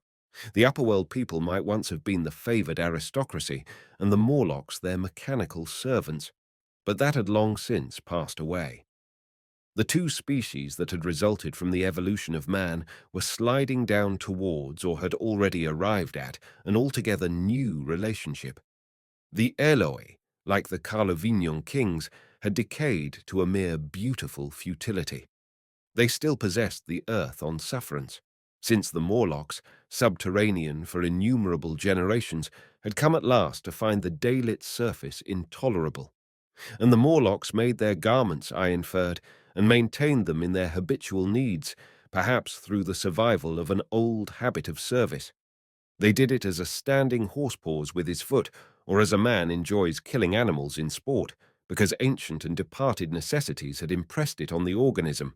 The upperworld people might once have been the favoured aristocracy, and the Morlocks their mechanical servants, but that had long since passed away. The two species that had resulted from the evolution of man were sliding down towards, or had already arrived at, an altogether new relationship. The Eloi, like the Carlovignon kings, had decayed to a mere beautiful futility. They still possessed the earth on sufferance, Since the Morlocks, subterranean for innumerable generations, had come at last to find the daylit surface intolerable, and the Morlocks made their garments, I inferred, and maintained them in their habitual needs, perhaps through the survival of an old habit of service. They did it as a standing horsepaws with his foot, or as a man enjoys killing animals in sport, because ancient and departed necessities had impressed it on the organism.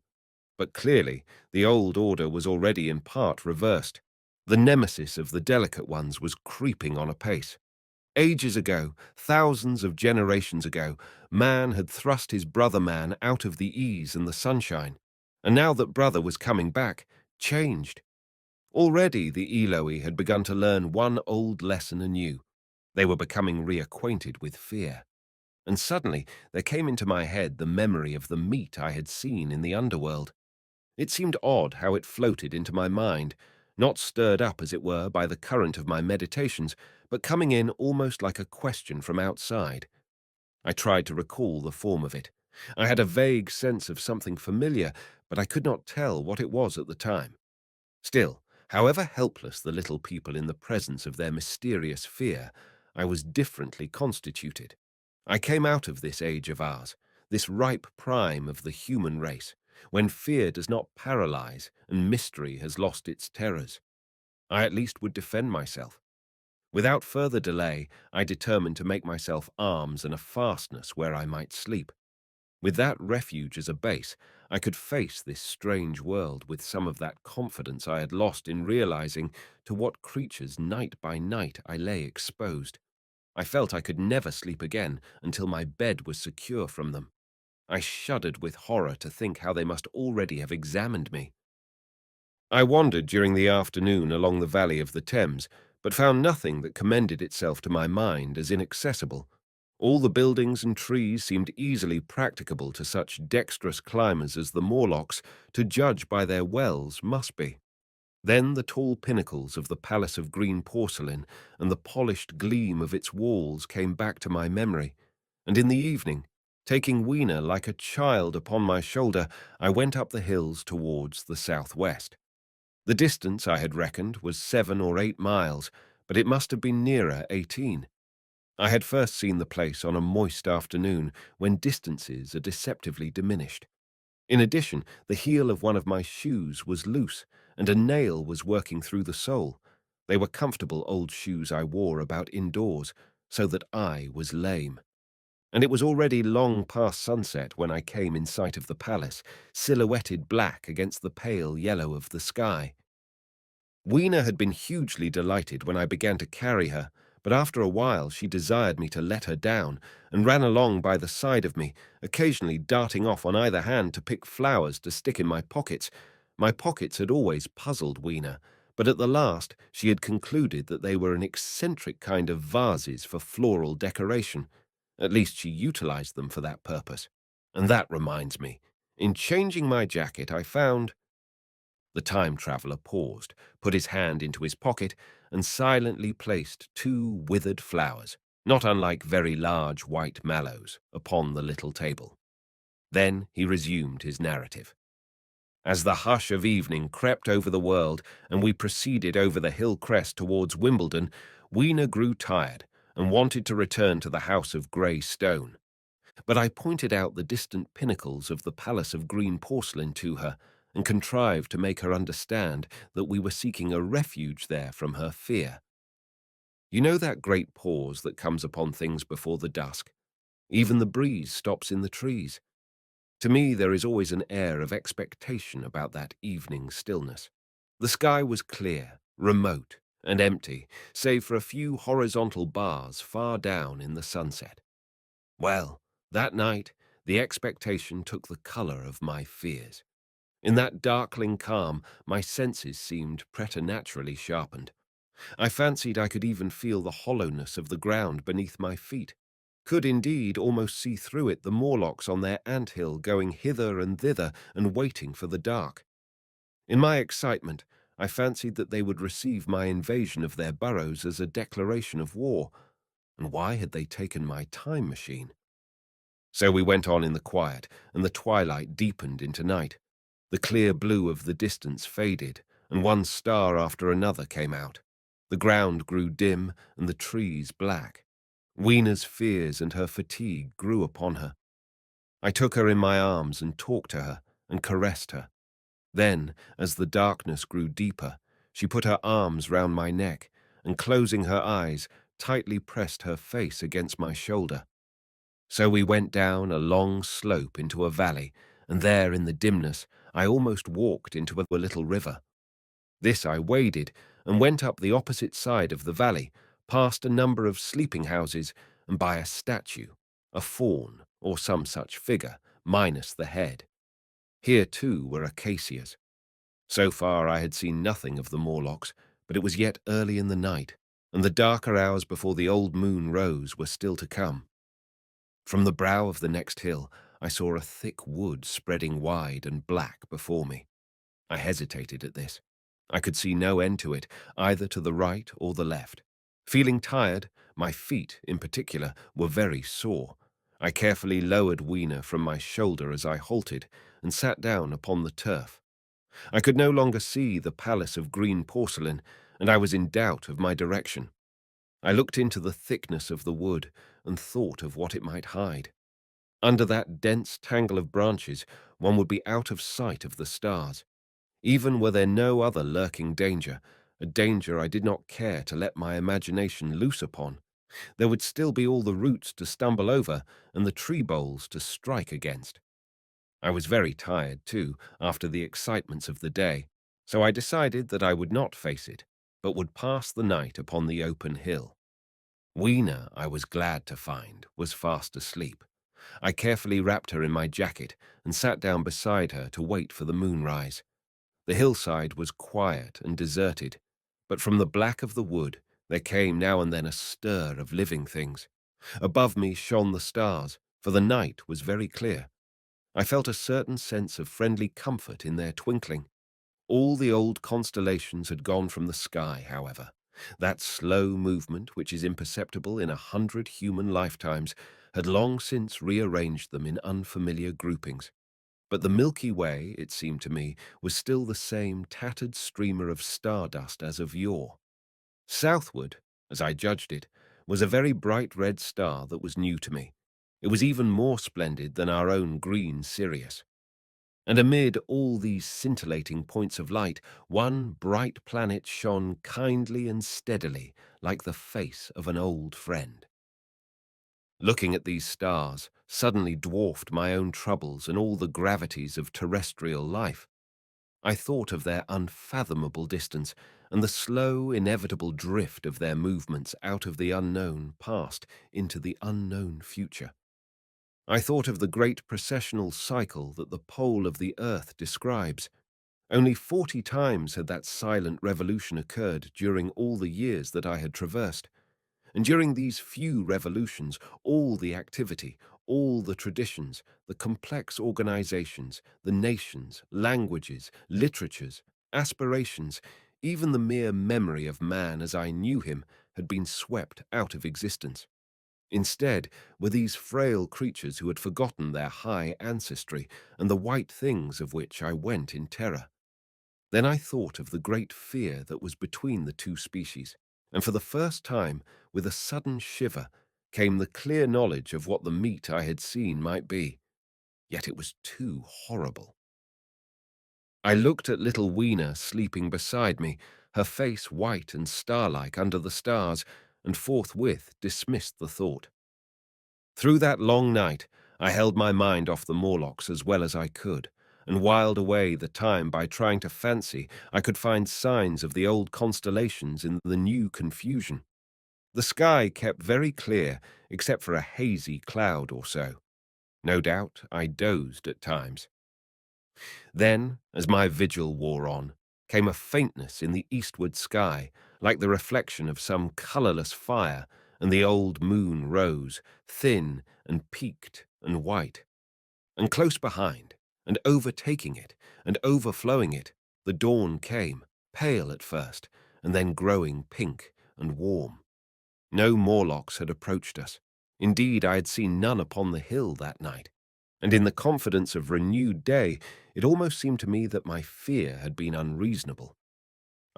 But clearly, the old order was already in part reversed. The nemesis of the delicate ones was creeping on apace. Ages ago, thousands of generations ago, man had thrust his brother man out of the ease and the sunshine, and now that brother was coming back, changed. Already the Eloi had begun to learn one old lesson anew. They were becoming reacquainted with fear. And suddenly there came into my head the memory of the meat I had seen in the underworld. It seemed odd how it floated into my mind, not stirred up, as it were, by the current of my meditations, but coming in almost like a question from outside. I tried to recall the form of it. I had a vague sense of something familiar, but I could not tell what it was at the time. Still, however helpless the little people in the presence of their mysterious fear, I was differently constituted. I came out of this age of ours, this ripe prime of the human race, when fear does not paralyze and mystery has lost its terrors. I at least would defend myself. Without further delay, I determined to make myself arms and a fastness where I might sleep. With that refuge as a base, I could face this strange world with some of that confidence I had lost in realizing to what creatures night by night I lay exposed. I felt I could never sleep again until my bed was secure from them. I shuddered with horror to think how they must already have examined me. I wandered during the afternoon along the valley of the Thames, but found nothing that commended itself to my mind as inaccessible. All the buildings and trees seemed easily practicable to such dexterous climbers as the Morlocks, to judge by their wells, must be. Then the tall pinnacles of the palace of green porcelain and the polished gleam of its walls came back to my memory, and in the evening, taking Weena like a child upon my shoulder, I went up the hills towards the southwest. The distance, I had reckoned, was 7 or 8 miles, but it must have been nearer 18. I had first seen the place on a moist afternoon when distances are deceptively diminished. In addition, the heel of one of my shoes was loose, and a nail was working through the sole. They were comfortable old shoes I wore about indoors, so that I was lame. And it was already long past sunset when I came in sight of the palace, silhouetted black against the pale yellow of the sky. Weena had been hugely delighted when I began to carry her, but after a while she desired me to let her down, and ran along by the side of me, occasionally darting off on either hand to pick flowers to stick in my pockets. My pockets had always puzzled Weena, but at the last she had concluded that they were an eccentric kind of vases for floral decoration. At least she utilized them for that purpose. And that reminds me, in changing my jacket I found— The time traveller paused, put his hand into his pocket, and silently placed 2 withered flowers, not unlike very large white mallows, upon the little table. Then he resumed his narrative. As the hush of evening crept over the world, and we proceeded over the hill crest towards Wimbledon, Weena grew tired, and wanted to return to the house of grey stone. But I pointed out the distant pinnacles of the palace of green porcelain to her, and contrived to make her understand that we were seeking a refuge there from her fear. You know that great pause that comes upon things before the dusk? Even the breeze stops in the trees. To me there is always an air of expectation about that evening stillness. The sky was clear, remote, and empty, save for a few horizontal bars far down in the sunset. Well, that night, the expectation took the colour of my fears. In that darkling calm, my senses seemed preternaturally sharpened. I fancied I could even feel the hollowness of the ground beneath my feet, could indeed almost see through it the Morlocks on their ant-hill going hither and thither and waiting for the dark. In my excitement, I fancied that they would receive my invasion of their burrows as a declaration of war. And why had they taken my time machine? So we went on in the quiet, and the twilight deepened into night. The clear blue of the distance faded, and one star after another came out. The ground grew dim and the trees black. Weena's fears and her fatigue grew upon her. I took her in my arms and talked to her and caressed her. Then, as the darkness grew deeper, she put her arms round my neck and, closing her eyes, tightly pressed her face against my shoulder. So we went down a long slope into a valley, and there in the dimness I almost walked into a little river. This I waded and went up the opposite side of the valley, past a number of sleeping houses, and by a statue, a faun or some such figure, minus the head. Here too were acacias. So far I had seen nothing of the Morlocks, but it was yet early in the night, and the darker hours before the old moon rose were still to come. From the brow of the next hill I saw a thick wood spreading wide and black before me. I hesitated at this. I could see no end to it, either to the right or the left. Feeling tired, my feet, in particular, were very sore. I carefully lowered Weena from my shoulder as I halted and sat down upon the turf. I could no longer see the palace of green porcelain, and I was in doubt of my direction. I looked into the thickness of the wood and thought of what it might hide. Under that dense tangle of branches, one would be out of sight of the stars. Even were there no other lurking danger, a danger I did not care to let my imagination loose upon, there would still be all the roots to stumble over and the tree boles to strike against. I was very tired, too, after the excitements of the day, so I decided that I would not face it, but would pass the night upon the open hill. Weena, I was glad to find, was fast asleep. I carefully wrapped her in my jacket and sat down beside her to wait for the moonrise. The hillside was quiet and deserted, but from the black of the wood there came now and then a stir of living things. Above me shone the stars, for the night was very clear. I felt a certain sense of friendly comfort in their twinkling. All the old constellations had gone from the sky, however. That slow movement, which is imperceptible in 100 human lifetimes, had long since rearranged them in unfamiliar groupings. But the Milky Way, it seemed to me, was still the same tattered streamer of stardust as of yore. Southward, as I judged it, was a very bright red star that was new to me. It was even more splendid than our own green Sirius. And amid all these scintillating points of light, one bright planet shone kindly and steadily, like the face of an old friend. Looking at these stars suddenly dwarfed my own troubles and all the gravities of terrestrial life. I thought of their unfathomable distance and the slow, inevitable drift of their movements out of the unknown past into the unknown future. I thought of the great processional cycle that the pole of the earth describes. Only 40 times had that silent revolution occurred during all the years that I had traversed. And during these few revolutions, all the activity, all the traditions, the complex organizations, the nations, languages, literatures, aspirations, even the mere memory of man as I knew him had been swept out of existence. Instead were these frail creatures who had forgotten their high ancestry and the white things of which I went in terror. Then I thought of the great fear that was between the two species, and for the first time, with a sudden shiver, came the clear knowledge of what the meat I had seen might be. Yet it was too horrible. I looked at little Weena sleeping beside me, her face white and star-like under the stars, and forthwith dismissed the thought. Through that long night, I held my mind off the Morlocks as well as I could, and whiled away the time by trying to fancy I could find signs of the old constellations in the new confusion. The sky kept very clear, except for a hazy cloud or so. No doubt I dozed at times. Then, as my vigil wore on, came a faintness in the eastward sky, like the reflection of some colourless fire, and the old moon rose, thin and peaked and white. And close behind, and overtaking it, and overflowing it, the dawn came, pale at first, and then growing pink and warm. No Morlocks had approached us. Indeed, I had seen none upon the hill that night. And in the confidence of renewed day, it almost seemed to me that my fear had been unreasonable.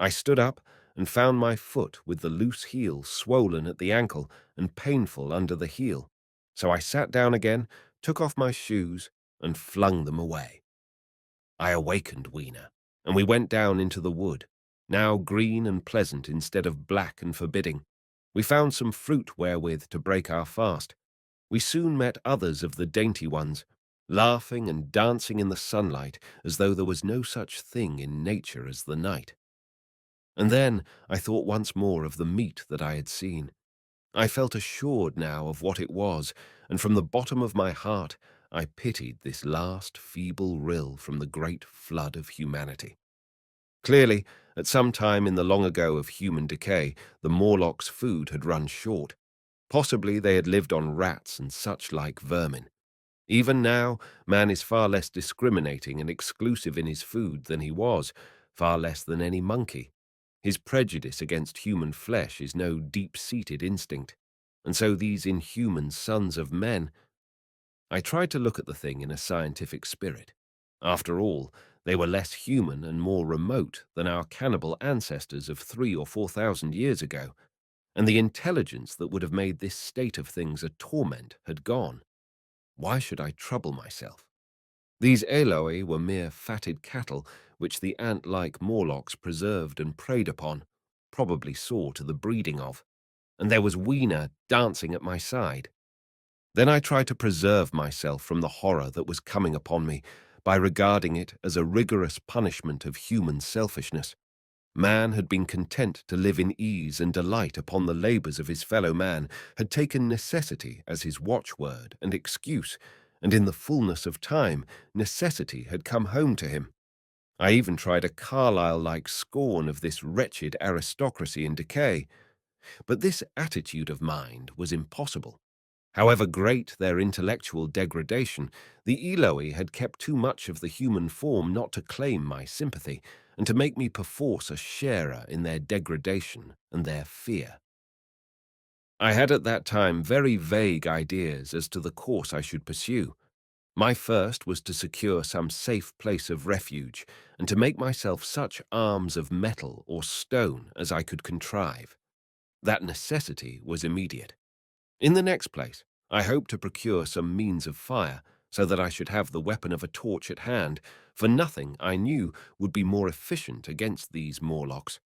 I stood up and found my foot with the loose heel swollen at the ankle and painful under the heel. So I sat down again, took off my shoes, and flung them away. I awakened Weena, and we went down into the wood, now green and pleasant instead of black and forbidding. We found some fruit wherewith to break our fast. We soon met others of the dainty ones, laughing and dancing in the sunlight as though there was no such thing in nature as the night. And then I thought once more of the meat that I had seen. I felt assured now of what it was, and from the bottom of my heart I pitied this last feeble rill from the great flood of humanity. Clearly, at some time in the long ago of human decay, the Morlocks' food had run short. Possibly they had lived on rats and such like vermin. Even now, man is far less discriminating and exclusive in his food than he was, far less than any monkey. His prejudice against human flesh is no deep-seated instinct, and so these inhuman sons of men— I tried to look at the thing in a scientific spirit. After all, they were less human and more remote than our cannibal ancestors of 3 or 4,000 years ago, and the intelligence that would have made this state of things a torment had gone. Why should I trouble myself? These Eloi were mere fatted cattle which the ant-like Morlocks preserved and preyed upon, probably saw to the breeding of, and there was Weena dancing at my side. Then I tried to preserve myself from the horror that was coming upon me by regarding it as a rigorous punishment of human selfishness. Man had been content to live in ease and delight upon the labours of his fellow man, had taken necessity as his watchword and excuse, and in the fullness of time, necessity had come home to him. I even tried a Carlyle-like scorn of this wretched aristocracy in decay, but this attitude of mind was impossible. However great their intellectual degradation, the Eloi had kept too much of the human form not to claim my sympathy, and to make me perforce a sharer in their degradation and their fear. I had at that time very vague ideas as to the course I should pursue. My first was to secure some safe place of refuge, and to make myself such arms of metal or stone as I could contrive. That necessity was immediate. In the next place, I hoped to procure some means of fire, so that I should have the weapon of a torch at hand, for nothing, I knew, would be more efficient against these Morlocks.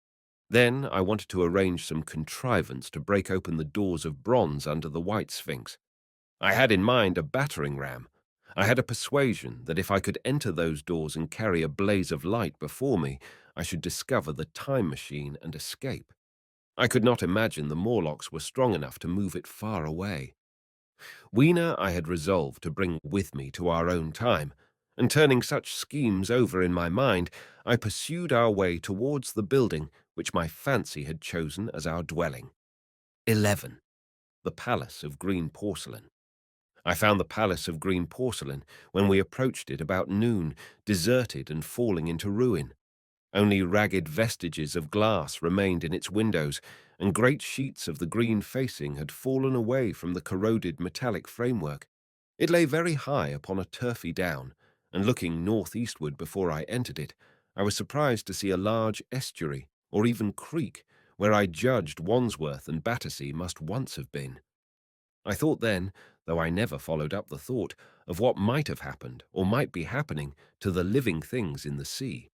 Then I wanted to arrange some contrivance to break open the doors of bronze under the White Sphinx. I had in mind a battering ram. I had a persuasion that if I could enter those doors and carry a blaze of light before me, I should discover the time machine and escape. I could not imagine the Morlocks were strong enough to move it far away. Weena I had resolved to bring with me to our own time, and turning such schemes over in my mind, I pursued our way towards the building which my fancy had chosen as our dwelling. 11. The Palace of Green Porcelain. I found the Palace of Green Porcelain when we approached it about noon, deserted and falling into ruin. Only ragged vestiges of glass remained in its windows, and great sheets of the green facing had fallen away from the corroded metallic framework. It lay very high upon a turfy down, and looking northeastward before I entered it, I was surprised to see a large estuary, or even creek, where I judged Wandsworth and Battersea must once have been. I thought then, though I never followed up the thought, of what might have happened, or might be happening, to the living things in the sea.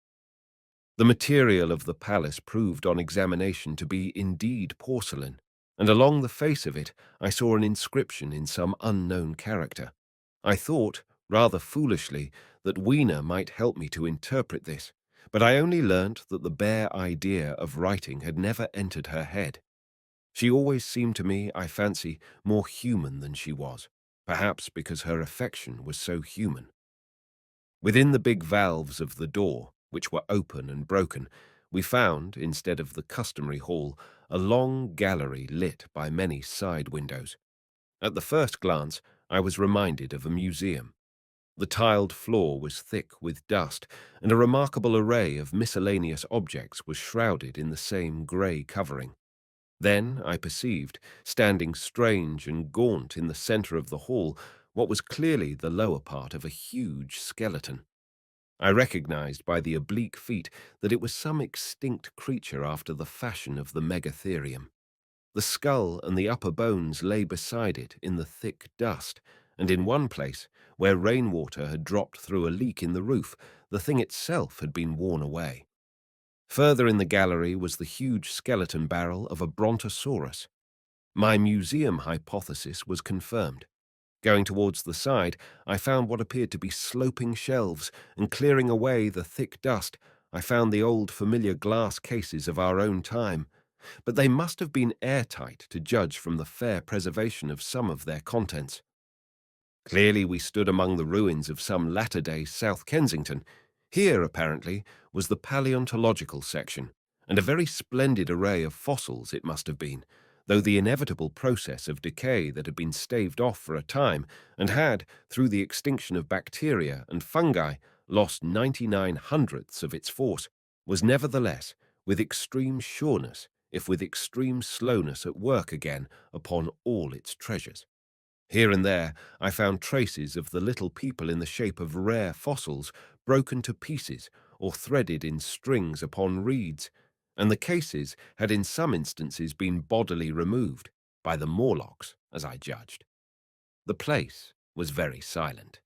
The material of the palace proved on examination to be indeed porcelain, and along the face of it I saw an inscription in some unknown character. I thought, rather foolishly, that Weena might help me to interpret this, but I only learnt that the bare idea of writing had never entered her head. She always seemed to me, I fancy, more human than she was, perhaps because her affection was so human. Within the big valves of the door, which were open and broken, we found, instead of the customary hall, a long gallery lit by many side windows. At the first glance, I was reminded of a museum. The tiled floor was thick with dust, and a remarkable array of miscellaneous objects was shrouded in the same grey covering. Then I perceived, standing strange and gaunt in the centre of the hall, what was clearly the lower part of a huge skeleton. I recognized by the oblique feet that it was some extinct creature after the fashion of the megatherium. The skull and the upper bones lay beside it in the thick dust, and in one place, where rainwater had dropped through a leak in the roof, the thing itself had been worn away. Further in the gallery was the huge skeleton barrel of a brontosaurus. My museum hypothesis was confirmed. Going towards the side, I found what appeared to be sloping shelves, and clearing away the thick dust, I found the old familiar glass cases of our own time, but they must have been airtight to judge from the fair preservation of some of their contents. Clearly we stood among the ruins of some latter-day South Kensington. Here, apparently, was the paleontological section, and a very splendid array of fossils it must have been, though the inevitable process of decay that had been staved off for a time and had, through the extinction of bacteria and fungi, lost 99 hundredths of its force, was nevertheless, with extreme sureness, if with extreme slowness, at work again upon all its treasures. Here and there I found traces of the little people in the shape of rare fossils broken to pieces or threaded in strings upon reeds, and the cases had in some instances been bodily removed, by the Morlocks, as I judged. The place was very silent.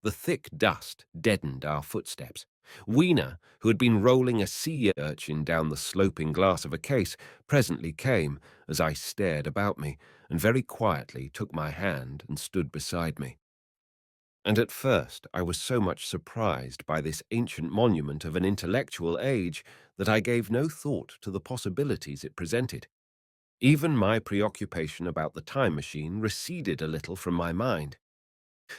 The thick dust deadened our footsteps. Weena, who had been rolling a sea urchin down the sloping glass of a case, presently came, as I stared about me, and very quietly took my hand and stood beside me. And at first I was so much surprised by this ancient monument of an intellectual age that I gave no thought to the possibilities it presented. Even my preoccupation about the time machine receded a little from my mind.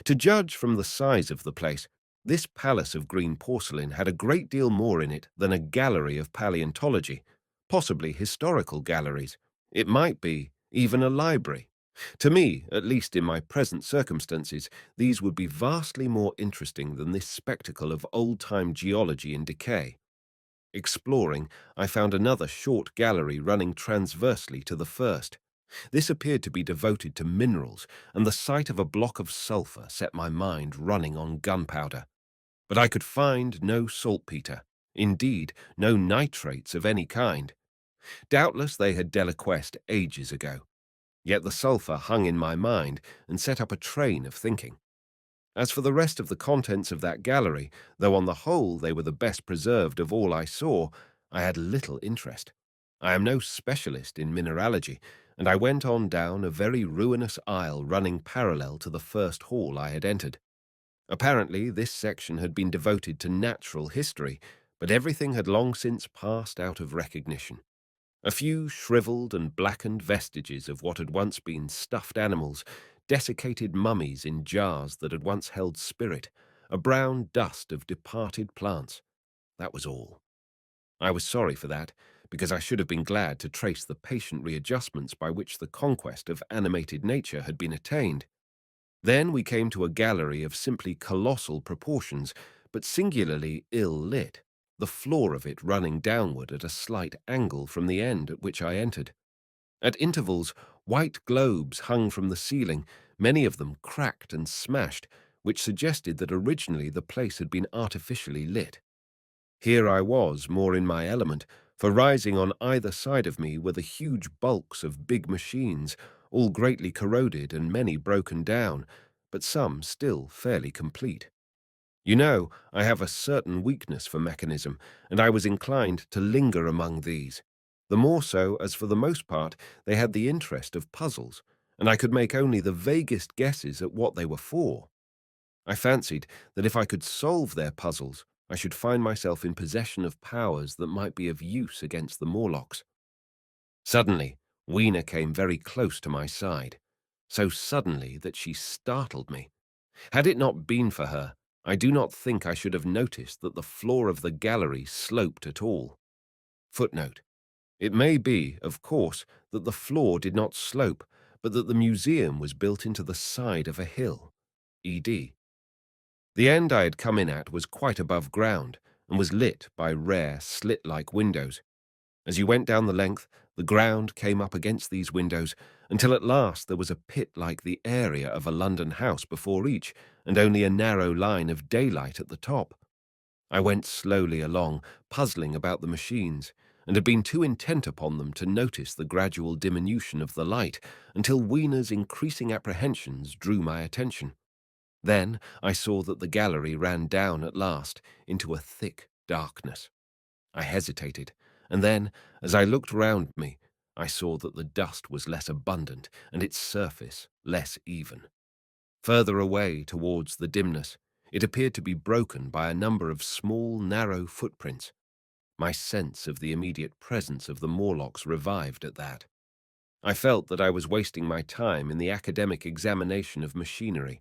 To judge from the size of the place, this palace of green porcelain had a great deal more in it than a gallery of paleontology, possibly historical galleries. It might be even a library. To me, at least in my present circumstances, these would be vastly more interesting than this spectacle of old-time geology in decay. Exploring, I found another short gallery running transversely to the first. This appeared to be devoted to minerals, and the sight of a block of sulphur set my mind running on gunpowder. But I could find no saltpeter, indeed, no nitrates of any kind. Doubtless they had deliquesced ages ago. Yet the sulphur hung in my mind and set up a train of thinking. As for the rest of the contents of that gallery, though on the whole they were the best preserved of all I saw, I had little interest. I am no specialist in mineralogy, and I went on down a very ruinous aisle running parallel to the first hall I had entered. Apparently this section had been devoted to natural history, but everything had long since passed out of recognition. A few shriveled and blackened vestiges of what had once been stuffed animals, desiccated mummies in jars that had once held spirit, a brown dust of departed plants. That was all. I was sorry for that, because I should have been glad to trace the patient readjustments by which the conquest of animated nature had been attained. Then we came to a gallery of simply colossal proportions, but singularly ill-lit, the floor of it running downward at a slight angle from the end at which I entered. At intervals, white globes hung from the ceiling, many of them cracked and smashed, which suggested that originally the place had been artificially lit. Here I was, more in my element, for rising on either side of me were the huge bulks of big machines, all greatly corroded and many broken down, but some still fairly complete. You know, I have a certain weakness for mechanism, and I was inclined to linger among these. The more so as for the most part they had the interest of puzzles, and I could make only the vaguest guesses at what they were for. I fancied that if I could solve their puzzles, I should find myself in possession of powers that might be of use against the Morlocks. Suddenly, Weena came very close to my side, so suddenly that she startled me. Had it not been for her, I do not think I should have noticed that the floor of the gallery sloped at all. Footnote: it may be, of course, that the floor did not slope, but that the museum was built into the side of a hill. ED. The end I had come in at was quite above ground, and was lit by rare, slit-like windows. As you went down the length, the ground came up against these windows, until at last there was a pit like the area of a London house before each, and only a narrow line of daylight at the top. I went slowly along, puzzling about the machines, and had been too intent upon them to notice the gradual diminution of the light until Wiener's increasing apprehensions drew my attention. Then I saw that the gallery ran down at last into a thick darkness. I hesitated, and then, as I looked round me, I saw that the dust was less abundant and its surface less even. Further away towards the dimness, it appeared to be broken by a number of small, narrow footprints. My sense of the immediate presence of the Morlocks revived at that. I felt that I was wasting my time in the academic examination of machinery.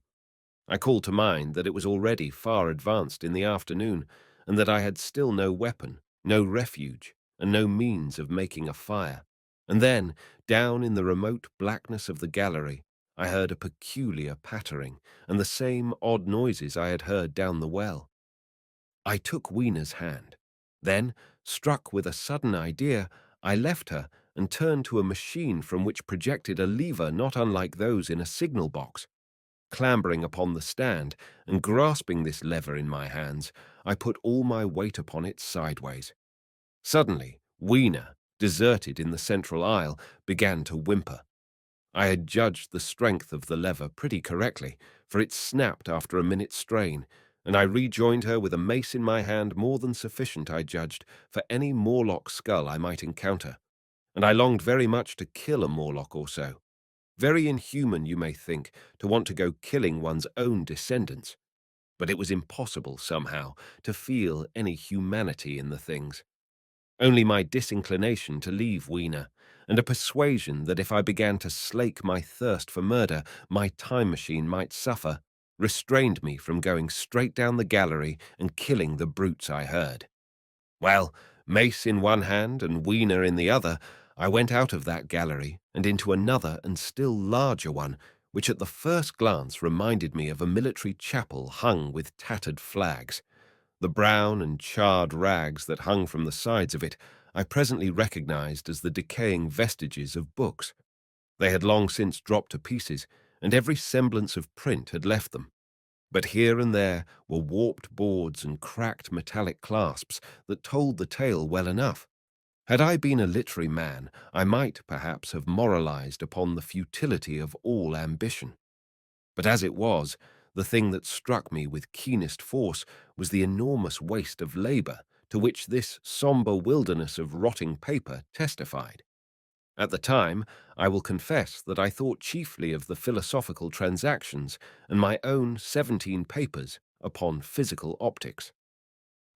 I called to mind that it was already far advanced in the afternoon, and that I had still no weapon, no refuge, and no means of making a fire. And then, down in the remote blackness of the gallery, I heard a peculiar pattering, and the same odd noises I had heard down the well. I took Wiener's hand. Then, struck with a sudden idea, I left her and turned to a machine from which projected a lever not unlike those in a signal box. Clambering upon the stand and grasping this lever in my hands, I put all my weight upon it sideways. Suddenly, Wiener, deserted in the central aisle, began to whimper. I had judged the strength of the lever pretty correctly, for it snapped after a minute's strain, and I rejoined her with a mace in my hand more than sufficient, I judged, for any Morlock skull I might encounter. And I longed very much to kill a Morlock or so. Very inhuman, you may think, to want to go killing one's own descendants. But it was impossible, somehow, to feel any humanity in the things. Only my disinclination to leave Wiener, and a persuasion that if I began to slake my thirst for murder, my time machine might suffer, restrained me from going straight down the gallery and killing the brutes I heard. Well, mace in one hand and Wiener in the other, I went out of that gallery and into another and still larger one, which at the first glance reminded me of a military chapel hung with tattered flags. The brown and charred rags that hung from the sides of it I presently recognized as the decaying vestiges of books. They had long since dropped to pieces, and every semblance of print had left them. But here and there were warped boards and cracked metallic clasps that told the tale well enough. Had I been a literary man, I might, perhaps, have moralized upon the futility of all ambition. But as it was, the thing that struck me with keenest force was the enormous waste of labor to which this sombre wilderness of rotting paper testified. At the time, I will confess that I thought chiefly of the philosophical transactions and my own 17 papers upon physical optics.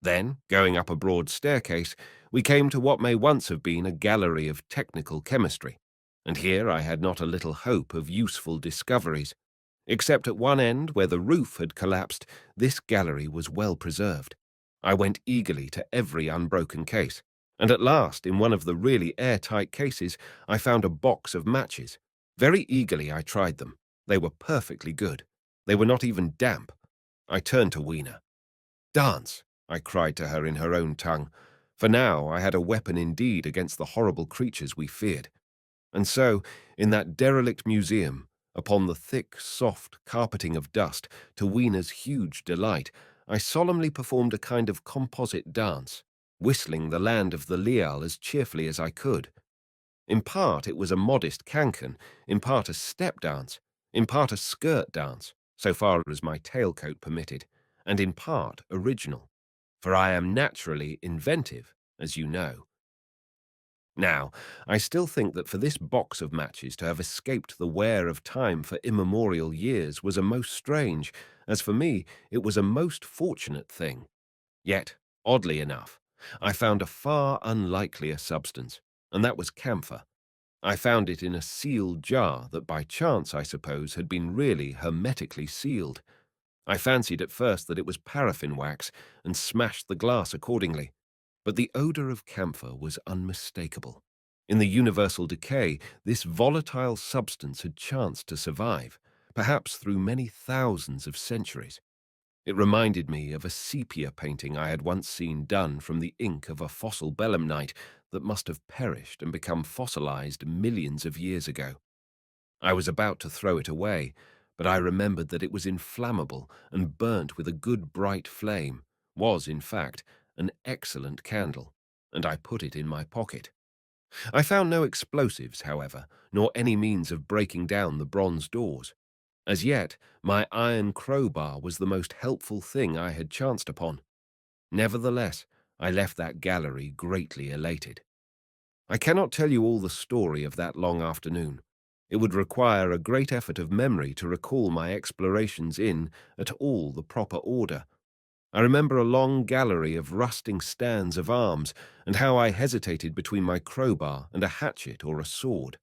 Then, going up a broad staircase, we came to what may once have been a gallery of technical chemistry, and here I had not a little hope of useful discoveries. Except at one end, where the roof had collapsed, this gallery was well preserved. I went eagerly to every unbroken case, and at last, in one of the really airtight cases, I found a box of matches. Very eagerly I tried them. They were perfectly good. They were not even damp. I turned to Weena. "Dance," I cried to her in her own tongue, for now I had a weapon indeed against the horrible creatures we feared. And so, in that derelict museum, upon the thick, soft carpeting of dust, to Weena's huge delight, I solemnly performed a kind of composite dance, whistling the land of the Leal as cheerfully as I could. In part it was a modest cancan, in part a step dance, in part a skirt dance, so far as my tailcoat permitted, and in part original, for I am naturally inventive, as you know. Now, I still think that for this box of matches to have escaped the wear of time for immemorial years was a most strange, as for me it was a most fortunate thing. Yet, oddly enough, I found a far unlikelier substance, and that was camphor. I found it in a sealed jar that by chance, I suppose, had been really hermetically sealed. I fancied at first that it was paraffin wax and smashed the glass accordingly. But the odor of camphor was unmistakable. In the universal decay, this volatile substance had chanced to survive, perhaps through many thousands of centuries. It reminded me of a sepia painting I had once seen done from the ink of a fossil belemnite that must have perished and become fossilized millions of years ago. I was about to throw it away, but I remembered that it was inflammable and burnt with a good bright flame, was, in fact, an excellent candle, and I put it in my pocket. I found no explosives, however, nor any means of breaking down the bronze doors. As yet, my iron crowbar was the most helpful thing I had chanced upon. Nevertheless, I left that gallery greatly elated. I cannot tell you all the story of that long afternoon. It would require a great effort of memory to recall my explorations in, at all, the proper order. I remember a long gallery of rusting stands of arms, and how I hesitated between my crowbar and a hatchet or a sword.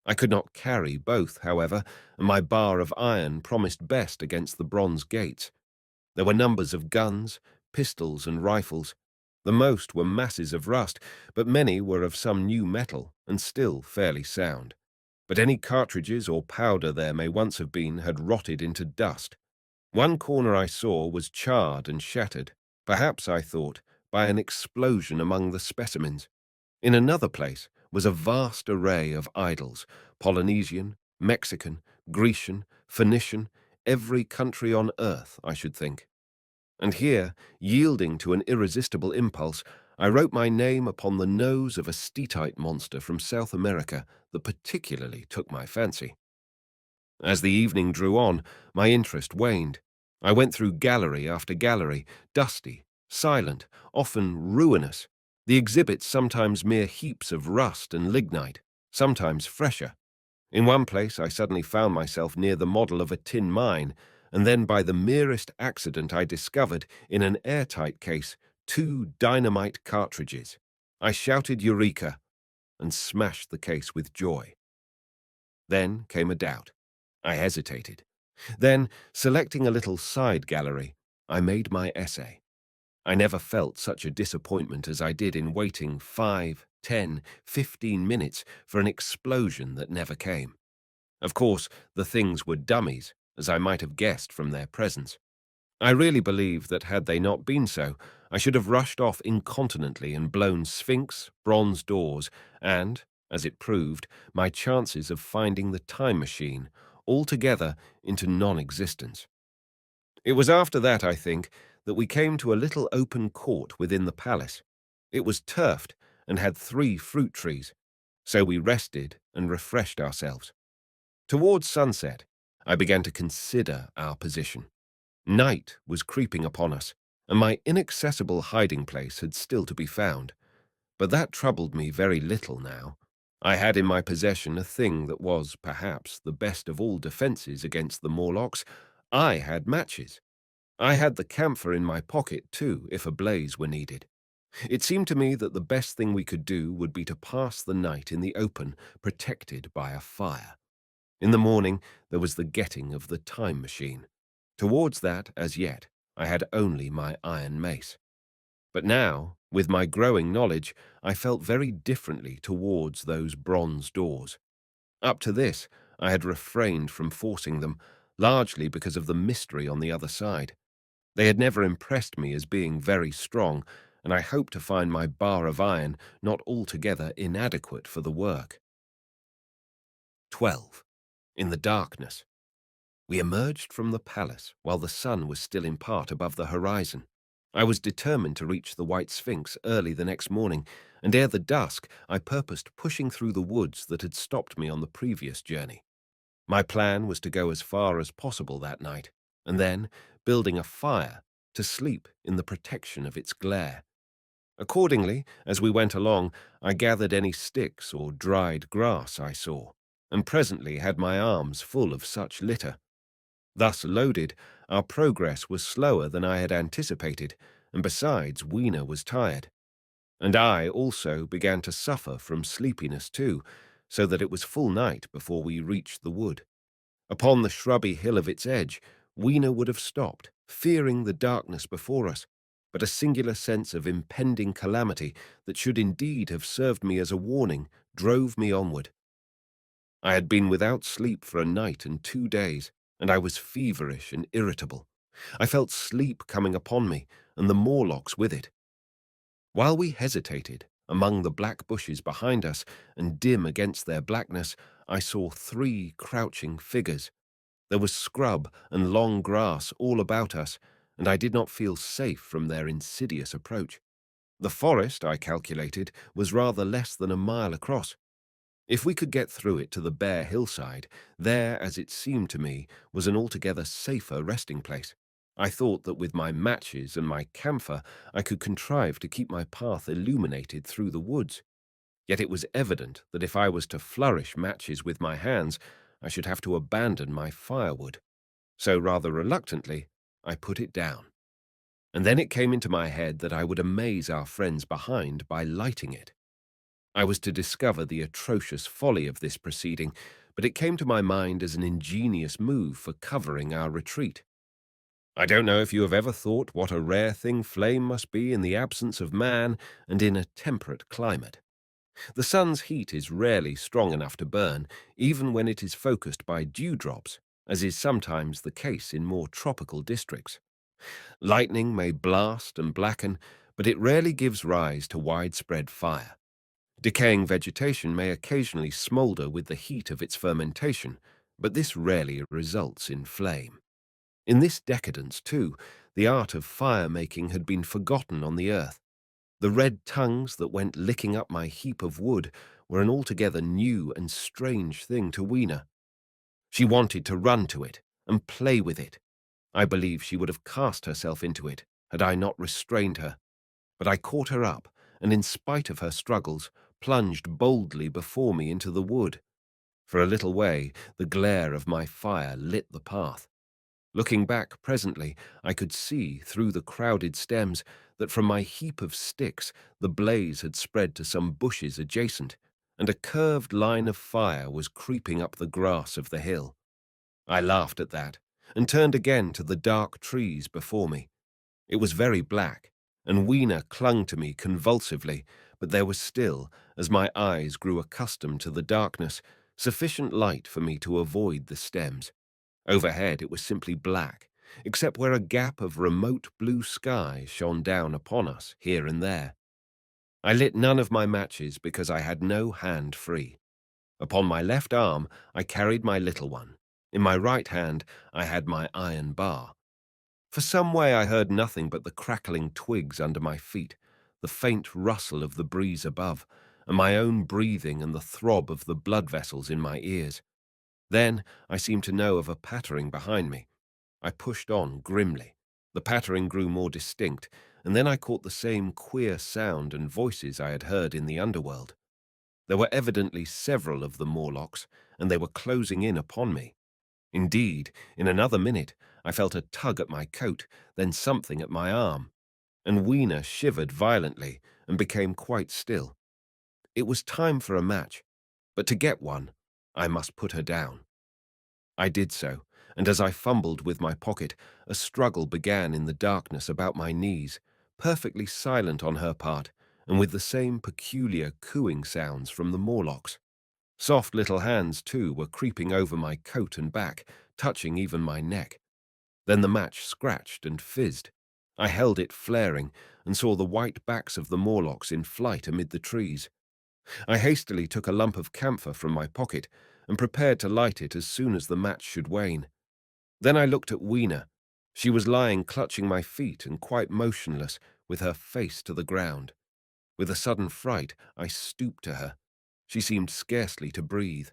I could not carry both, however, and my bar of iron promised best against the bronze gates. There were numbers of guns, pistols, and rifles. The most were masses of rust, but many were of some new metal and still fairly sound. But any cartridges or powder there may once have been had rotted into dust. One corner I saw was charred and shattered, perhaps, I thought, by an explosion among the specimens. In another place was a vast array of idols, Polynesian, Mexican, Grecian, Phoenician, every country on earth, I should think. And here, yielding to an irresistible impulse, I wrote my name upon the nose of a steatite monster from South America that particularly took my fancy. As the evening drew on, my interest waned. I went through gallery after gallery, dusty, silent, often ruinous, the exhibits sometimes mere heaps of rust and lignite, sometimes fresher. In one place I suddenly found myself near the model of a tin mine, and then by the merest accident I discovered, in an airtight case, 2 dynamite cartridges. I shouted Eureka, and smashed the case with joy. Then came a doubt. I hesitated. Then, selecting a little side gallery, I made my essay. I never felt such a disappointment as I did in waiting 5, 10, 15 minutes for an explosion that never came. Of course, the things were dummies, as I might have guessed from their presence. I really believe that had they not been so, I should have rushed off incontinently and blown sphinx, bronze doors, and, as it proved, my chances of finding the time machine altogether into non-existence. It was after that, I think, that we came to a little open court within the palace. It was turfed and had 3 fruit trees, so we rested and refreshed ourselves. Towards sunset, I began to consider our position. Night was creeping upon us, and my inaccessible hiding place had still to be found. But that troubled me very little now. I had in my possession a thing that was, perhaps, the best of all defences against the Morlocks. I had matches. I had the camphor in my pocket, too, if a blaze were needed. It seemed to me that the best thing we could do would be to pass the night in the open, protected by a fire. In the morning, there was the getting of the time machine. Towards that, as yet, I had only my iron mace. But now, with my growing knowledge, I felt very differently towards those bronze doors. Up to this, I had refrained from forcing them, largely because of the mystery on the other side. They had never impressed me as being very strong, and I hoped to find my bar of iron not altogether inadequate for the work. 12. In the darkness. We emerged from the palace while the sun was still in part above the horizon. I was determined to reach the White Sphinx early the next morning, and ere the dusk I purposed pushing through the woods that had stopped me on the previous journey. My plan was to go as far as possible that night, and then, building a fire, to sleep in the protection of its glare. Accordingly, as we went along, I gathered any sticks or dried grass I saw, and presently had my arms full of such litter. Thus loaded, our progress was slower than I had anticipated, and besides, Weena was tired. And I also began to suffer from sleepiness too, so that it was full night before we reached the wood. Upon the shrubby hill of its edge, Weena would have stopped, fearing the darkness before us, but a singular sense of impending calamity that should indeed have served me as a warning drove me onward. I had been without sleep for a night and 2 days, and I was feverish and irritable. I felt sleep coming upon me, and the Morlocks with it. While we hesitated, among the black bushes behind us, and dim against their blackness, I saw 3 crouching figures. There was scrub and long grass all about us, and I did not feel safe from their insidious approach. The forest, I calculated, was rather less than a mile across. If we could get through it to the bare hillside, there, as it seemed to me, was an altogether safer resting place. I thought that with my matches and my camphor I could contrive to keep my path illuminated through the woods. Yet it was evident that if I was to flourish matches with my hands, I should have to abandon my firewood. So rather reluctantly, I put it down. And then it came into my head that I would amaze our friends behind by lighting it. I was to discover the atrocious folly of this proceeding, but it came to my mind as an ingenious move for covering our retreat. I don't know if you have ever thought what a rare thing flame must be in the absence of man and in a temperate climate. The sun's heat is rarely strong enough to burn, even when it is focused by dewdrops, as is sometimes the case in more tropical districts. Lightning may blast and blacken, but it rarely gives rise to widespread fire. Decaying vegetation may occasionally smoulder with the heat of its fermentation, but this rarely results in flame. In this decadence, too, the art of fire-making had been forgotten on the earth. The red tongues that went licking up my heap of wood were an altogether new and strange thing to Weena. She wanted to run to it and play with it. I believe she would have cast herself into it had I not restrained her. But I caught her up, and in spite of her struggles, plunged boldly before me into the wood. For a little way, the glare of my fire lit the path. Looking back presently, I could see, through the crowded stems, that from my heap of sticks the blaze had spread to some bushes adjacent, and a curved line of fire was creeping up the grass of the hill. I laughed at that, and turned again to the dark trees before me. It was very black, and Weena clung to me convulsively, but there was still, as my eyes grew accustomed to the darkness, sufficient light for me to avoid the stems. Overhead it was simply black, except where a gap of remote blue sky shone down upon us here and there. I lit none of my matches because I had no hand free. Upon my left arm I carried my little one. In my right hand I had my iron bar. For some way I heard nothing but the crackling twigs under my feet, the faint rustle of the breeze above, and my own breathing and the throb of the blood vessels in my ears. Then I seemed to know of a pattering behind me. I pushed on grimly. The pattering grew more distinct, and then I caught the same queer sound and voices I had heard in the underworld. There were evidently several of the Morlocks, and they were closing in upon me. Indeed, in another minute, I felt a tug at my coat, then something at my arm, and Weena shivered violently and became quite still. It was time for a match, but to get one, I must put her down. I did so, and as I fumbled with my pocket, a struggle began in the darkness about my knees, perfectly silent on her part, and with the same peculiar cooing sounds from the Morlocks. Soft little hands, too, were creeping over my coat and back, touching even my neck. Then the match scratched and fizzed. I held it flaring, and saw the white backs of the Morlocks in flight amid the trees. I hastily took a lump of camphor from my pocket, and prepared to light it as soon as the match should wane. Then I looked at Weena. She was lying clutching my feet and quite motionless, with her face to the ground. With a sudden fright, I stooped to her. She seemed scarcely to breathe.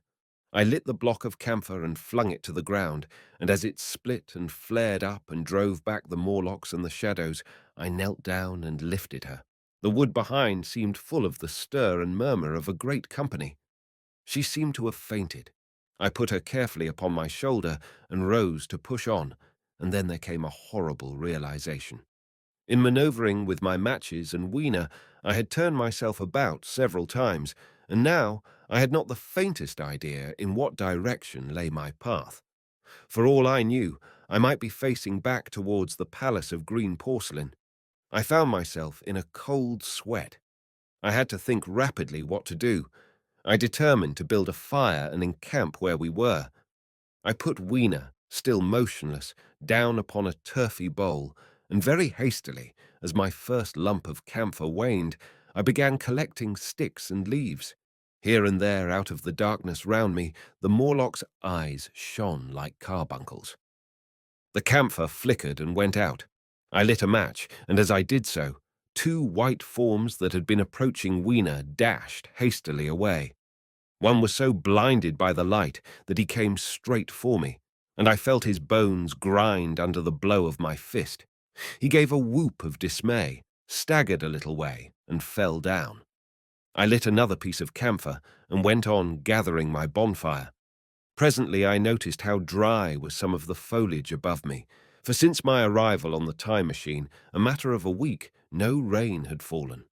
I lit the block of camphor and flung it to the ground, and as it split and flared up and drove back the Morlocks and the shadows, I knelt down and lifted her. The wood behind seemed full of the stir and murmur of a great company. She seemed to have fainted. I put her carefully upon my shoulder and rose to push on, and then there came a horrible realization. In manoeuvring with my matches and Weena, I had turned myself about several times, and now I had not the faintest idea in what direction lay my path. For all I knew, I might be facing back towards the palace of green porcelain. I found myself in a cold sweat. I had to think rapidly what to do. I determined to build a fire and encamp where we were. I put Weena, still motionless, down upon a turfy bowl, and very hastily, as my first lump of camphor waned, I began collecting sticks and leaves. Here and there, out of the darkness round me, the Morlock's eyes shone like carbuncles. The camphor flickered and went out. I lit a match, and as I did so, two white forms that had been approaching Weena dashed hastily away. One was so blinded by the light that he came straight for me, and I felt his bones grind under the blow of my fist. He gave a whoop of dismay, staggered a little way, and fell down. I lit another piece of camphor and went on gathering my bonfire. Presently I noticed how dry was some of the foliage above me, for since my arrival on the time machine, a matter of a week, no rain had fallen.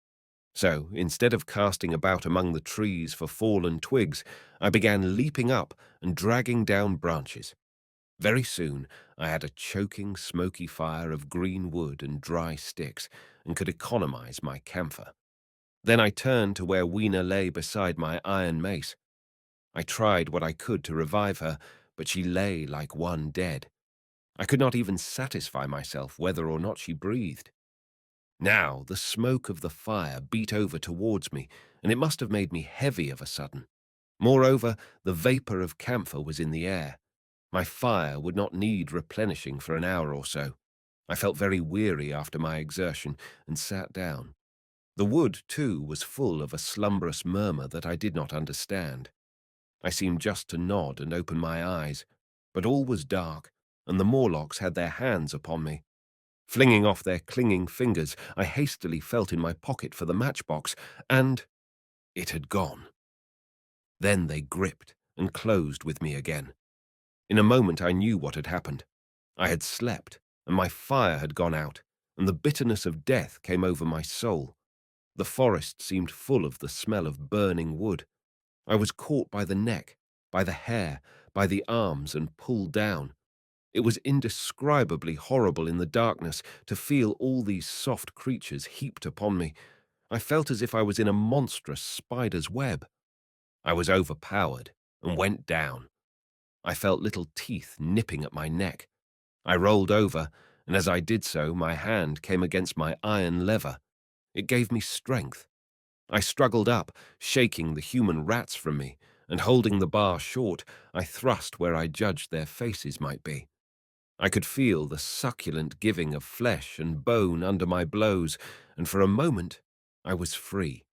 So, instead of casting about among the trees for fallen twigs, I began leaping up and dragging down branches. Very soon I had a choking, smoky fire of green wood and dry sticks, and could economize my camphor. Then I turned to where Weena lay beside my iron mace. I tried what I could to revive her, but she lay like one dead. I could not even satisfy myself whether or not she breathed. Now the smoke of the fire beat over towards me, and it must have made me heavy of a sudden. Moreover, the vapour of camphor was in the air. My fire would not need replenishing for an hour or so. I felt very weary after my exertion, and sat down. The wood, too, was full of a slumberous murmur that I did not understand. I seemed just to nod and open my eyes, but all was dark, and the Morlocks had their hands upon me. Flinging off their clinging fingers, I hastily felt in my pocket for the matchbox, and it had gone. Then they gripped and closed with me again. In a moment I knew what had happened. I had slept, and my fire had gone out, and the bitterness of death came over my soul. The forest seemed full of the smell of burning wood. I was caught by the neck, by the hair, by the arms, and pulled down. It was indescribably horrible in the darkness to feel all these soft creatures heaped upon me. I felt as if I was in a monstrous spider's web. I was overpowered and went down. I felt little teeth nipping at my neck. I rolled over, and as I did so, my hand came against my iron lever. It gave me strength. I struggled up, shaking the human rats from me, and holding the bar short, I thrust where I judged their faces might be. I could feel the succulent giving of flesh and bone under my blows, and for a moment I was free.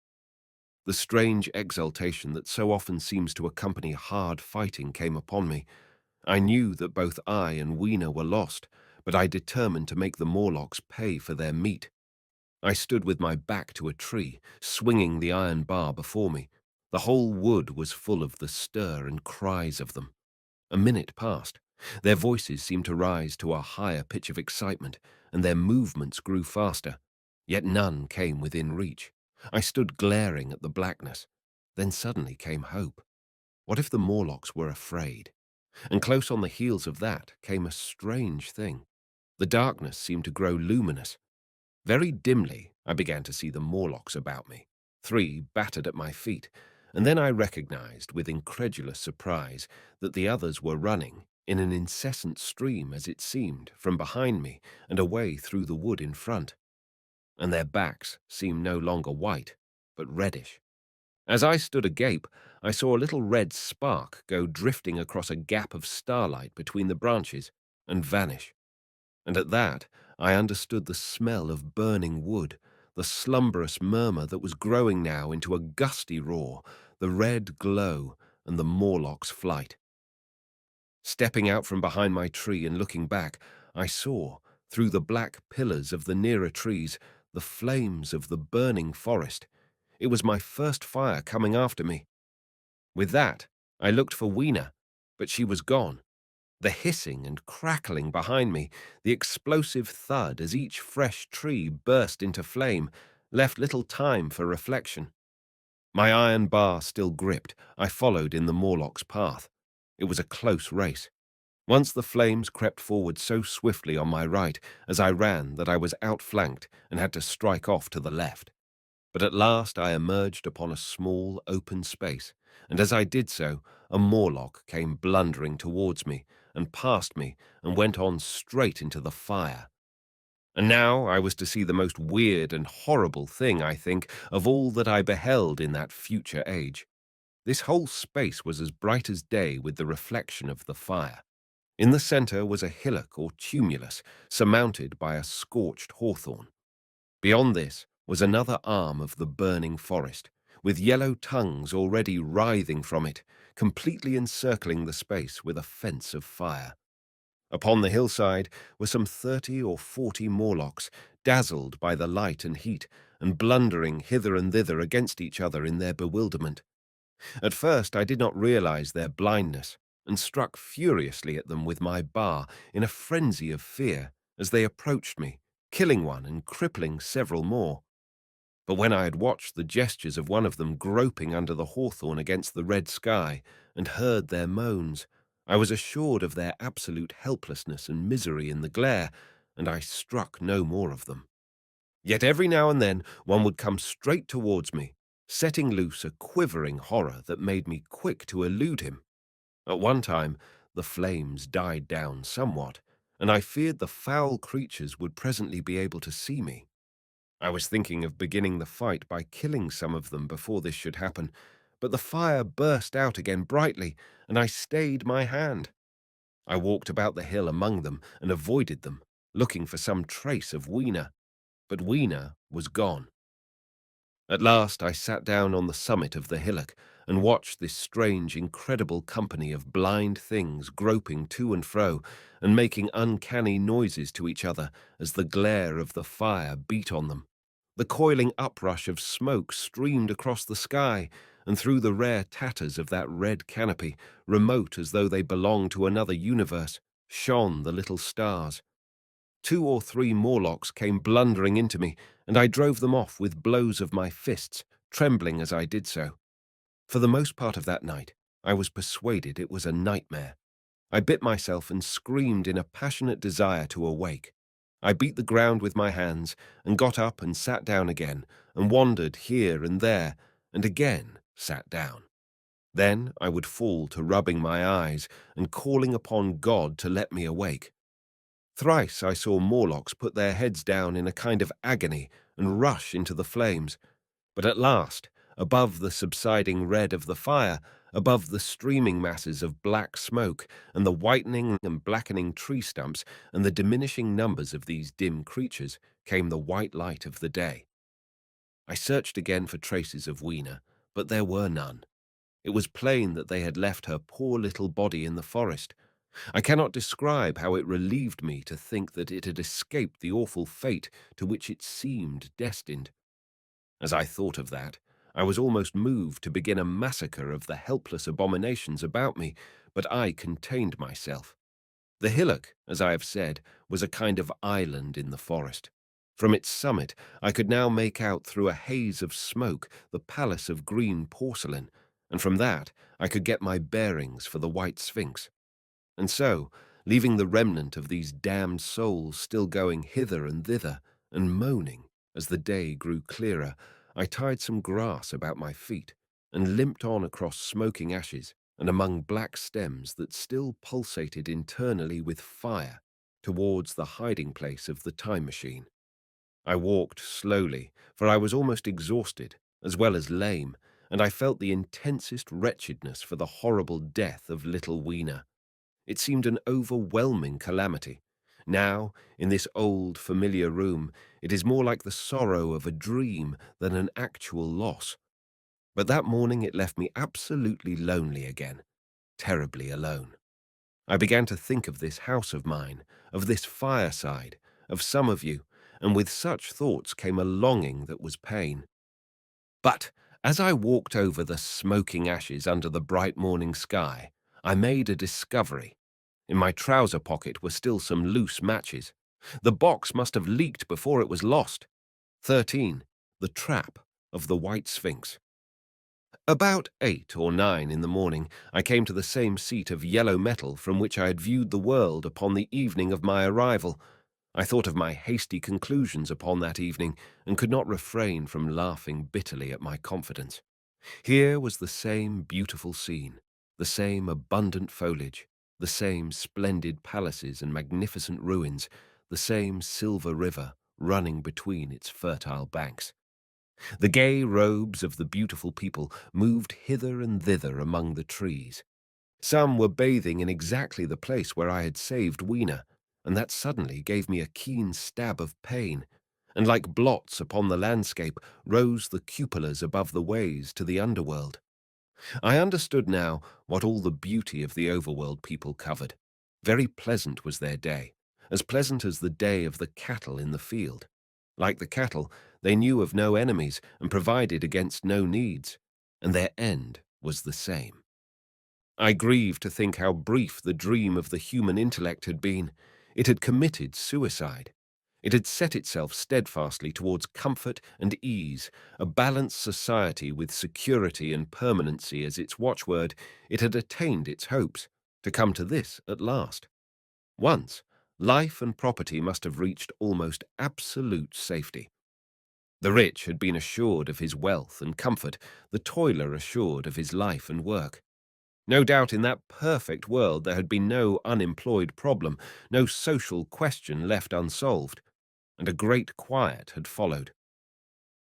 The strange exultation that so often seems to accompany hard fighting came upon me. I knew that both I and Weena were lost, but I determined to make the Morlocks pay for their meat. I stood with my back to a tree, swinging the iron bar before me. The whole wood was full of the stir and cries of them. A minute passed. Their voices seemed to rise to a higher pitch of excitement, and their movements grew faster. Yet none came within reach. I stood glaring at the blackness. Then suddenly came hope. What if the Morlocks were afraid? And close on the heels of that came a strange thing. The darkness seemed to grow luminous. Very dimly I began to see the Morlocks about me. 3 battered at my feet, and then I recognized with incredulous surprise that the others were running, in an incessant stream as it seemed, from behind me and away through the wood in front. And their backs seemed no longer white, but reddish. As I stood agape, I saw a little red spark go drifting across a gap of starlight between the branches and vanish. And at that, I understood the smell of burning wood, the slumberous murmur that was growing now into a gusty roar, the red glow, and the Morlock's flight. Stepping out from behind my tree and looking back, I saw, through the black pillars of the nearer trees, the flames of the burning forest. It was my first fire coming after me. With that, I looked for Weena, but she was gone. The hissing and crackling behind me, the explosive thud as each fresh tree burst into flame, left little time for reflection. My iron bar still gripped, I followed in the Morlock's path. It was a close race. Once the flames crept forward so swiftly on my right as I ran that I was outflanked and had to strike off to the left. But at last I emerged upon a small, open space, and as I did so, a Morlock came blundering towards me and past me and went on straight into the fire. And now I was to see the most weird and horrible thing, I think, of all that I beheld in that future age. This whole space was as bright as day with the reflection of the fire. In the centre was a hillock or tumulus, surmounted by a scorched hawthorn. Beyond this was another arm of the burning forest, with yellow tongues already writhing from it, completely encircling the space with a fence of fire. Upon the hillside were some 30 or 40 Morlocks, dazzled by the light and heat, and blundering hither and thither against each other in their bewilderment. At first I did not realize their blindness, and struck furiously at them with my bar in a frenzy of fear as they approached me, killing one and crippling several more. But when I had watched the gestures of one of them groping under the hawthorn against the red sky, and heard their moans, I was assured of their absolute helplessness and misery in the glare, and I struck no more of them. Yet every now and then one would come straight towards me, setting loose a quivering horror that made me quick to elude him. At one time, the flames died down somewhat, and I feared the foul creatures would presently be able to see me. I was thinking of beginning the fight by killing some of them before this should happen, but the fire burst out again brightly, and I stayed my hand. I walked about the hill among them and avoided them, looking for some trace of Weena, but Weena was gone. At last I sat down on the summit of the hillock and watched this strange, incredible company of blind things groping to and fro and making uncanny noises to each other as the glare of the fire beat on them. The coiling uprush of smoke streamed across the sky, and through the rare tatters of that red canopy, remote as though they belonged to another universe, shone the little stars. 2 or 3 Morlocks came blundering into me, and I drove them off with blows of my fists, trembling as I did so. For the most part of that night, I was persuaded it was a nightmare. I bit myself and screamed in a passionate desire to awake. I beat the ground with my hands, and got up and sat down again, and wandered here and there, and again sat down. Then I would fall to rubbing my eyes and calling upon God to let me awake. Thrice I saw Morlocks put their heads down in a kind of agony and rush into the flames, but at last, above the subsiding red of the fire, above the streaming masses of black smoke and the whitening and blackening tree stumps and the diminishing numbers of these dim creatures, came the white light of the day. I searched again for traces of Weena, but there were none. It was plain that they had left her poor little body in the forest. I cannot describe how it relieved me to think that it had escaped the awful fate to which it seemed destined. As I thought of that, I was almost moved to begin a massacre of the helpless abominations about me, but I contained myself. The hillock, as I have said, was a kind of island in the forest. From its summit I could now make out through a haze of smoke the palace of green porcelain, and from that I could get my bearings for the White Sphinx. And so, leaving the remnant of these damned souls still going hither and thither, and moaning as the day grew clearer, I tied some grass about my feet, and limped on across smoking ashes and among black stems that still pulsated internally with fire towards the hiding place of the time machine. I walked slowly, for I was almost exhausted, as well as lame, and I felt the intensest wretchedness for the horrible death of little Weena. It seemed an overwhelming calamity. Now, in this old, familiar room, it is more like the sorrow of a dream than an actual loss. But that morning it left me absolutely lonely again, terribly alone. I began to think of this house of mine, of this fireside, of some of you, and with such thoughts came a longing that was pain. But as I walked over the smoking ashes under the bright morning sky, I made a discovery. In my trouser pocket were still some loose matches. The box must have leaked before it was lost. 13. The Trap of the White Sphinx. About 8 or 9 in the morning, I came to the same seat of yellow metal from which I had viewed the world upon the evening of my arrival. I thought of my hasty conclusions upon that evening, and could not refrain from laughing bitterly at my confidence. Here was the same beautiful scene, the same abundant foliage, the same splendid palaces and magnificent ruins, the same silver river running between its fertile banks. The gay robes of the beautiful people moved hither and thither among the trees. Some were bathing in exactly the place where I had saved Weena, and that suddenly gave me a keen stab of pain, and like blots upon the landscape rose the cupolas above the ways to the underworld. I understood now what all the beauty of the overworld people covered. Very pleasant was their day, as pleasant as the day of the cattle in the field. Like the cattle, they knew of no enemies and provided against no needs, and their end was the same. I grieved to think how brief the dream of the human intellect had been. It had committed suicide. It had set itself steadfastly towards comfort and ease, a balanced society with security and permanency as its watchword. It had attained its hopes, to come to this at last. Once, life and property must have reached almost absolute safety. The rich had been assured of his wealth and comfort, the toiler assured of his life and work. No doubt in that perfect world there had been no unemployed problem, no social question left unsolved, and a great quiet had followed.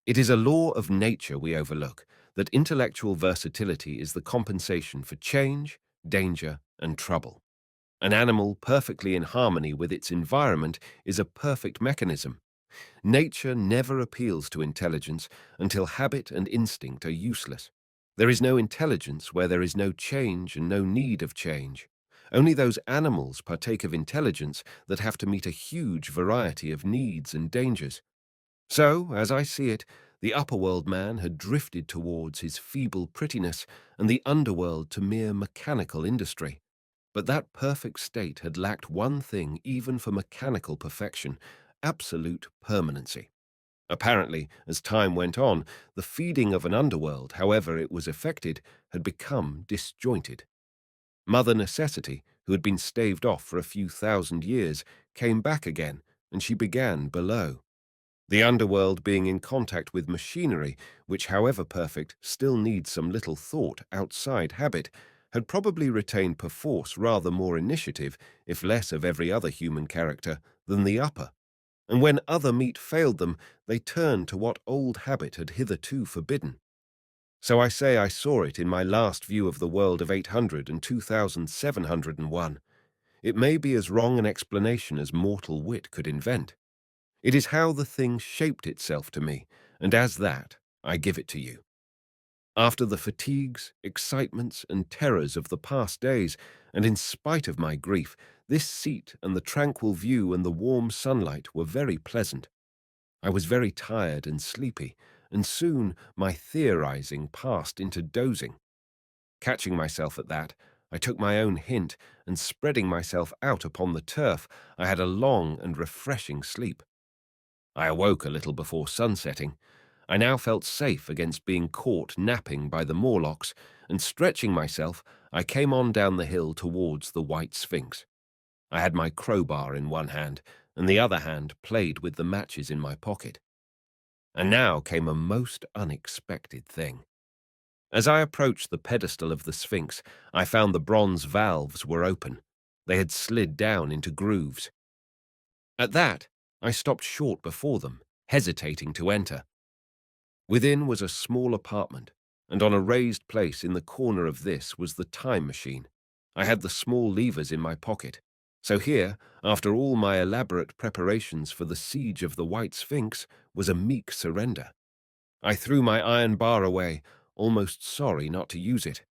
It is a law of nature we overlook, that intellectual versatility is the compensation for change, danger, and trouble. An animal perfectly in harmony with its environment is a perfect mechanism. Nature never appeals to intelligence until habit and instinct are useless. There is no intelligence where there is no change and no need of change. Only those animals partake of intelligence that have to meet a huge variety of needs and dangers. So, as I see it, the upperworld man had drifted towards his feeble prettiness and the underworld to mere mechanical industry. But that perfect state had lacked one thing even for mechanical perfection: absolute permanency. Apparently, as time went on, the feeding of an underworld, however it was effected, had become disjointed. Mother Necessity, who had been staved off for a few thousand years, came back again, and she began below. The underworld being in contact with machinery, which, however perfect, still needs some little thought outside habit, had probably retained perforce rather more initiative, if less of every other human character, than the upper. And when other meat failed them, they turned to what old habit had hitherto forbidden. So I say I saw it in my last view of the world of 800 and 2701. It may be as wrong an explanation as mortal wit could invent. It is how the thing shaped itself to me, and as that, I give it to you. After the fatigues, excitements, and terrors of the past days, and in spite of my grief, this seat and the tranquil view and the warm sunlight were very pleasant. I was very tired and sleepy, and soon my theorizing passed into dozing. Catching myself at that, I took my own hint, and spreading myself out upon the turf, I had a long and refreshing sleep. I awoke a little before sunsetting. I now felt safe against being caught napping by the Morlocks, and stretching myself, I came on down the hill towards the White Sphinx. I had my crowbar in one hand, and the other hand played with the matches in my pocket. And now came a most unexpected thing. As I approached the pedestal of the Sphinx, I found the bronze valves were open. They had slid down into grooves. At that, I stopped short before them, hesitating to enter. Within was a small apartment, and on a raised place in the corner of this was the time machine. I had the small levers in my pocket. So here, after all my elaborate preparations for the siege of the White Sphinx, was a meek surrender. I threw my iron bar away, almost sorry not to use it.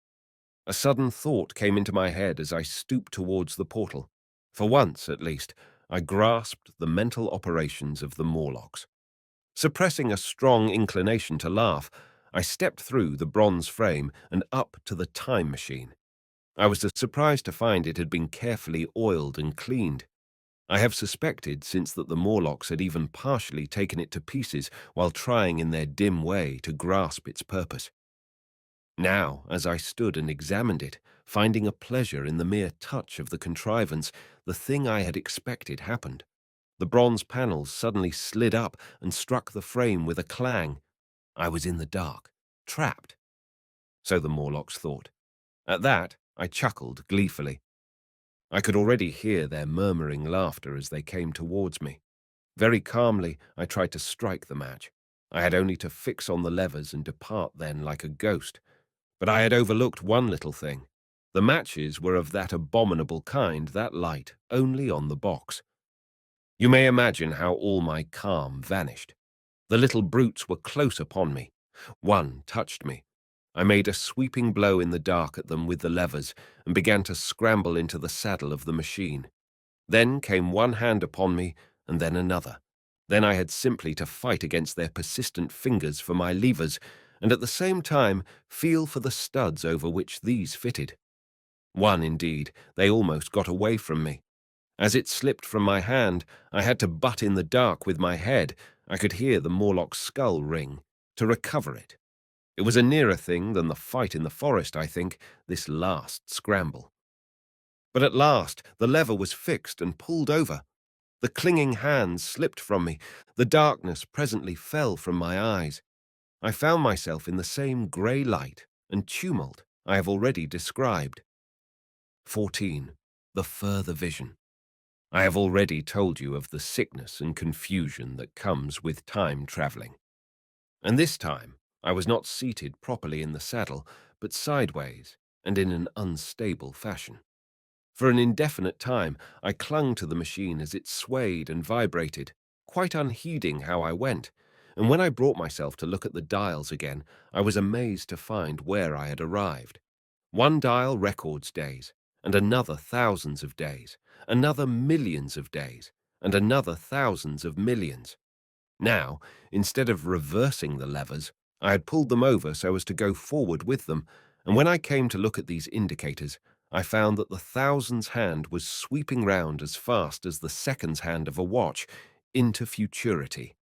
A sudden thought came into my head as I stooped towards the portal. For once, at least, I grasped the mental operations of the Morlocks. Suppressing a strong inclination to laugh, I stepped through the bronze frame and up to the time machine. I was surprised to find it had been carefully oiled and cleaned. I have suspected since that the Morlocks had even partially taken it to pieces while trying in their dim way to grasp its purpose. Now, as I stood and examined it, finding a pleasure in the mere touch of the contrivance, the thing I had expected happened. The bronze panels suddenly slid up and struck the frame with a clang. I was in the dark, trapped. So the Morlocks thought. At that, I chuckled gleefully. I could already hear their murmuring laughter as they came towards me. Very calmly, I tried to strike the match. I had only to fix on the levers and depart then like a ghost. But I had overlooked one little thing. The matches were of that abominable kind that light only on the box. You may imagine how all my calm vanished. The little brutes were close upon me. One touched me. I made a sweeping blow in the dark at them with the levers and began to scramble into the saddle of the machine. Then came one hand upon me, and then another. Then I had simply to fight against their persistent fingers for my levers, and at the same time feel for the studs over which these fitted. One, indeed, they almost got away from me. As it slipped from my hand, I had to butt in the dark with my head. I could hear the Morlock's skull ring, to recover it. It was a nearer thing than the fight in the forest, I think, this last scramble. But at last the lever was fixed and pulled over. The clinging hands slipped from me. The darkness presently fell from my eyes. I found myself in the same grey light and tumult I have already described. 14. The further vision. I have already told you of the sickness and confusion that comes with time travelling. And this time I was not seated properly in the saddle, but sideways and in an unstable fashion. For an indefinite time I clung to the machine as it swayed and vibrated, quite unheeding how I went, and when I brought myself to look at the dials again, I was amazed to find where I had arrived. One dial records days, and another thousands of days, another millions of days, and another thousands of millions. Now, instead of reversing the levers, I had pulled them over so as to go forward with them, and when I came to look at these indicators, I found that the thousands hand was sweeping round as fast as the seconds hand of a watch into futurity.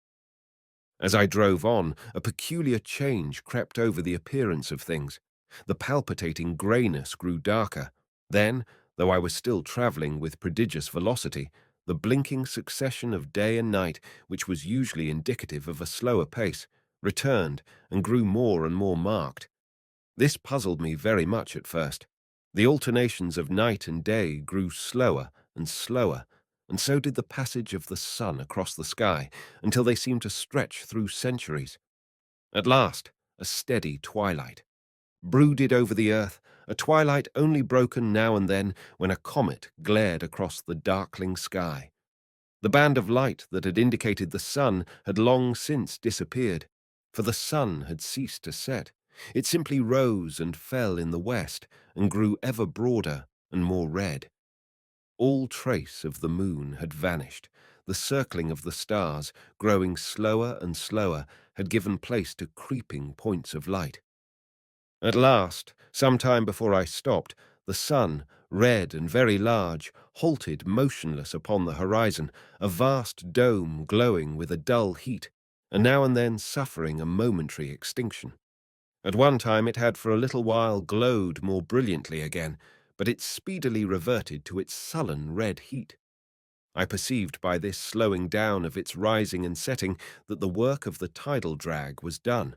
As I drove on, a peculiar change crept over the appearance of things. The palpitating greyness grew darker. Then, though I was still travelling with prodigious velocity, the blinking succession of day and night, which was usually indicative of a slower pace, returned and grew more and more marked. This puzzled me very much at first. The alternations of night and day grew slower and slower, and so did the passage of the sun across the sky, until they seemed to stretch through centuries. At last, a steady twilight brooded over the earth, a twilight only broken now and then when a comet glared across the darkling sky. The band of light that had indicated the sun had long since disappeared, for the sun had ceased to set. It simply rose and fell in the west and grew ever broader and more red. All trace of the moon had vanished. The circling of the stars, growing slower and slower, had given place to creeping points of light. At last, some time before I stopped, the sun, red and very large, halted motionless upon the horizon, a vast dome glowing with a dull heat, and now and then suffering a momentary extinction. At one time it had for a little while glowed more brilliantly again, but it speedily reverted to its sullen red heat. I perceived by this slowing down of its rising and setting that the work of the tidal drag was done.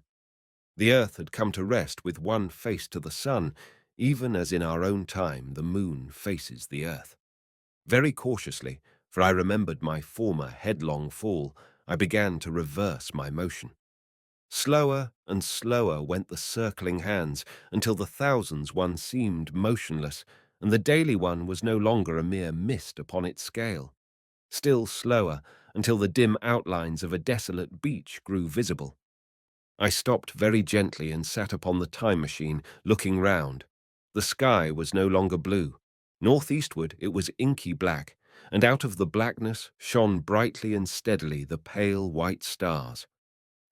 The earth had come to rest with one face to the sun, even as in our own time the moon faces the earth. Very cautiously, for I remembered my former headlong fall, I began to reverse my motion. Slower and slower went the circling hands, until the thousands one seemed motionless, and the daily one was no longer a mere mist upon its scale. Still slower, until the dim outlines of a desolate beach grew visible. I stopped very gently and sat upon the time machine, looking round. The sky was no longer blue. Northeastward it was inky black, and out of the blackness shone brightly and steadily the pale white stars.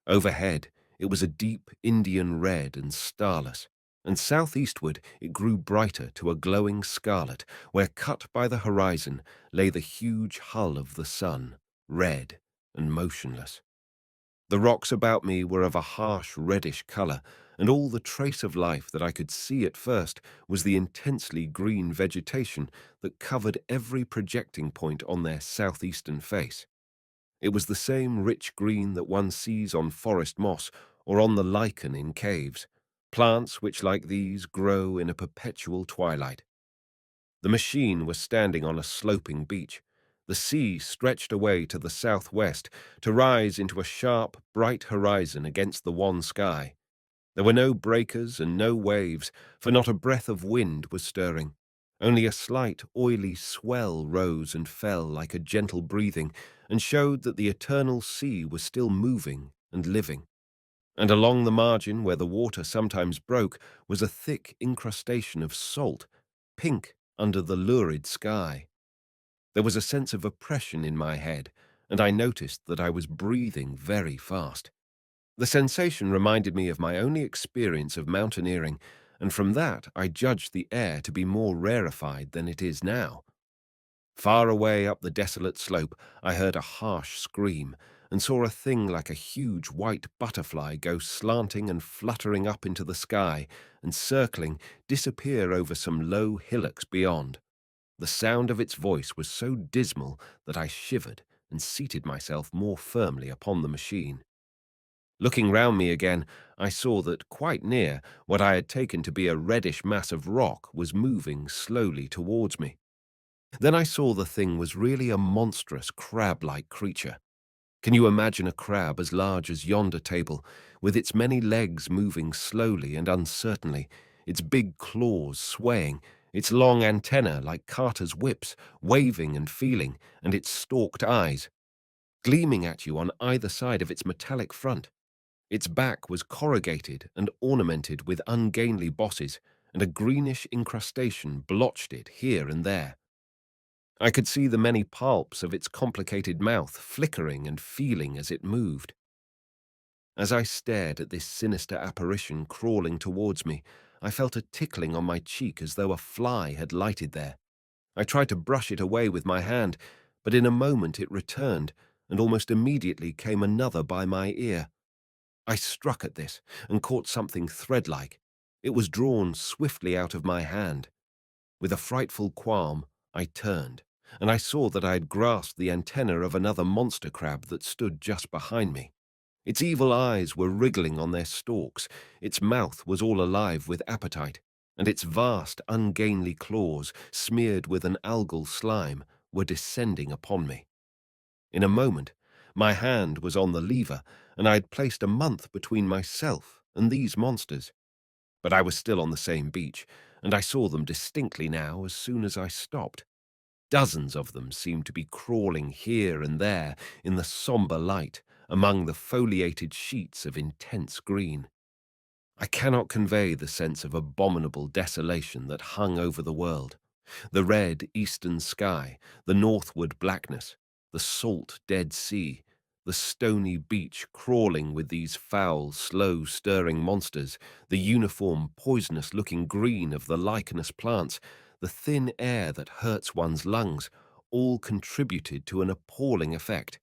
Overhead it was a deep Indian red and starless, and southeastward it grew brighter to a glowing scarlet, where cut by the horizon lay the huge hull of the sun, red and motionless. The rocks about me were of a harsh reddish colour, and all the trace of life that I could see at first was the intensely green vegetation that covered every projecting point on their southeastern face. It was the same rich green that one sees on forest moss or on the lichen in caves, plants which like these grow in a perpetual twilight. The machine was standing on a sloping beach. The sea stretched away to the southwest to rise into a sharp, bright horizon against the wan sky. There were no breakers and no waves, for not a breath of wind was stirring. Only a slight, oily swell rose and fell like a gentle breathing, and showed that the eternal sea was still moving and living. And along the margin, where the water sometimes broke, was a thick incrustation of salt, pink under the lurid sky. There was a sense of oppression in my head, and I noticed that I was breathing very fast. The sensation reminded me of my only experience of mountaineering, and from that I judged the air to be more rarefied than it is now. Far away up the desolate slope, I heard a harsh scream and saw a thing like a huge white butterfly go slanting and fluttering up into the sky and circling, disappear over some low hillocks beyond. The sound of its voice was so dismal that I shivered and seated myself more firmly upon the machine. Looking round me again, I saw that quite near, what I had taken to be a reddish mass of rock was moving slowly towards me. Then I saw the thing was really a monstrous crab-like creature. Can you imagine a crab as large as yonder table, with its many legs moving slowly and uncertainly, its big claws swaying, its long antennae like carters' whips, waving and feeling, and its stalked eyes, gleaming at you on either side of its metallic front? Its back was corrugated and ornamented with ungainly bosses, and a greenish incrustation blotched it here and there. I could see the many palps of its complicated mouth flickering and feeling as it moved. As I stared at this sinister apparition crawling towards me, I felt a tickling on my cheek as though a fly had lighted there. I tried to brush it away with my hand, but in a moment it returned, and almost immediately came another by my ear. I struck at this and caught something thread-like. It was drawn swiftly out of my hand. With a frightful qualm, I turned, and I saw that I had grasped the antenna of another monster crab that stood just behind me. Its evil eyes were wriggling on their stalks, its mouth was all alive with appetite, and its vast, ungainly claws, smeared with an algal slime, were descending upon me. In a moment, my hand was on the lever, and I had placed a month between myself and these monsters. But I was still on the same beach, and I saw them distinctly now as soon as I stopped. Dozens of them seemed to be crawling here and there in the sombre light, among the foliated sheets of intense green. I cannot convey the sense of abominable desolation that hung over the world. The red eastern sky, the northward blackness, the salt Dead Sea, the stony beach crawling with these foul, slow-stirring monsters, the uniform, poisonous-looking green of the lichenous plants, the thin air that hurts one's lungs, all contributed to an appalling effect.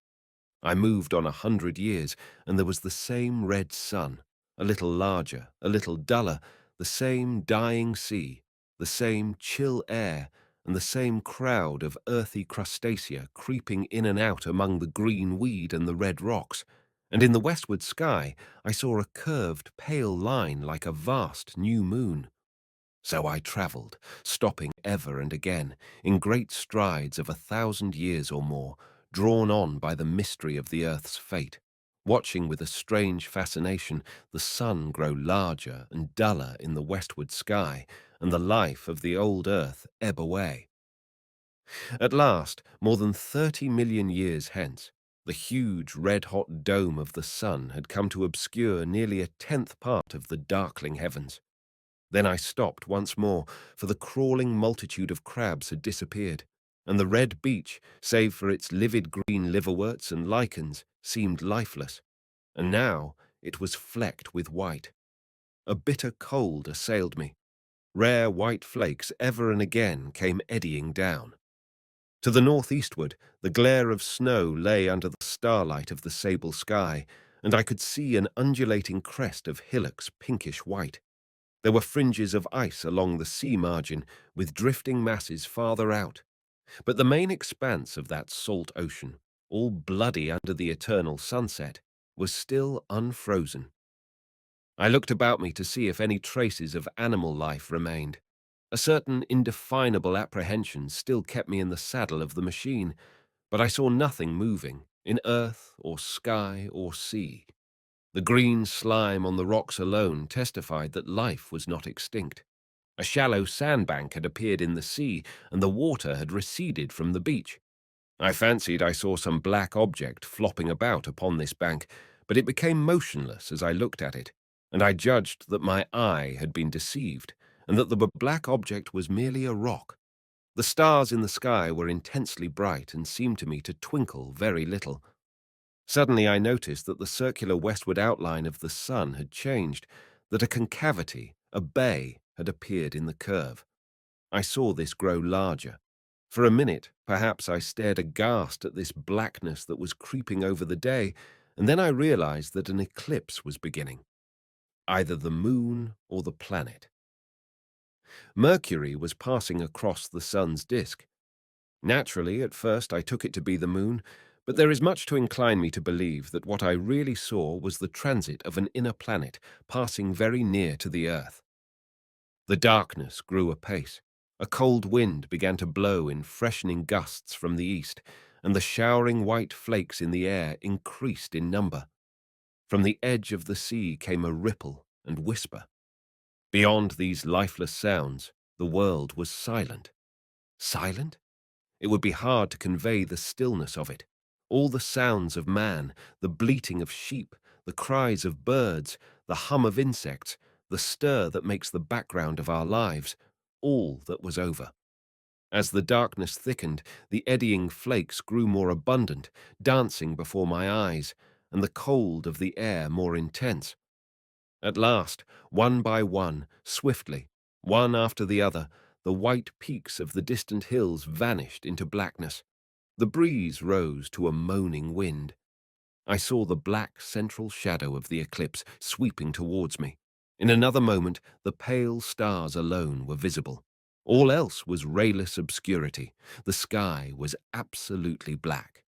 I moved on 100 years, and there was the same red sun, a little larger, a little duller, the same dying sea, the same chill air, and the same crowd of earthy crustacea creeping in and out among the green weed and the red rocks. And in the westward sky I saw a curved, pale line like a vast new moon. So I travelled, stopping ever and again, in great strides of 1,000 years or more, drawn on by the mystery of the earth's fate, watching with a strange fascination the sun grow larger and duller in the westward sky, and the life of the old earth ebb away. At last, more than 30 million years hence, the huge red-hot dome of the sun had come to obscure nearly a tenth part of the darkling heavens. Then I stopped once more, for the crawling multitude of crabs had disappeared, and the red beach, save for its livid green liverworts and lichens, seemed lifeless, and now it was flecked with white. A bitter cold assailed me. Rare white flakes ever and again came eddying down. To the northeastward, the glare of snow lay under the starlight of the sable sky, and I could see an undulating crest of hillocks pinkish white. There were fringes of ice along the sea margin, with drifting masses farther out. But the main expanse of that salt ocean, all bloody under the eternal sunset, was still unfrozen. I looked about me to see if any traces of animal life remained. A certain indefinable apprehension still kept me in the saddle of the machine, but I saw nothing moving, in earth or sky or sea. The green slime on the rocks alone testified that life was not extinct. A shallow sandbank had appeared in the sea, and the water had receded from the beach. I fancied I saw some black object flopping about upon this bank, but it became motionless as I looked at it, and I judged that my eye had been deceived, and that the black object was merely a rock. The stars in the sky were intensely bright and seemed to me to twinkle very little. Suddenly I noticed that the circular westward outline of the sun had changed, that a concavity, a bay, had appeared in the curve. I saw this grow larger. For a minute, perhaps, I stared aghast at this blackness that was creeping over the day, and then I realized that an eclipse was beginning, either the moon or the planet. Mercury was passing across the sun's disk. Naturally, at first I took it to be the moon, but there is much to incline me to believe that what I really saw was the transit of an inner planet passing very near to the Earth. The darkness grew apace. A cold wind began to blow in freshening gusts from the east, and the showering white flakes in the air increased in number. From the edge of the sea came a ripple and whisper. Beyond these lifeless sounds, the world was silent. Silent? It would be hard to convey the stillness of it. All the sounds of man, the bleating of sheep, the cries of birds, the hum of insects, the stir that makes the background of our lives, all that was over. As the darkness thickened, the eddying flakes grew more abundant, dancing before my eyes, and the cold of the air more intense. At last, one by one, swiftly, one after the other, the white peaks of the distant hills vanished into blackness. The breeze rose to a moaning wind. I saw the black central shadow of the eclipse sweeping towards me. In another moment, the pale stars alone were visible. All else was rayless obscurity. The sky was absolutely black.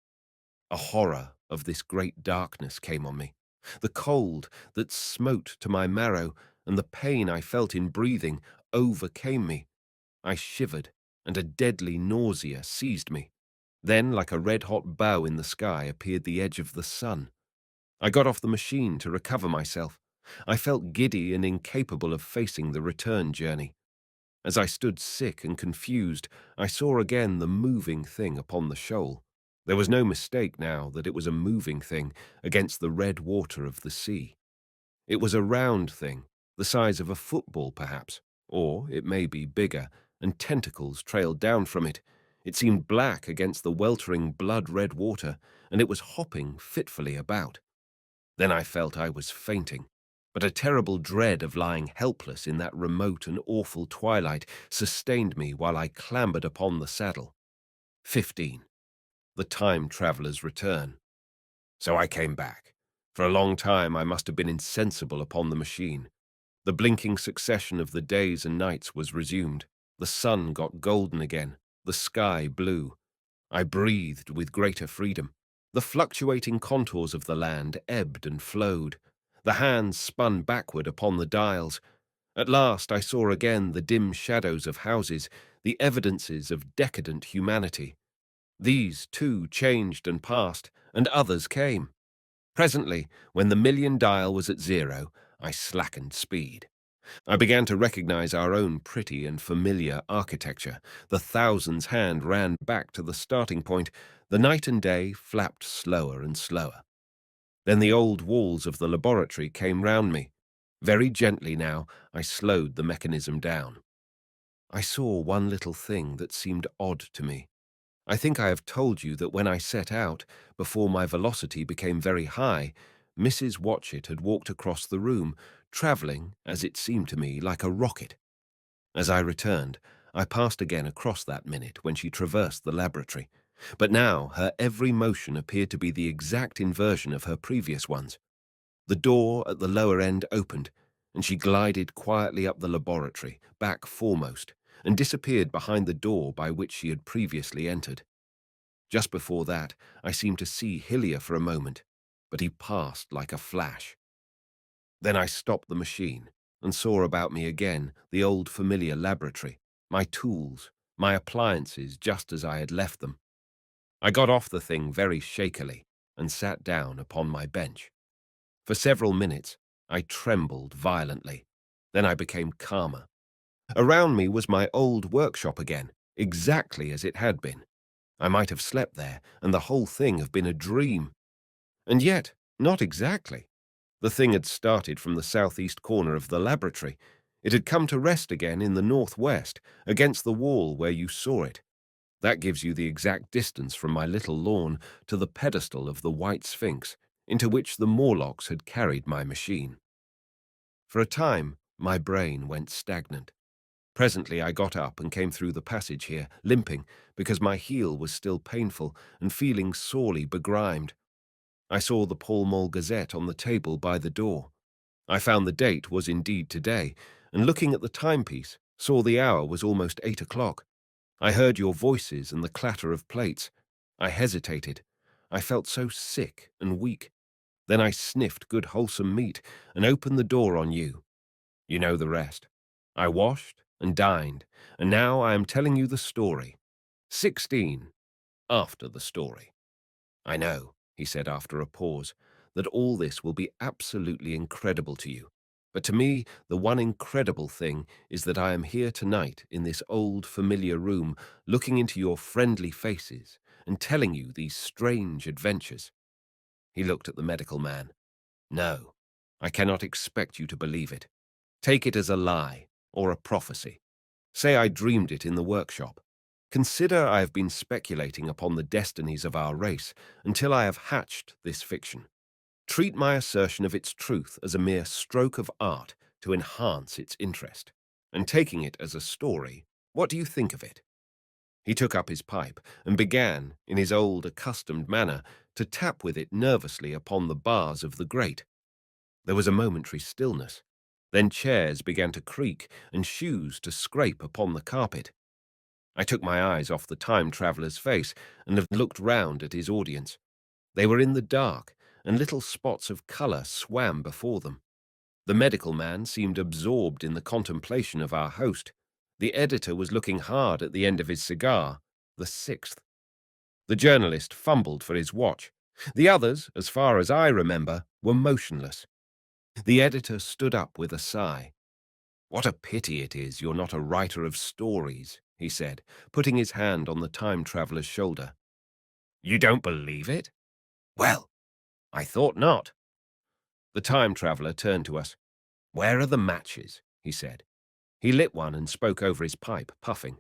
A horror of this great darkness came on me. The cold that smote to my marrow and the pain I felt in breathing overcame me. I shivered, and a deadly nausea seized me. Then, like a red-hot bow in the sky, appeared the edge of the sun. I got off the machine to recover myself. I felt giddy and incapable of facing the return journey. As I stood sick and confused, I saw again the moving thing upon the shoal. There was no mistake now that it was a moving thing against the red water of the sea. It was a round thing, the size of a football perhaps, or it may be bigger, and tentacles trailed down from it. It seemed black against the weltering blood-red water, and it was hopping fitfully about. Then I felt I was fainting, but a terrible dread of lying helpless in that remote and awful twilight sustained me while I clambered upon the saddle. 15. The time traveller's return. So I came back. For a long time I must have been insensible upon the machine. The blinking succession of the days and nights was resumed. The sun got golden again. The sky blue. I breathed with greater freedom. The fluctuating contours of the land ebbed and flowed. The hands spun backward upon the dials. At last I saw again the dim shadows of houses, the evidences of decadent humanity. These, too, changed and passed, and others came. Presently, when the million dial was at 0, I slackened speed. I began to recognize our own pretty and familiar architecture. The thousands' hand ran back to the starting point. The night and day flapped slower and slower. Then the old walls of the laboratory came round me. Very gently now, I slowed the mechanism down. I saw one little thing that seemed odd to me. I think I have told you that when I set out, before my velocity became very high, Mrs. Watchett had walked across the room, travelling, as it seemed to me, like a rocket. As I returned, I passed again across that minute when she traversed the laboratory, but now her every motion appeared to be the exact inversion of her previous ones. The door at the lower end opened, and she glided quietly up the laboratory, back foremost, and disappeared behind the door by which she had previously entered. Just before that, I seemed to see Hillier for a moment, but he passed like a flash. Then I stopped the machine and saw about me again the old familiar laboratory, my tools, my appliances just as I had left them. I got off the thing very shakily and sat down upon my bench. For several minutes, I trembled violently. Then I became calmer. Around me was my old workshop again, exactly as it had been. I might have slept there, and the whole thing have been a dream. And yet, not exactly. The thing had started from the southeast corner of the laboratory. It had come to rest again in the northwest, against the wall where you saw it. That gives you the exact distance from my little lawn to the pedestal of the White Sphinx, into which the Morlocks had carried my machine. For a time, my brain went stagnant. Presently I got up and came through the passage here, limping, because my heel was still painful and feeling sorely begrimed. I saw the Pall Mall Gazette on the table by the door. I found the date was indeed today, and looking at the timepiece, saw the hour was almost 8 o'clock. I heard your voices and the clatter of plates. I hesitated. I felt so sick and weak. Then I sniffed good wholesome meat and opened the door on you. You know the rest. I washed and dined, and now I am telling you the story. 16 after the story. I know, he said after a pause, that all this will be absolutely incredible to you. But to me, the one incredible thing is that I am here tonight in this old familiar room, looking into your friendly faces and telling you these strange adventures. He looked at the medical man. No, I cannot expect you to believe it. Take it as a lie or a prophecy. Say I dreamed it in the workshop. Consider I have been speculating upon the destinies of our race until I have hatched this fiction. Treat my assertion of its truth as a mere stroke of art to enhance its interest. And taking it as a story, what do you think of it? He took up his pipe and began, in his old accustomed manner, to tap with it nervously upon the bars of the grate. There was a momentary stillness. Then chairs began to creak and shoes to scrape upon the carpet. I took my eyes off the time-traveller's face and looked round at his audience. They were in the dark, and little spots of colour swam before them. The medical man seemed absorbed in the contemplation of our host. The editor was looking hard at the end of his cigar, the sixth. The journalist fumbled for his watch. The others, as far as I remember, were motionless. The editor stood up with a sigh. "What a pity it is you're not a writer of stories," he said, putting his hand on the time-traveller's shoulder. "You don't believe it? Well, I thought not." The time-traveller turned to us. "Where are the matches?" he said. He lit one and spoke over his pipe, puffing.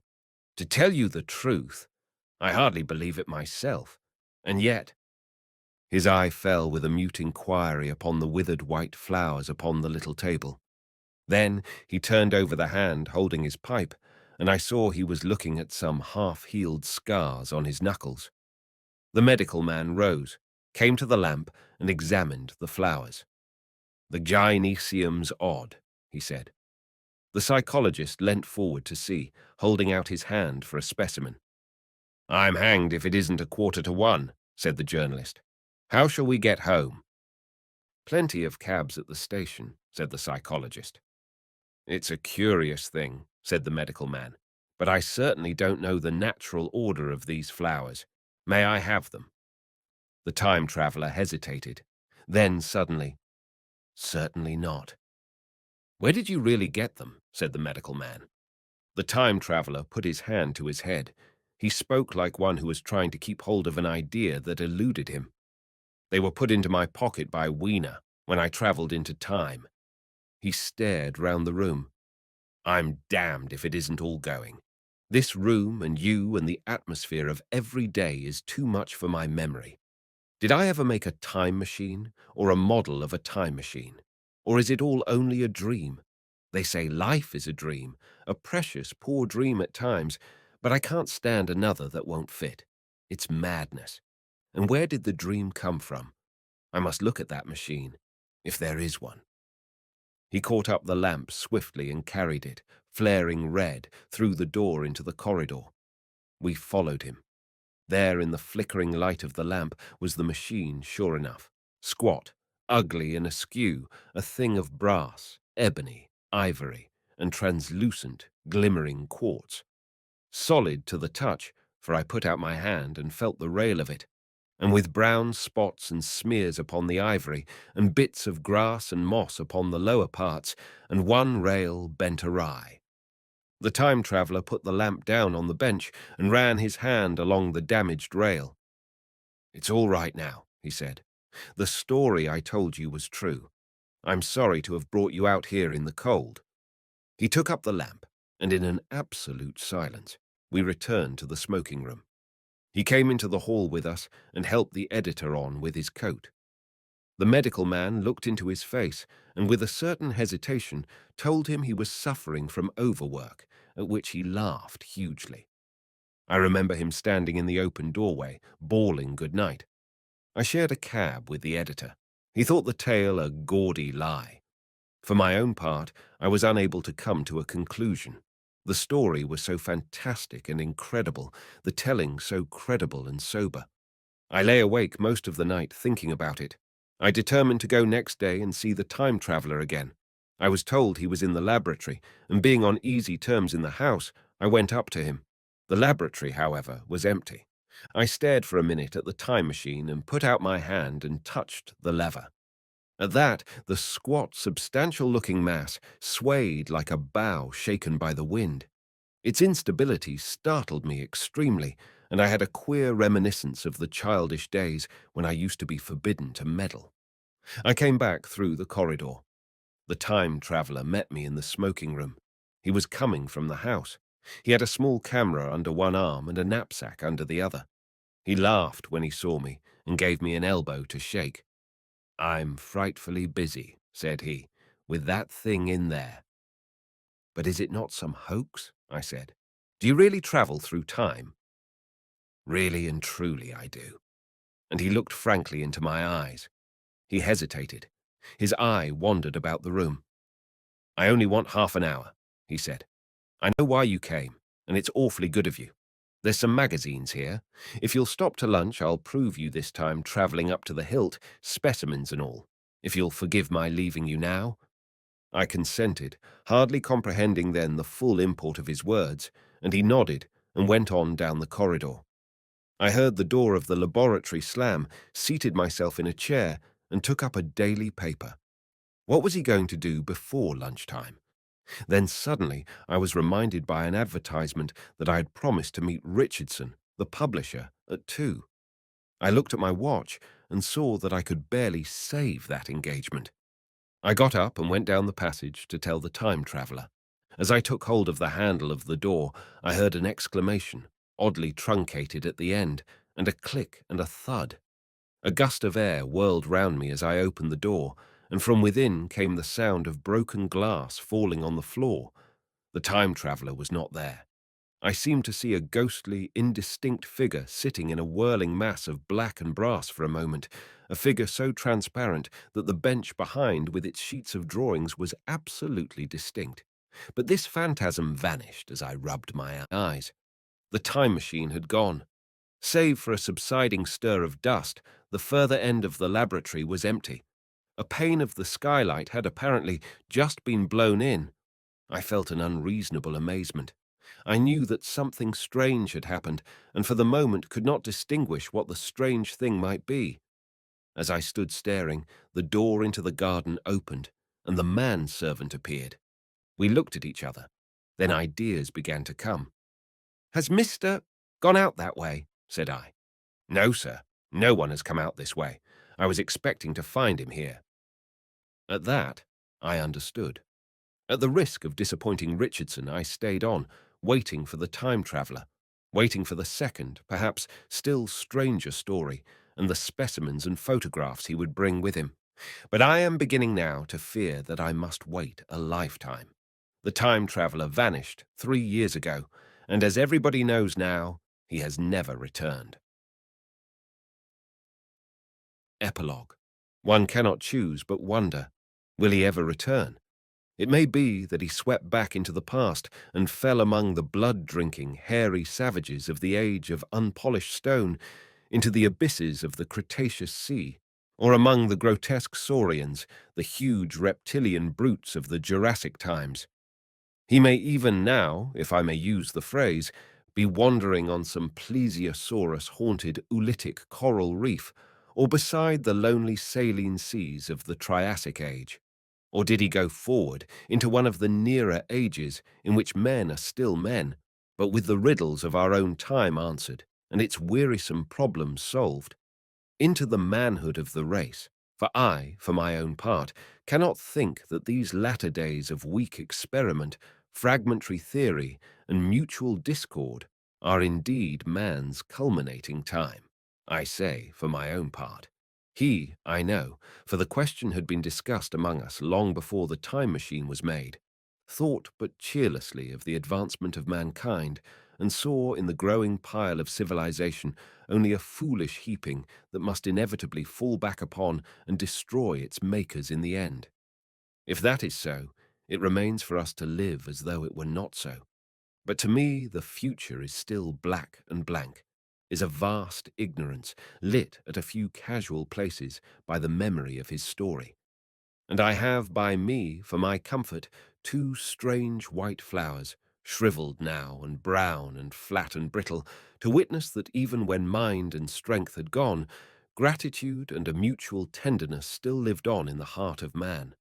"To tell you the truth, I hardly believe it myself. And yet—" His eye fell with a mute inquiry upon the withered white flowers upon the little table. Then he turned over the hand holding his pipe, and I saw he was looking at some half-healed scars on his knuckles. The medical man rose, came to the lamp, and examined the flowers. "The gynoecium's odd," he said. The psychologist leant forward to see, holding out his hand for a specimen. "I'm hanged if it isn't 1:15, said the journalist. "How shall we get home?" "Plenty of cabs at the station," said the psychologist. "It's a curious thing," said the medical man, "but I certainly don't know the natural order of these flowers. May I have them?" The time-traveller hesitated. Then suddenly, "Certainly not." "Where did you really get them?" said the medical man. The time-traveller put his hand to his head. He spoke like one who was trying to keep hold of an idea that eluded him. "They were put into my pocket by Wiener when I travelled into time." He stared round the room. "I'm damned if it isn't all going. This room and you and the atmosphere of every day is too much for my memory. Did I ever make a time machine or a model of a time machine? Or is it all only a dream? They say life is a dream, a precious, poor dream at times, but I can't stand another that won't fit. It's madness. And where did the dream come from? I must look at that machine, if there is one." He caught up the lamp swiftly and carried it, flaring red, through the door into the corridor. We followed him. There in the flickering light of the lamp was the machine, sure enough. Squat, ugly and askew, a thing of brass, ebony, ivory, and translucent, glimmering quartz. Solid to the touch, for I put out my hand and felt the rail of it. and with brown spots and smears upon the ivory, and bits of grass and moss upon the lower parts, and one rail bent awry. The time traveller put the lamp down on the bench and ran his hand along the damaged rail. "It's all right now," he said. "The story I told you was true. I'm sorry to have brought you out here in the cold." He took up the lamp, and in an absolute silence, we returned to the smoking room. He came into the hall with us and helped the editor on with his coat. The medical man looked into his face and with a certain hesitation told him he was suffering from overwork, at which he laughed hugely. I remember him standing in the open doorway, bawling good night. I shared a cab with the editor. He thought the tale a gaudy lie. For my own part, I was unable to come to a conclusion. The story was so fantastic and incredible, the telling so credible and sober. I lay awake most of the night thinking about it. I determined to go next day and see the time traveller again. I was told he was in the laboratory, and being on easy terms in the house, I went up to him. The laboratory, however, was empty. I stared for a minute at the time machine and put out my hand and touched the lever. At that, the squat, substantial-looking mass swayed like a bough shaken by the wind. Its instability startled me extremely, and I had a queer reminiscence of the childish days when I used to be forbidden to meddle. I came back through the corridor. The time traveller met me in the smoking room. He was coming from the house. He had a small camera under one arm and a knapsack under the other. He laughed when he saw me and gave me an elbow to shake. "I'm frightfully busy," said he, "with that thing in there." "But is it not some hoax?" I said. "Do you really travel through time?" "Really and truly I do." And he looked frankly into my eyes. He hesitated. His eye wandered about the room. "I only want half an hour," he said. "I know why you came, and it's awfully good of you. There's some magazines here. If you'll stop to lunch, I'll prove you this time travelling up to the hilt, specimens and all. If you'll forgive my leaving you now." I consented, hardly comprehending then the full import of his words, and he nodded and went on down the corridor. I heard the door of the laboratory slam, seated myself in a chair, and took up a daily paper. What was he going to do before lunchtime? Then suddenly I was reminded by an advertisement that I had promised to meet Richardson, the publisher, at 2. I looked at my watch and saw that I could barely save that engagement. I got up and went down the passage to tell the time traveller. As I took hold of the handle of the door, I heard an exclamation, oddly truncated at the end, and a click and a thud. A gust of air whirled round me as I opened the door, and from within came the sound of broken glass falling on the floor. The time traveller was not there. I seemed to see a ghostly, indistinct figure sitting in a whirling mass of black and brass for a moment, a figure so transparent that the bench behind with its sheets of drawings was absolutely distinct. But this phantasm vanished as I rubbed my eyes. The time machine had gone. Save for a subsiding stir of dust, the further end of the laboratory was empty. A pane of the skylight had apparently just been blown in. I felt an unreasonable amazement. I knew that something strange had happened, and for the moment could not distinguish what the strange thing might be. As I stood staring, the door into the garden opened, and the manservant appeared. We looked at each other. Then ideas began to come. "Has Mr. gone out that way?" said I. "No, sir. No one has come out this way. I was expecting to find him here." At that, I understood. At the risk of disappointing Richardson, I stayed on, waiting for the time traveller, waiting for the second, perhaps still stranger story, and the specimens and photographs he would bring with him. But I am beginning now to fear that I must wait a lifetime. The time traveller vanished 3 years ago, and as everybody knows now, he has never returned. Epilogue. One cannot choose but wonder, will he ever return? It may be that he swept back into the past and fell among the blood-drinking, hairy savages of the age of unpolished stone, into the abysses of the Cretaceous Sea, or among the grotesque saurians, the huge reptilian brutes of the Jurassic times. He may even now, if I may use the phrase, be wandering on some plesiosaurus-haunted oolitic coral reef, or beside the lonely saline seas of the Triassic Age? Or did he go forward into one of the nearer ages in which men are still men, but with the riddles of our own time answered and its wearisome problems solved? Into the manhood of the race, for I, for my own part, cannot think that these latter days of weak experiment, fragmentary theory, and mutual discord are indeed man's culminating time. I say, for my own part. He, I know, for the question had been discussed among us long before the time machine was made, thought but cheerlessly of the advancement of mankind, and saw in the growing pile of civilization only a foolish heaping that must inevitably fall back upon and destroy its makers in the end. If that is so, it remains for us to live as though it were not so. But to me the future is still black and blank, is a vast ignorance, lit at a few casual places by the memory of his story. And I have by me, for my comfort, two strange white flowers, shriveled now and brown and flat and brittle, to witness that even when mind and strength had gone, gratitude and a mutual tenderness still lived on in the heart of man.